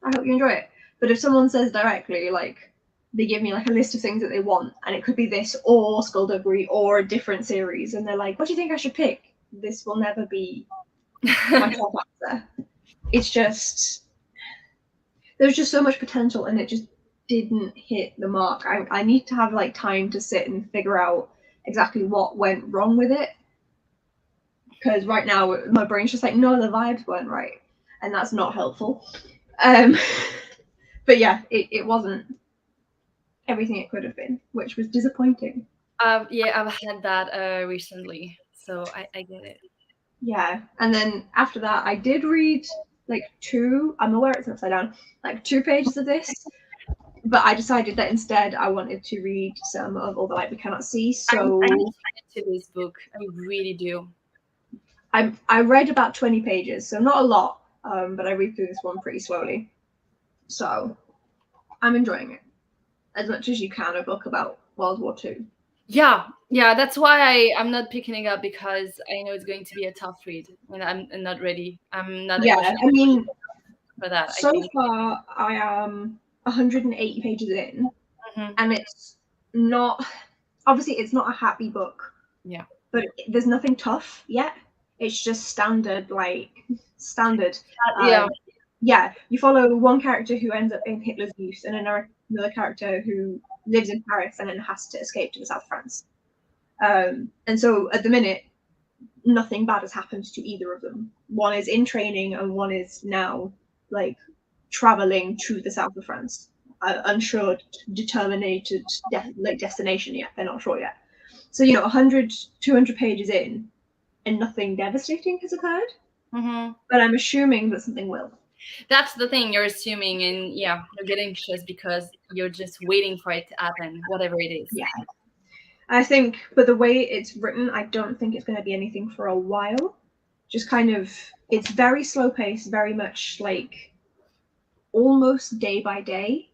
I hope you enjoy it. But if someone says directly, like, they give me like a list of things that they want, and it could be this or Skullduggery or a different series, and they're like, what do you think I should pick? This will never be my top answer. It's just, there's just so much potential, and it just didn't hit the mark. I need to have like time to sit and figure out exactly what went wrong with it, because right now my brain's just like, no, the vibes weren't right, and that's not helpful. But yeah, it wasn't everything it could have been, which was disappointing. Yeah, I've had that recently, so I get it. Yeah, and then after that, I did read like I'm aware it's upside down, like 2 pages of this, but I decided that instead I wanted to read some of All the Light We Cannot See. So I need to get to this book. I really do. I read about 20 pages, so not a lot, but I read through this one pretty slowly. So I'm enjoying it as much as you can, a book about World War II. Yeah, that's why I'm not picking it up, because I know it's going to be a tough read, and I'm not ready. I'm not. Yeah, I mean, for that. So far, I am 180 pages in, and it's not. Obviously, it's not a happy book. Yeah. But there's nothing tough yet. It's just standard. Yeah, you follow one character who ends up in Hitler's youth, and another character who lives in Paris and then has to escape to the south of France. And so at the minute, nothing bad has happened to either of them. One is in training, and one is now like traveling to the south of France. Unsure, determined destination yet. They're not sure yet. So 100, 200 pages in, and nothing devastating has occurred. But I'm assuming that something will. That's the thing, you're assuming, and you're getting anxious because you're just waiting for it to happen, whatever it is. Yeah. I think, but the way it's written, I don't think it's going to be anything for a while. Just kind of, it's very slow paced, very much like almost day by day.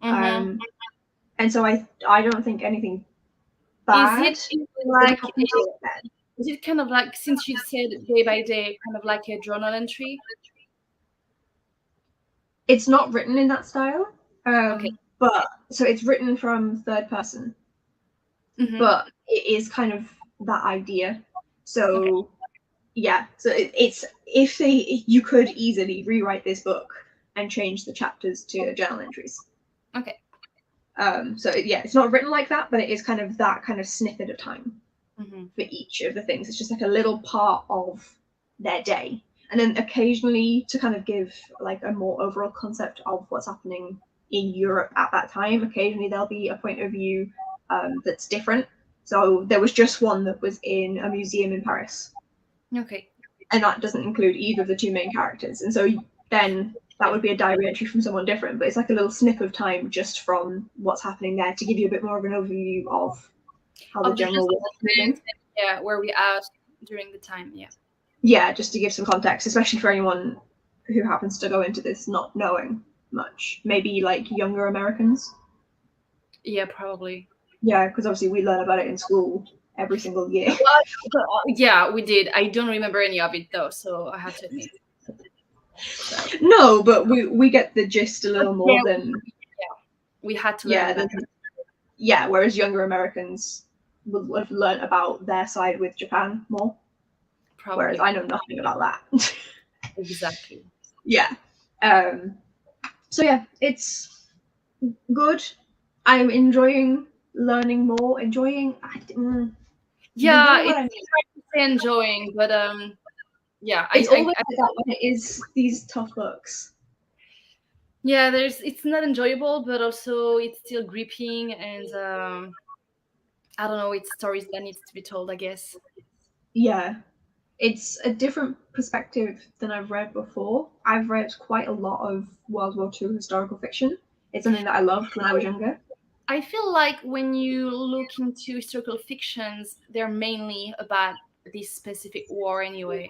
And so I don't think anything bad. Is it kind of like, since you said day by day, kind of like a journal entry? It's not written in that style. Okay. But so it's written from third person. But it is kind of that idea. So so it's you could easily rewrite this book and change the chapters to journal entries. Okay. So it's not written like that, but it is kind of that kind of snippet of time for each of the things. It's just like a little part of their day, and then occasionally to kind of give like a more overall concept of what's happening in Europe at that time. Occasionally there'll be a point of view that's different. So there was just one that was in a museum in Paris. Okay. And that doesn't include either of the two main characters. And so then that would be a diary entry from someone different, but it's like a little snip of time just from what's happening there to give you a bit more of an overview of how the general world is moving. Yeah, where we are during the time, Yeah, just to give some context, especially for anyone who happens to go into this not knowing much. Maybe like younger Americans. Yeah, probably. Yeah, because obviously we learn about it in school every single year. Yeah, we did. I don't remember any of it though, so I have to admit. So. No, but we get the gist a little more than we had to learn. Whereas younger Americans would have learned about their side with Japan more. Probably. Whereas I know nothing about that. Exactly. Yeah. So yeah, it's good. I'm enjoying learning more. It's hard to say enjoying, but it's always like that when it is these tough books. Yeah, it's not enjoyable, but also it's still gripping, and I don't know, it's stories that needs to be told, I guess. Yeah, it's a different perspective than I've read before. I've read quite a lot of World War II historical fiction. It's something that I loved when I was younger. I feel like when you look into historical fictions, they're mainly about this specific war anyway.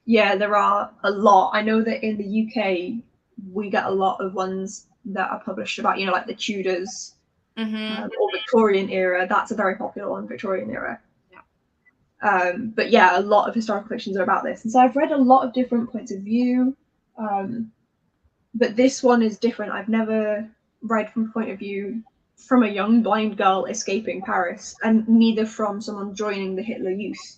Yeah, there are a lot. I know that in the UK, we get a lot of ones that are published about, like the Tudors or Victorian era. That's a very popular one, Victorian era. Yeah. But yeah, a lot of historical fictions are about this. And so I've read a lot of different points of view. But this one is different. I've never read from a point of view from a young blind girl escaping Paris, and neither from someone joining the Hitler Youth.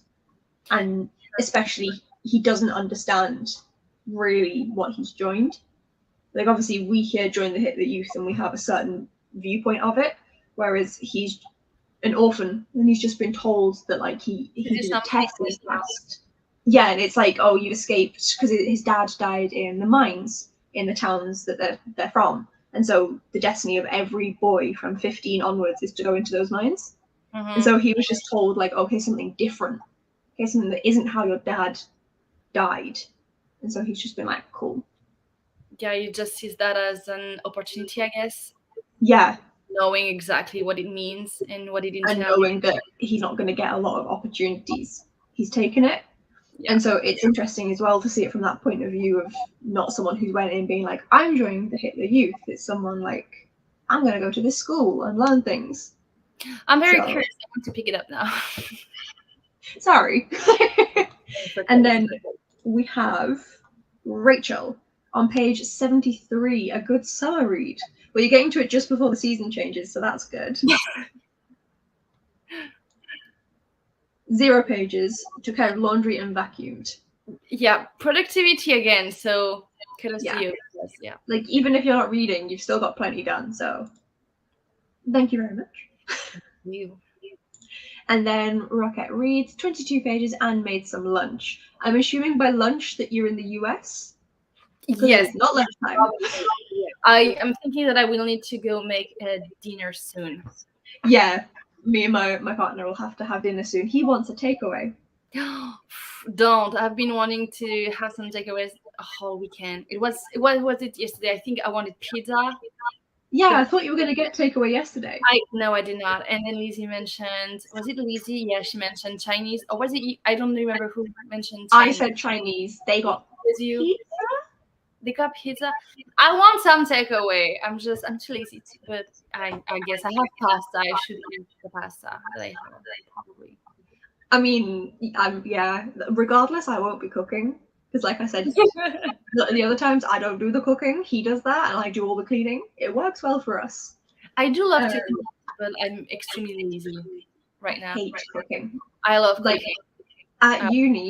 And especially, he doesn't understand really what he's joined. Like, obviously, we here join the Hitler Youth and we have a certain viewpoint of it, whereas he's an orphan and he's just been told that, like, he did a test and he passed. Yeah, and it's like, oh, you escaped because his dad died in the mines in the towns that they're from. And so the destiny of every boy from 15 onwards is to go into those mines. And so he was just told, like, okay, something different here's something that isn't how your dad died. And so he's just been like, cool. Yeah, you just sees that as an opportunity, I guess. Yeah. Knowing exactly what it means and what it entails. And knowing that he's not going to get a lot of opportunities. He's taken it. Yeah. And so it's interesting as well to see it from that point of view of not someone who went in being like, I'm joining the Hitler Youth. It's someone like, I'm going to go to this school and learn things. I'm very curious. I want to pick it up now. Sorry. And then we have Rachel on page 73, a good summer read. Well, you're getting to it just before the season changes, so that's good. 0 pages, took care of laundry and vacuumed. Yeah, productivity again, so kudos to you. Yeah. Like, even if you're not reading, you've still got plenty done, so thank you very much. You. And then Rocket reads 22 pages and made some lunch. I'm assuming by lunch that you're in the US? Yes. It's not lunchtime. I am thinking that I will need to go make a dinner soon. Yeah, me and my partner will have to have dinner soon. He wants a takeaway. Don't. I've been wanting to have some takeaways a whole weekend. What was it yesterday? I think I wanted pizza. Yeah, I thought you were going to get takeaway yesterday. No, I did not. And then Lizzie mentioned, was it Lizzie? Yeah, she mentioned Chinese. Or was it, I don't remember who mentioned Chinese. I said Chinese. They got pizza. They got pizza. I want some takeaway. I'm too lazy to, but I guess I have pasta. I should eat the pasta that I have, probably. I mean, yeah, regardless, I won't be cooking. Because like I said, the other times I don't do the cooking. He does that and I do all the cleaning. It works well for us. I do love to cook, but I'm extremely lazy right now. I hate cooking. I love cooking. Like, at uni,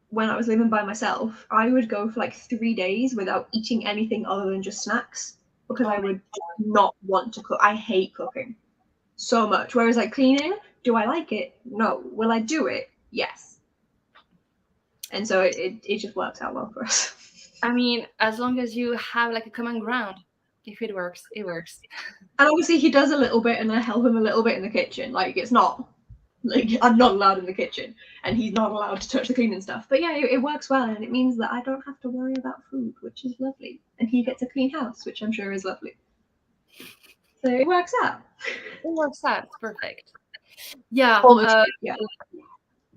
when I was living by myself, I would go for like 3 days without eating anything other than just snacks. Because I would not want to cook. I hate cooking so much. Whereas like cleaning, do I like it? No. Will I do it? Yes. And so it just works out well for us. I mean, as long as you have like a common ground, if it works, it works. And obviously he does a little bit and I help him a little bit in the kitchen. Like, it's not, like, I'm not allowed in the kitchen and he's not allowed to touch the cleaning stuff. But yeah, it works well and it means that I don't have to worry about food, which is lovely. And he gets a clean house, which I'm sure is lovely. So it works out. It works out. It's perfect. Yeah. Yeah.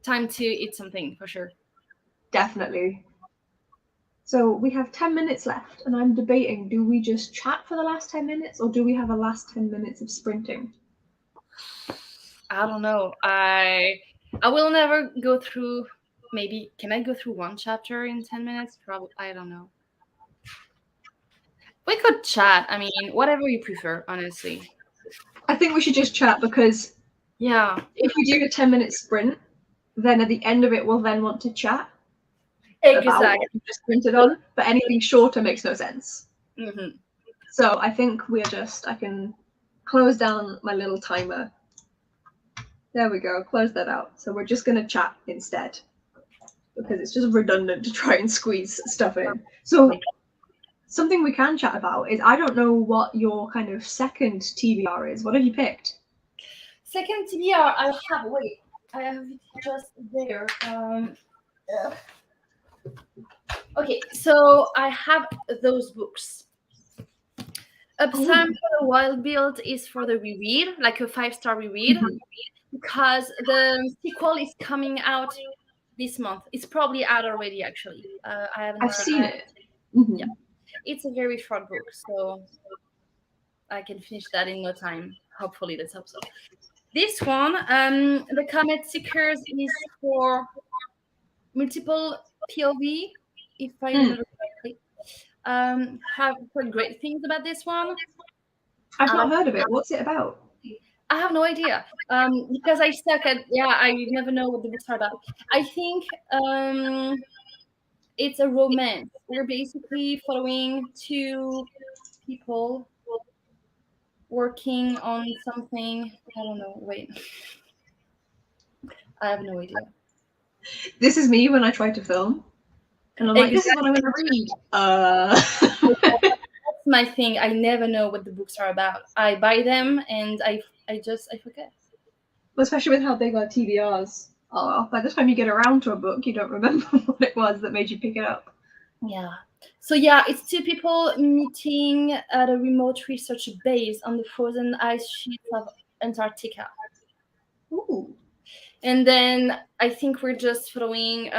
Time to eat something for sure. Definitely. So we have 10 minutes left and I'm debating, do we just chat for the last 10 minutes or do we have a last 10 minutes of sprinting? I don't know. I will never go through, maybe, can I go through one chapter in 10 minutes? Probably, I don't know. We could chat. I mean, whatever you prefer, honestly. I think we should just chat because yeah, if we do a 10-minute sprint, then at the end of it, we'll then want to chat. Exactly. About what we just sprinted on, but anything shorter makes no sense. Mm-hmm. So I think I can close down my little timer. There we go, close that out. So we're just going to chat instead because it's just redundant to try and squeeze stuff in. So something we can chat about is, I don't know what your kind of second TBR is. What have you picked? Second TBR, I have it just there. Okay, so I have those books. Uptime for the Wild Build is for the reread, like a 5-star reread, because the sequel is coming out this month. It's probably out already, actually. I've seen it. Yeah, it's a very short book, so I can finish that in no time. Hopefully, let's hope so. This one, the Comet Seekers, is for multiple POV, if I remember correctly. Have heard great things about this one. I've not heard of it. What's it about? I have no idea. Because I suck at, I never know what the books are about. I think it's a romance. We're basically following 2 people working on something. I don't know. Wait. I have no idea. This is me when I try to film. And I'm like, this is what I'm going to read. That's my thing. I never know what the books are about. I buy them and I forget. Well, especially with how big our TBRs Oh, by the time you get around to a book, you don't remember what it was that made you pick it up. Yeah. So yeah, it's two people meeting at a remote research base on the frozen ice sheets of Antarctica. Ooh. And then I think we're just following,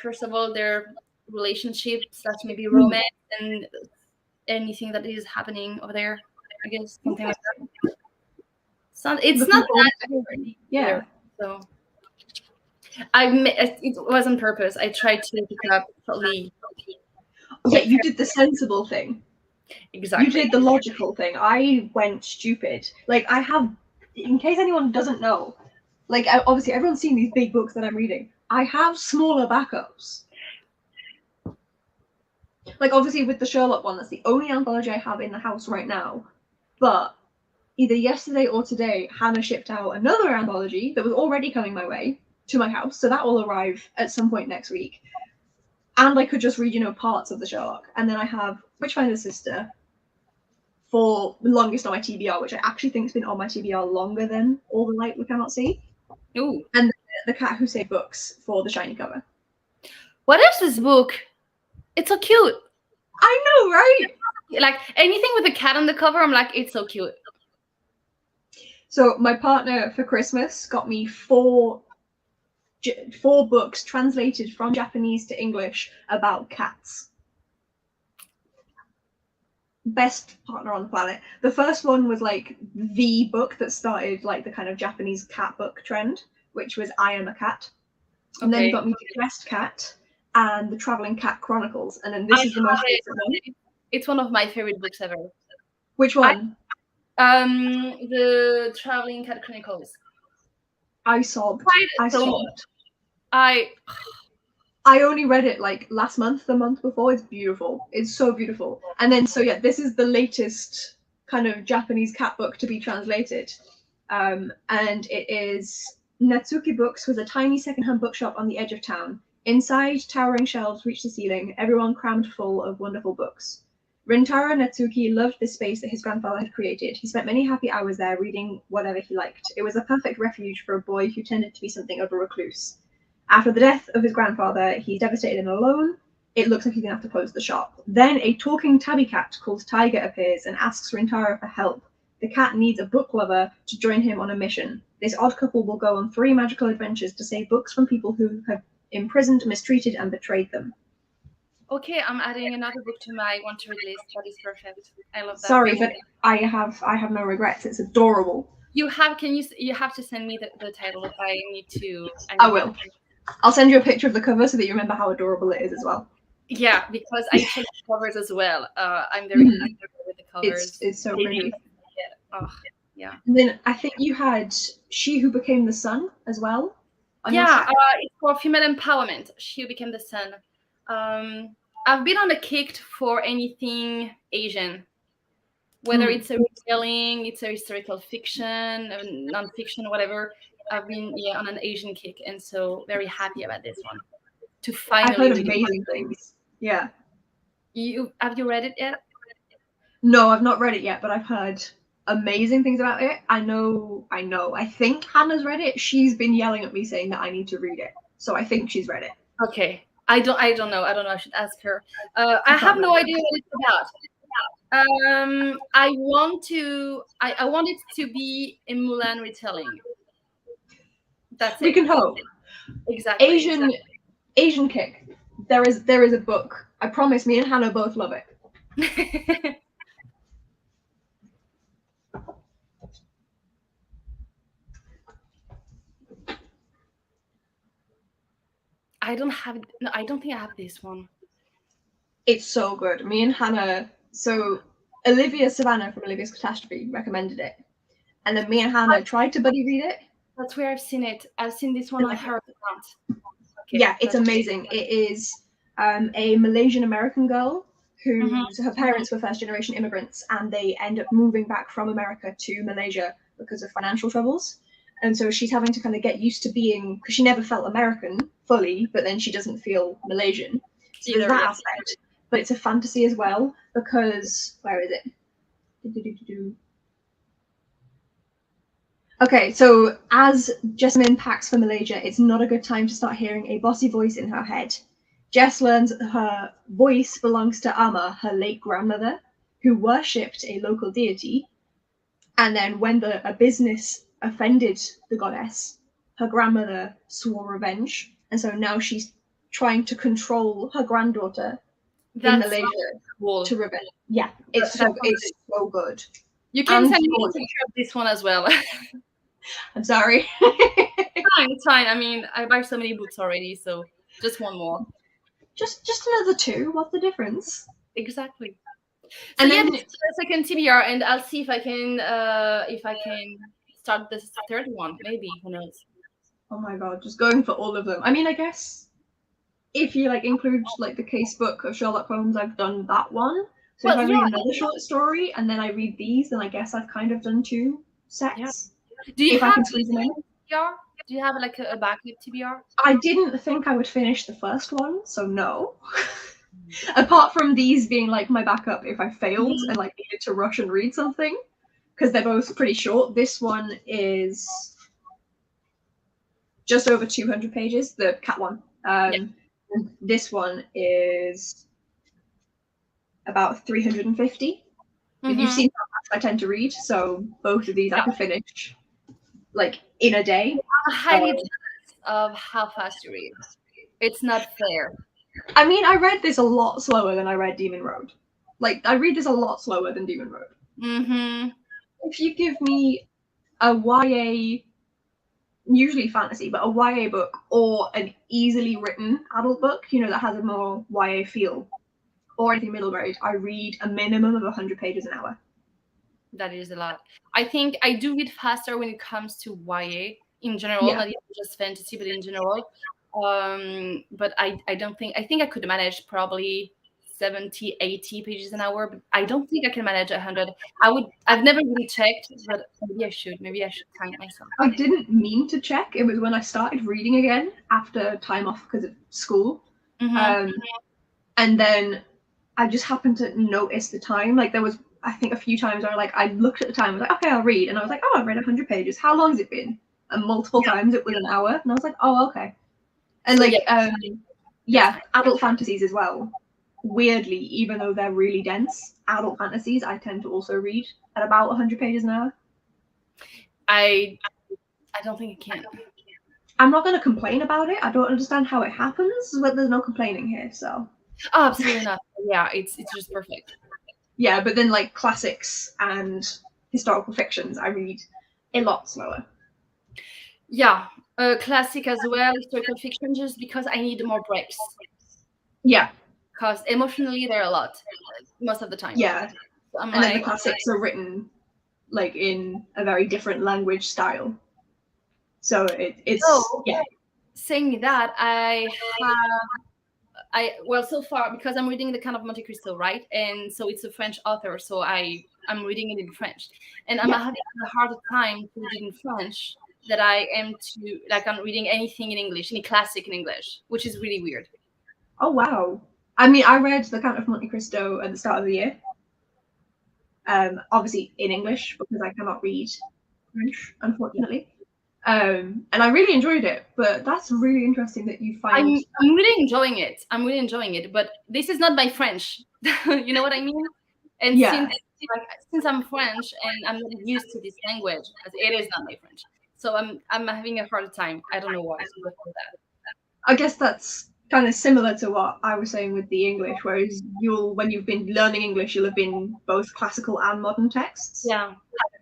first of all, their relationship / maybe romance and anything that is happening over there. I guess something like that. So it's not that yeah. So it was on purpose. I tried to pick up totally. Yeah, you did the sensible thing. Exactly. You did the logical thing. I went stupid. Like, I have, in case anyone doesn't know, like, obviously everyone's seen these big books that I'm reading. I have smaller backups. Like, obviously with the Sherlock one, that's the only anthology I have in the house right now. But either yesterday or today, Hannah shipped out another anthology that was already coming my way to my house. So that will arrive at some point next week. And I could just read, parts of the Sherlock. And then I have Witchfinder's Sister for the longest on my TBR, which I actually think has been on my TBR longer than All the Light We Cannot See. Ooh. And The Cat Who Saved Books for the shiny cover. What is this book? It's so cute. I know, right? Like, anything with a cat on the cover, I'm like, it's so cute. So my partner for Christmas got me four books translated from Japanese to English about cats. Best partner on the planet. The first one was like the book that started like the kind of Japanese cat book trend, which was I Am a Cat. And then he got me The Quest Cat and The Traveling Cat Chronicles. And then this is the most recent one. It's one of my favorite books ever. Which one? The Traveling Cat Chronicles. I sobbed. I sobbed. I only read it like last month, the month before. It's beautiful. It's so beautiful. And then, this is the latest kind of Japanese cat book to be translated. And it is Natsuki Books was a tiny secondhand bookshop on the edge of town. Inside, towering shelves reached the ceiling, everyone crammed full of wonderful books. Rintaro Natsuki loved this space that his grandfather had created. He spent many happy hours there reading whatever he liked. It was a perfect refuge for a boy who tended to be something of a recluse. After the death of his grandfather, he's devastated and alone. It looks like he's going to have to close the shop. Then a talking tabby cat called Tiger appears and asks Rintaro for help. The cat needs a book lover to join him on a mission. This odd couple will go on 3 magical adventures to save books from people who have imprisoned, mistreated, and betrayed them. Okay, I'm adding another book to my want to read list. That is perfect. I love that. Sorry, but I have no regrets. It's adorable. You have to send me the title if I need to. I will. I'll send you a picture of the cover so that you remember how adorable it is as well. Yeah, because I check the covers as well. I'm very happy with the covers. It's so pretty. Yeah. And then I think you had She Who Became the Sun as well. Yeah, it's for female empowerment. She Who Became the Sun. I've been on a kick for anything Asian, whether it's a retelling, it's a historical fiction, non-fiction, whatever. I've been on an Asian kick, and so very happy about this one. To finally, I've heard amazing things. Yeah. Have you read it yet? No, I've not read it yet, but I've heard amazing things about it. I know. I think Hannah's read it. She's been yelling at me saying that I need to read it, so I think she's read it. Okay. I don't know. I should ask her. I have no idea what it's about. I want it to be a Mulan retelling. That's it. We can hope. Exactly. Asian kick. There is a book. I promise. Me and Hannah both love it. I don't think I have this one. It's so good. Me and Hannah. So Olivia Savannah from Olivia's Catastrophe recommended it, and then me and Hannah tried to buddy read it. That's where I've seen it. I've seen this one on her account. Okay, yeah, it's amazing. It is a Malaysian American girl whose her parents were first generation immigrants, and they end up moving back from America to Malaysia because of financial troubles. And so she's having to kind of get used to being, because she never felt American fully, but then she doesn't feel Malaysian. So there's that aspect. But it's a fantasy as well, because where is it? Okay, so as Jessamine packs for Malaysia, it's not a good time to start hearing a bossy voice in her head. Jess learns her voice belongs to Amma, her late grandmother, who worshipped a local deity. And then when a business offended the goddess, her grandmother swore revenge. And so now she's trying to control her granddaughter in Malaysia cool. to revenge. Yeah, it's so good. You can And send me a picture of this one as well. I'm sorry. It's fine. I mean, I buy so many books already, so just one more. Just another two. What's the difference? Exactly. So And yeah, then this is the second TBR, and I'll see if I can start this third one. Maybe, who knows? oh my god, just going for all of them. I mean, I guess if you include the case book of Sherlock Holmes, I've done that one. So if I read another short story and then I read these, then I guess I've kind of done two sets. Yeah. Do you have I can squeeze them in. TBR? Do you have a backup TBR? I didn't think I would finish the first one, so no. Apart from these being my backup if I failed and needed to rush and read something, because they're both pretty short. This one is just over 200 pages, the cat one. This one is about 350. If you've seen how fast I tend to read, so both of these I could finish in a day. I'm highly jealous of how fast you read. It's not fair. I mean, I read this a lot slower than I read Demon Road. I read this a lot slower than Demon Road. Mm-hmm. If you give me a YA, usually fantasy, but a YA book or an easily written adult book, that has a more YA feel, or anything middle grade, I read a minimum of 100 pages an hour. That is a lot. I think I do read faster when it comes to YA in general, not even just fantasy, but in general. But I think I could manage probably 70, 80 pages an hour, but I don't think I can manage 100. I've never really checked, but maybe I should time myself. I didn't mean to check. It was when I started reading again after time off because of school. And then I just happened to notice the time. There was, I think, a few times where I looked at the time, I was like, okay, I'll read. And I was like, oh, I've read 100 pages. How long has it been? And multiple times it was an hour. And I was like, oh, okay. And adult fantasies as well. Weirdly, even though they're really dense, adult fantasies I tend to also read at about 100 pages an hour. I don't think I can. I'm not going to complain about it. I don't understand how it happens, but there's no complaining here, so. Oh, absolutely not. Yeah, it's just perfect. Yeah, but then classics and historical fictions, I read a lot slower. Yeah, classic as well, historical fiction, just because I need more breaks. Yeah. Because emotionally, they're a lot, most of the time. Yeah. So and then the classics are written in a very different language style. So saying that, so far, because I'm reading The Count of Monte Cristo, right? And so it's a French author, so I'm reading it in French. And I'm having a harder time to read it in French that I am I'm reading anything in English, any classic in English, which is really weird. Oh, wow. I mean, I read The Count of Monte Cristo at the start of the year. Obviously in English, because I cannot read French, unfortunately. And I really enjoyed it, but that's really interesting that you find. I'm really enjoying it, but this is not my French. You know what I mean? And since I'm French and I'm not used to this language, because it is not my French, so I'm having a hard time. I don't know why. I guess that's kind of similar to what I was saying with the English, whereas when you've been learning English, you'll have been both classical and modern texts. Yeah.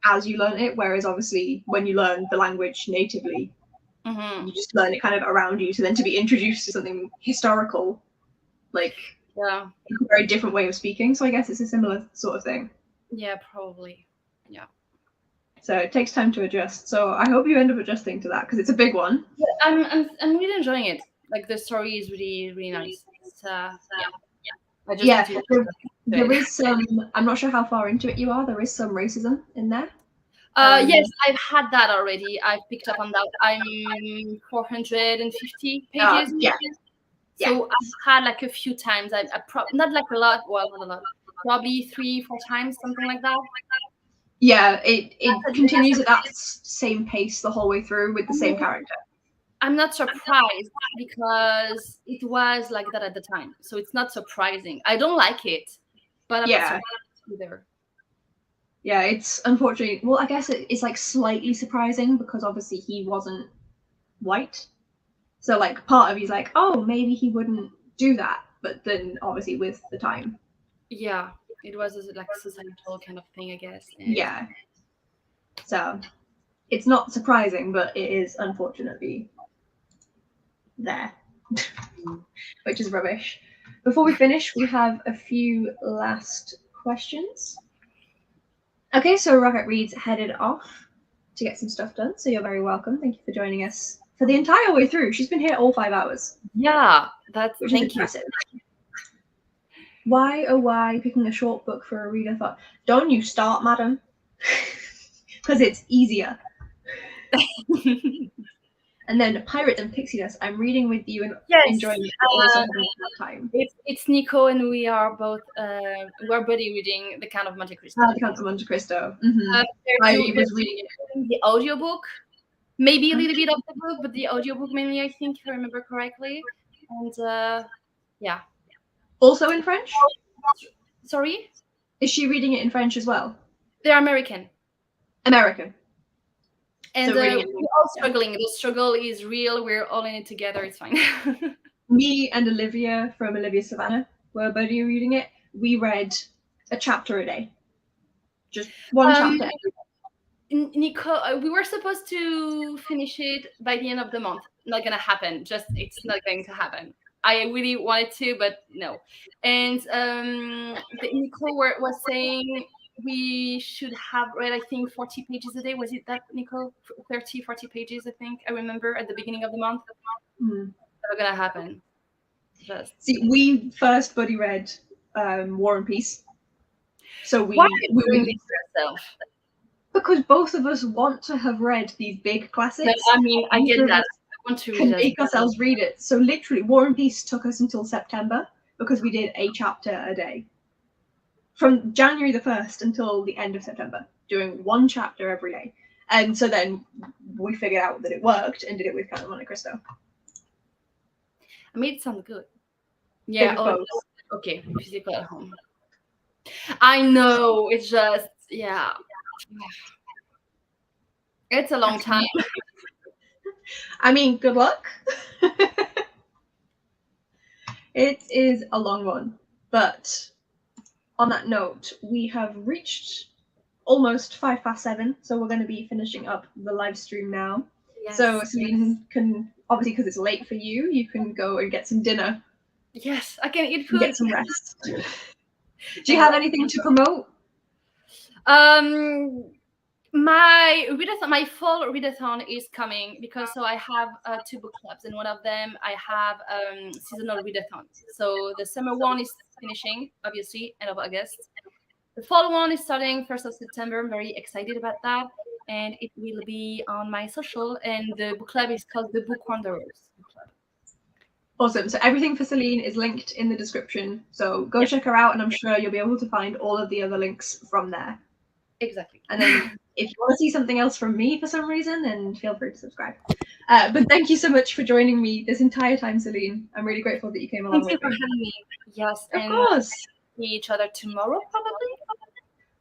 As you learn it, whereas obviously when you learn the language natively, you just learn it kind of around you. So then to be introduced to something historical, it's a very different way of speaking. So I guess it's a similar sort of thing. Yeah, probably. Yeah. So it takes time to adjust. So I hope you end up adjusting to that because it's a big one. Yeah, I'm really enjoying it. The story is really, really nice. It's, there is some. I'm not sure how far into it you are. There is some racism in there. Yes, I've had that already. I've picked up on that. I'm 450 pages. So I've had a few times. Not a lot. Well, not a lot. Probably 3-4 times, something like that. Yeah, it continues at that same pace the whole way through with the same character. I'm not surprised because it was like that at the time. So it's not surprising. I don't like it, but I'm not surprised either. Yeah, it's unfortunately, well, I guess it's like slightly surprising because obviously he wasn't white. So like part of you's like, oh, maybe he wouldn't do that. But then obviously with the time. Yeah, it was like a societal kind of thing, I guess. And yeah. So it's not surprising, but it is unfortunately there, which is rubbish. Before we finish, we have a few last questions. Okay, so Rocket Reed's headed off to get some stuff done, so you're very welcome. Thank you for joining us for the entire way through. She's been here all 5 hours. Yeah, that's which is impressive. Why, oh why, picking a short book for a readathon? Don't you start, madam. Because it's easier. And then Pirate and Pixie Dust, I'm reading with you and enjoying it also having that time. It's Nico and we are both we're buddy reading The Count of Monte Cristo. The Count of Monte Cristo. I was reading the audiobook. Maybe a little bit of the book, but the audiobook mainly, I think, if I remember correctly. And yeah. Also in French? Sorry? Is she reading it in French as well? They're American. American. And so we're all struggling. The struggle is real. We're all in it together. It's fine. Me and Olivia from Olivia Savannah were buddy reading it. We read a chapter a day. Just one chapter every day. Nico, we were supposed to finish it by the end of the month. Not gonna happen. It's not going to happen. I really wanted to, but no. And Nico was saying we should have read, I think, 40 pages a day. Was it that, Nico? 30, 40 pages, I think. I remember at the beginning of the month. Not gonna happen. See, we first buddy read War and Peace. So why are you doing this to yourself? Because both of us want to have read these big classics. No, I mean, I get that. I want to read it. Make ourselves read it. So literally, War and Peace took us until September because we did a chapter a day. From January the 1st until the end of September, doing one chapter every day. And so then we figured out that it worked and did it with Count of Monte Cristo. I made it sound good. Yeah, okay, physical at home. I know, it's just, yeah. It's a long time. I mean, good luck. It is a long one, but on that note, we have reached almost 7:05, so we're going to be finishing up the live stream now. Yes, so Celine can, obviously because it's late for you, you can go and get some dinner. Yes, I can eat food. Get some rest. Do you have anything to promote? My fall readathon is coming because I have 2 book clubs, and one of them I have seasonal readathons. So the summer one is finishing, obviously, end of August. The fall one is starting 1st of September. I'm very excited about that, and it will be on my social. And the book club is called the Book Wanderers Book Club. Awesome. So everything for Celine is linked in the description. So go check her out, and I'm sure you'll be able to find all of the other links from there. Exactly. And then if you want to see something else from me for some reason, then feel free to subscribe. But thank you so much for joining me this entire time, Celine. I'm really grateful that you came along with me. Yes, of course. See each other tomorrow, probably.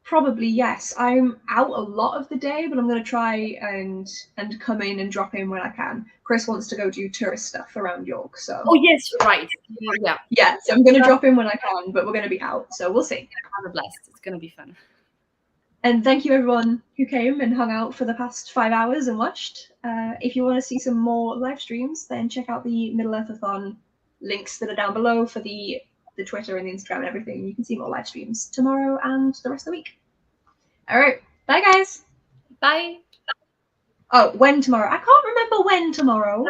Probably, yes. I'm out a lot of the day, but I'm going to try and come in and drop in when I can. Chris wants to go do tourist stuff around York, so. Oh yes, right. Yeah. Yeah, so I'm going to drop in when I can, but we're going to be out, so we'll see. Have a blast. It's going to be fun. And thank you everyone who came and hung out for the past 5 hours and watched. If you want to see some more live streams, then check out the MiddleEarthAthon links that are down below for the Twitter and the Instagram and everything. You can see more live streams tomorrow and the rest of the week. All right, bye guys. Bye. Oh, when tomorrow? I can't remember when tomorrow.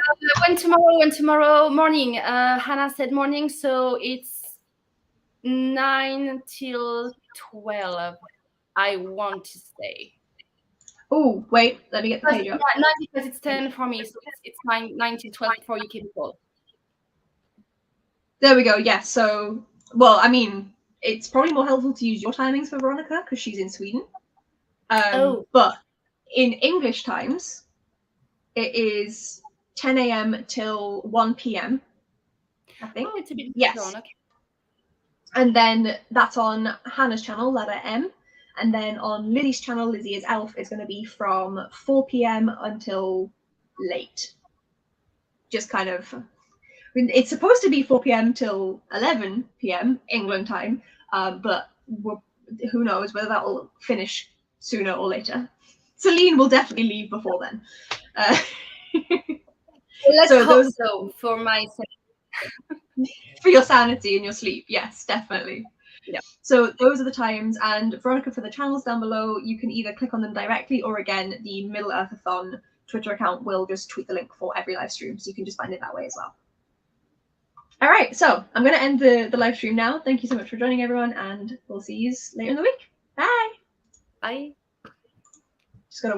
When tomorrow morning. Hannah said morning, so it's 9 till 12. I want to say. Oh, wait, let me get the page up. Yeah, 9 because it's 10 for me, so it's 9 to 12 for UK people. There we go, yes. So, well, I mean, it's probably more helpful to use your timings for Veronica because she's in Sweden. But in English times, it is 10 a.m. till 1 p.m. I think. Oh, it's a bit Yes. drawn, okay. And then that's on Hannah's channel, letter M. And then on Lily's channel, Lizzie is Elf, is going to be from 4 p.m. until late. Just kind of, it's supposed to be 4 p.m. till 11 p.m. England time, but who knows whether that will finish sooner or later. Celine will definitely leave before then. Let's So hope those- so for my For your sanity and your sleep, yes, definitely. Yeah. So those are the times, and Veronica, for the channels down below, you can either click on them directly, or again, the MiddleEarthAthon Twitter account will just tweet the link for every live stream, so you can just find it that way as well. All right, so I'm going to end the live stream now. Thank you so much for joining, everyone, and we'll see you later in the week. Bye. Bye. Just gotta wait.